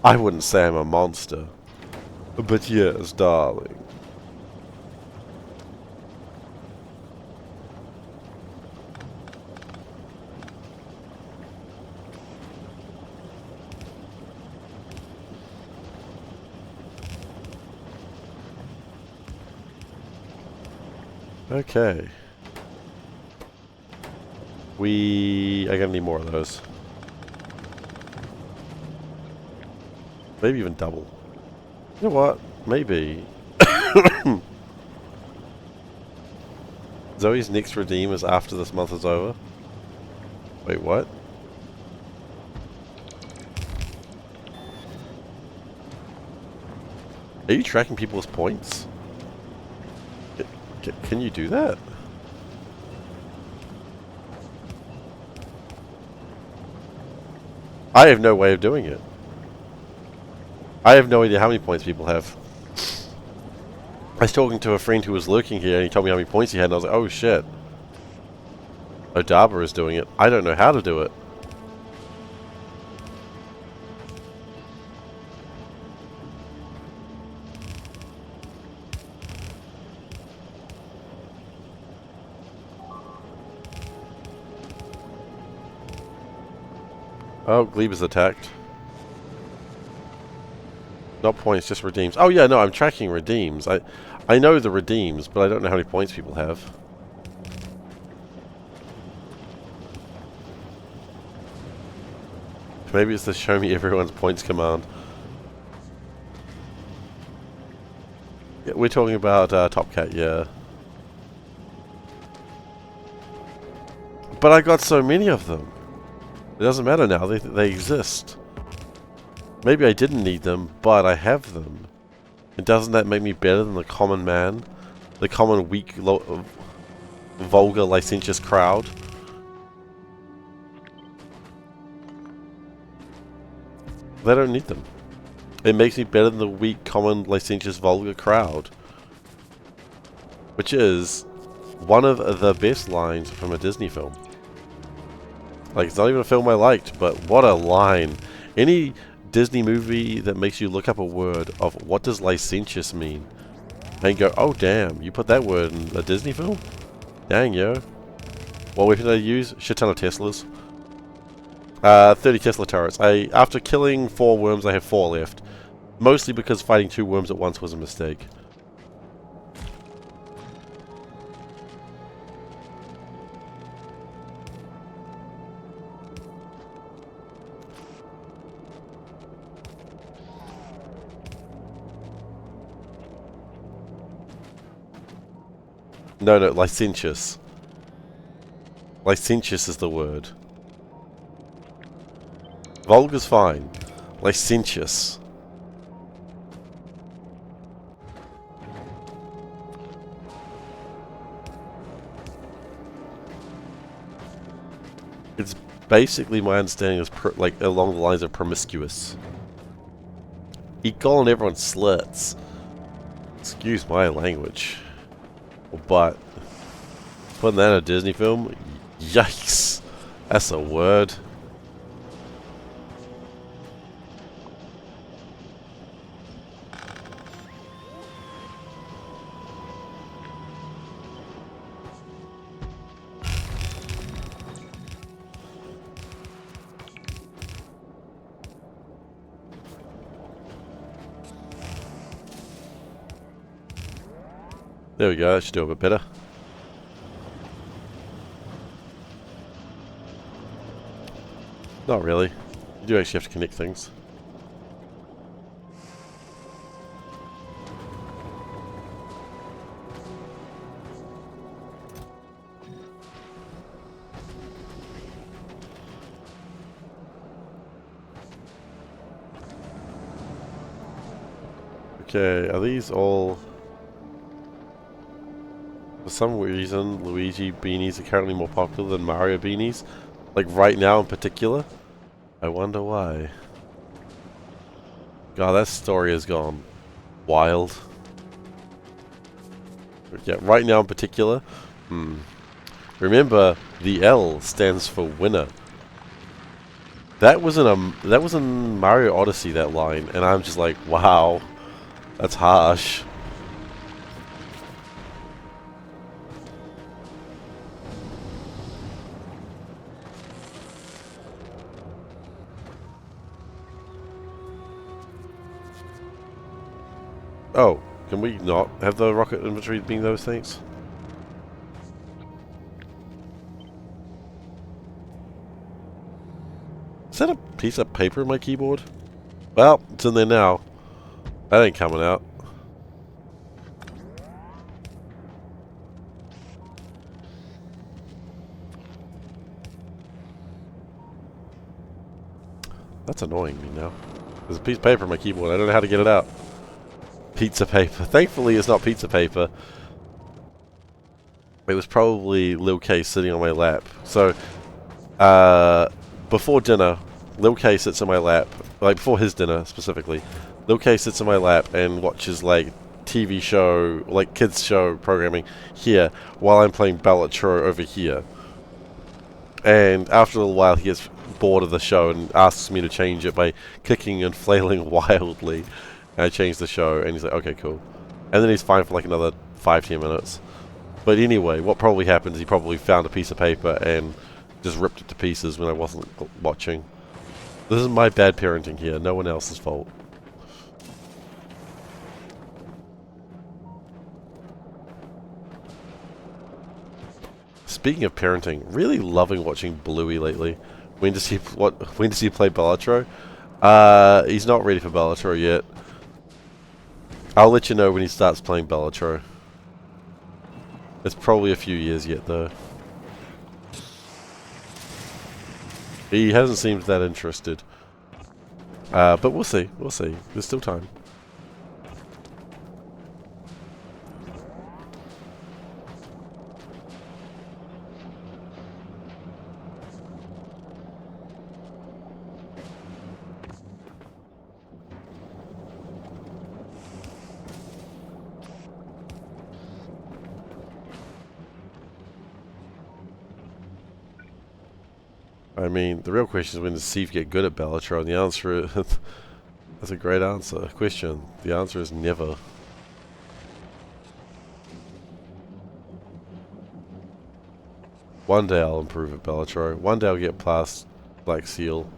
I wouldn't say I'm a monster. But yes, darling. Okay. I gotta need more of those. Maybe even double. You know what? Maybe. Zoe's next redeem is after this month is over. Wait, what? Are you tracking people's points? Can you do that? I have no way of doing it. I have no idea how many points people have. I was talking to a friend who was lurking here and he told me how many points he had and I was like, oh shit. Odaba is doing it. I don't know how to do it. Oh, Glebe is attacked. Not points, just redeems. Oh yeah, no, I'm tracking redeems. I know the redeems, but I don't know how many points people have. Maybe it's the show me everyone's points command. Yeah, we're talking about Top Cat, yeah. But I got so many of them. It doesn't matter now, they exist. Maybe I didn't need them, but I have them. And doesn't that make me better than the common man? The common weak, vulgar, licentious crowd? They don't need them. It makes me better than the weak, common, licentious, vulgar crowd. Which is one of the best lines from a Disney film. Like, it's not even a film I liked, but what a line. Any Disney movie that makes you look up a word of what does licentious mean, and go, oh damn, you put that word in a Disney film? Dang, yo. What weapon did I use? Shit ton of Teslas. 30 Tesla turrets. After killing 4 worms, I have 4 left. Mostly because fighting 2 worms at once was a mistake. No, licentious. Licentious is the word. Vulgar's fine. Licentious. It's basically my understanding is like along the lines of promiscuous. He calling everyone sluts. Excuse my language. But putting that in a Disney film? Yikes. That's a word. There we go, that should do a bit better. Not really. You do actually have to connect things. Okay, are these all... For some reason, Luigi beanies are currently more popular than Mario beanies. Like right now in particular. I wonder why. God, that story has gone wild. Yeah, right now in particular. Remember, the L stands for winner. That was in Mario Odyssey, that line, and I'm just like, wow, that's harsh. Oh, can we not have the rocket inventory being those things? Is that a piece of paper in my keyboard? Well, it's in there now. That ain't coming out. That's annoying me now. There's a piece of paper in my keyboard. I don't know how to get it out. Pizza paper. Thankfully, it's not pizza paper. It was probably Lil K sitting on my lap. So, before dinner, Lil K sits on my lap. Like, before his dinner, specifically. Lil K sits on my lap and watches, like, TV show, like, kids show programming here, while I'm playing Ballatro over here. And after a little while, he gets bored of the show and asks me to change it by kicking and flailing wildly. And I change the show, and he's like, okay, cool. And then he's fine for like another 5-10 minutes. But anyway, what probably happened is he probably found a piece of paper and just ripped it to pieces when I wasn't watching. This is my bad parenting here, no one else's fault. Speaking of parenting, really loving watching Bluey lately. When does he play Bellatro? He's not ready for Bellatro yet. I'll let you know when he starts playing Bellatro. It's probably a few years yet though. He hasn't seemed that interested. But we'll see. We'll see. There's still time. I mean, the real question is when does Steve get good at Bellatro? And the answer is... that's a great question. The answer is never. One day I'll improve at Bellatro. One day I'll get past Black Seal.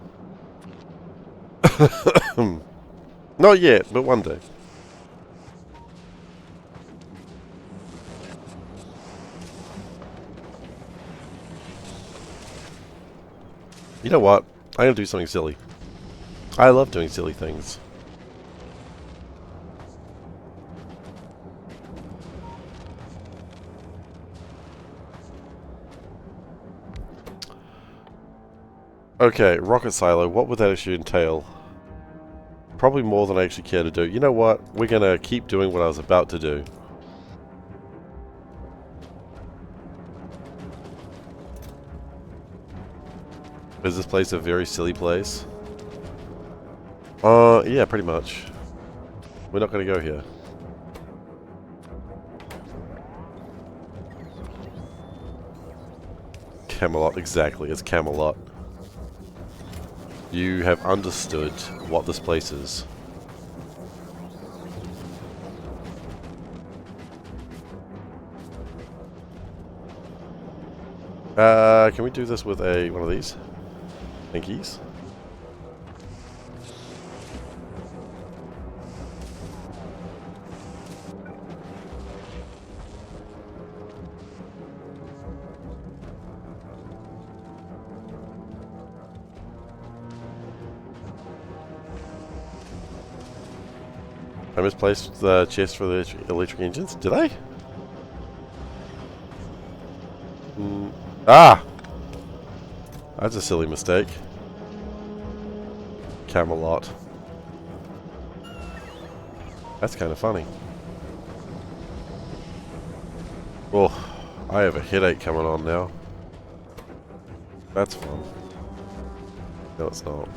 Not yet, but one day. You know what? I'm gonna do something silly. I love doing silly things. Okay, rocket silo, what would that actually entail? Probably more than I actually care to do. You know what? We're gonna keep doing what I was about to do. Is this place a very silly place? Yeah, pretty much. We're not gonna go here. Camelot, exactly, it's Camelot. You have understood what this place is. Can we do this with one of these? Thinkies? I misplaced the chest for the electric engines? Did I? Ah! That's a silly mistake. Camelot. That's kind of funny. Oh, I have a headache coming on now. That's fun. No, it's not.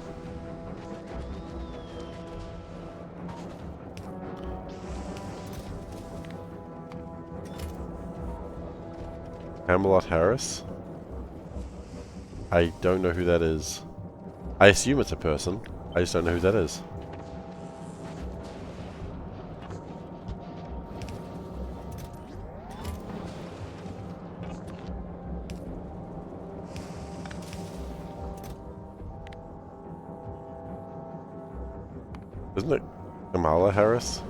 Camelot Harris? I don't know who that is. I assume it's a person. I just don't know who that is. Isn't it Kamala Harris?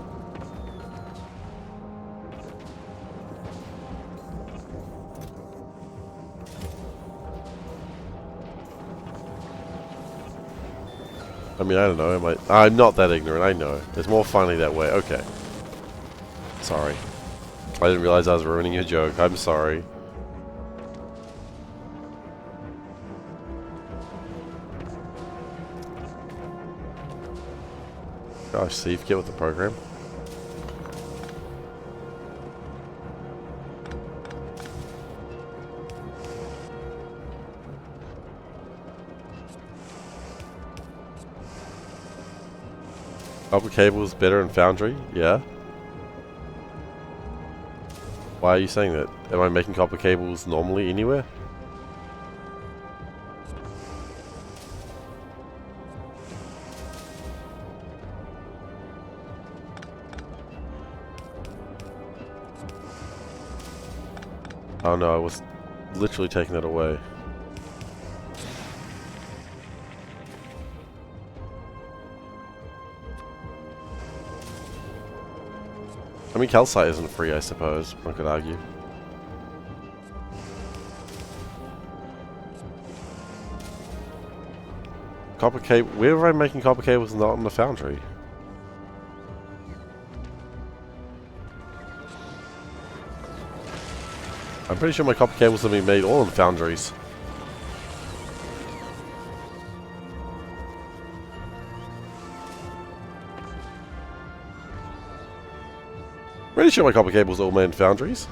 I mean, I don't know. I'm not that ignorant. I know. It's more funny that way. Okay. Sorry. I didn't realize I was ruining your joke. I'm sorry. Gosh, Steve, get with the program. Copper cables better in Foundry? Yeah. Why are you saying that? Am I making copper cables normally anywhere? Oh no, I was literally taking that away. I mean, calcite isn't free, I suppose. One could argue. copper cable. Where am I making copper cables not on the foundry? I'm pretty sure my copper cables have been made all in foundries. Pretty sure my copper cables are all made in foundries.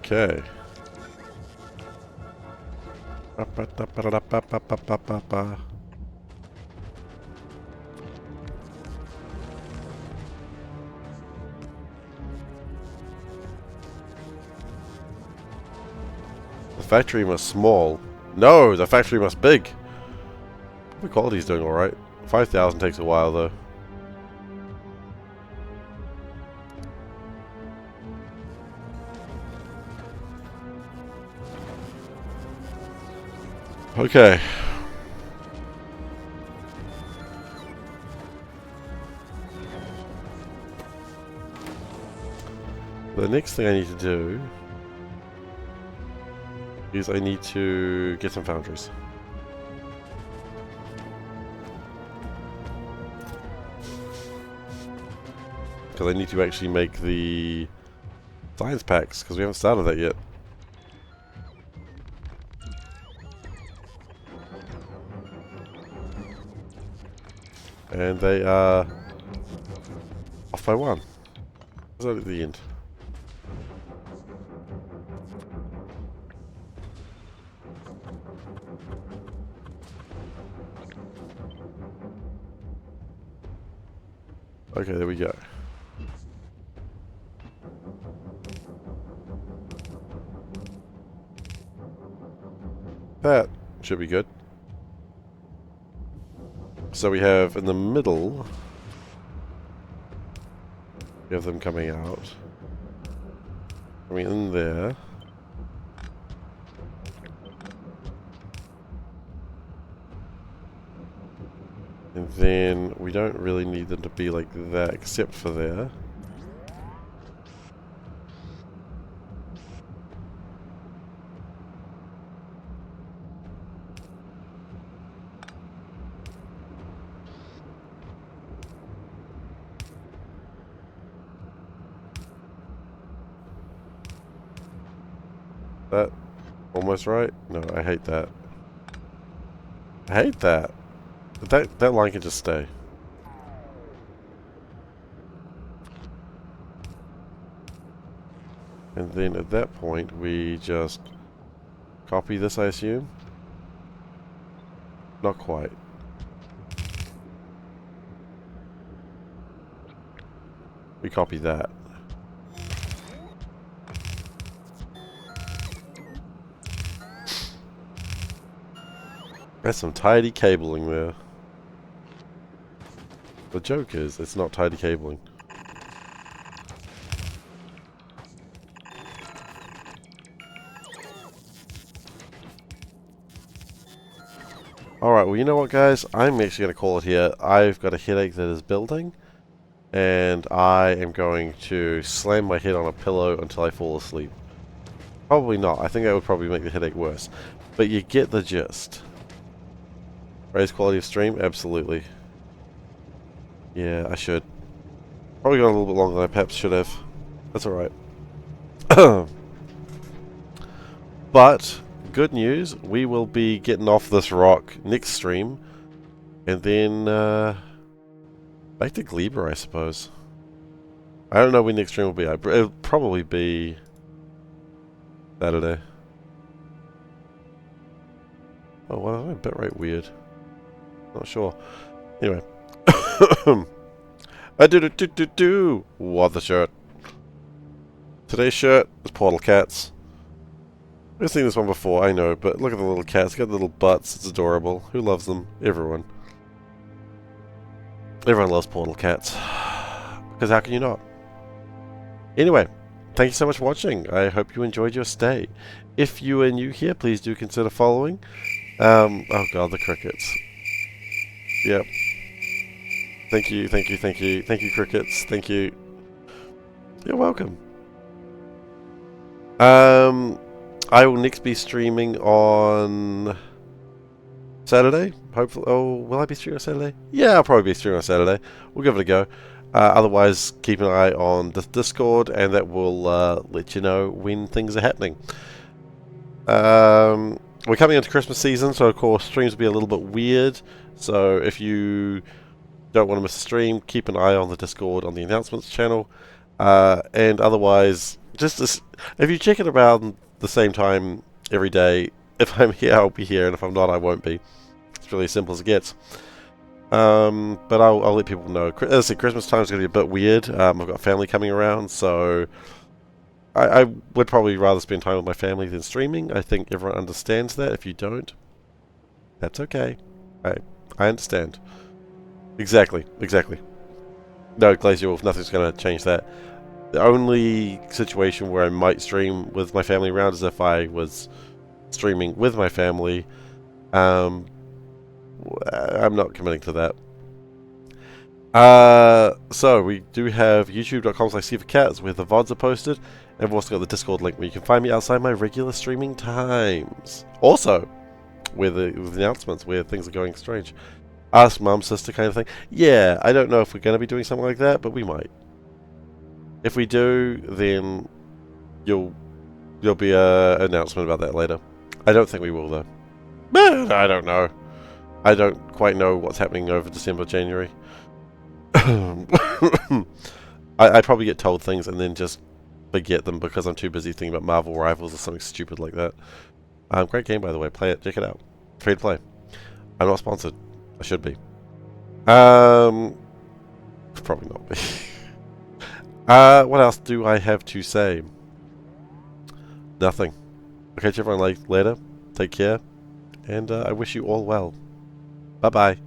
Okay. The factory must small. No, the factory must big. The quality's doing alright. 5,000 takes a while though. Okay. The next thing I need to do is I need to get some foundries. Because I need to actually make the science packs, because we haven't started that yet. And they are off by one. Is that at the end? Okay, there we go. That should be good. So we have in the middle, we have them coming out. Coming in there. And then we don't really need them to be like that except for there. That almost right? No, I hate that. I hate that. That line can just stay. And then at that point we just copy this, I assume? Not quite. We copy that. There's some tidy cabling there. The joke is, it's not tidy cabling. Alright, well you know what guys, I'm actually going to call it here. I've got a headache that is building, and I am going to slam my head on a pillow until I fall asleep. Probably not, I think that would probably make the headache worse. But you get the gist. Raise quality of stream? Absolutely. Yeah, I should. Probably gone a little bit longer than I perhaps should have. That's alright. But, good news, we will be getting off this rock next stream. And then, back to Gleber, I suppose. I don't know when next stream will be. It'll probably be Saturday. Oh, why is my bitrate weird? Not sure. Anyway. I do. What the shirt? Today's shirt is Portal Cats. I've seen this one before, I know, but look at the little cats. They got little butts. It's adorable. Who loves them? Everyone. Everyone loves Portal Cats. Because how can you not? Anyway, thank you so much for watching. I hope you enjoyed your stay. If you are new here, please do consider following. Oh god, the crickets. Yep. Thank you, thank you, thank you. Thank you, crickets. Thank you. You're welcome. I will next be streaming on Saturday. Hopefully. Oh, will I be streaming on Saturday? Yeah, I'll probably be streaming on Saturday. We'll give it a go. Otherwise, keep an eye on the Discord, and that will let you know when things are happening. We're coming into Christmas season, so of course streams will be a little bit weird. So if you don't want to miss a stream, keep an eye on the Discord on the announcements channel. And otherwise, if you check it around the same time every day, if I'm here, I'll be here, and if I'm not, I won't be. It's really as simple as it gets. But I'll let people know. As I said, Christmas time is going to be a bit weird. I've got family coming around, so I would probably rather spend time with my family than streaming. I think everyone understands that. If you don't, that's okay. I understand. Exactly. No, Glacier Wolf, nothing's going to change that. The only situation where I might stream with my family around is if I was streaming with my family. I'm not committing to that. So we do have youtube.com/SeiferKatt where the VODs are posted, and we've also got the Discord link where you can find me outside my regular streaming times. Also, with the announcements where things are going strange. Ask mum, sister kind of thing. Yeah, I don't know if we're going to be doing something like that, but we might. If we do, then there'll be an announcement about that later. I don't think we will, though. But I don't know. I don't quite know what's happening over December, January. I probably get told things and then just forget them because I'm too busy thinking about Marvel Rivals or something stupid like that. Great game, by the way. Play it. Check it out. Free to play. I'm not sponsored. I should be. Probably not be. What else do I have to say? Nothing. Okay, everyone, later. Take care. And I wish you all well. Bye-bye.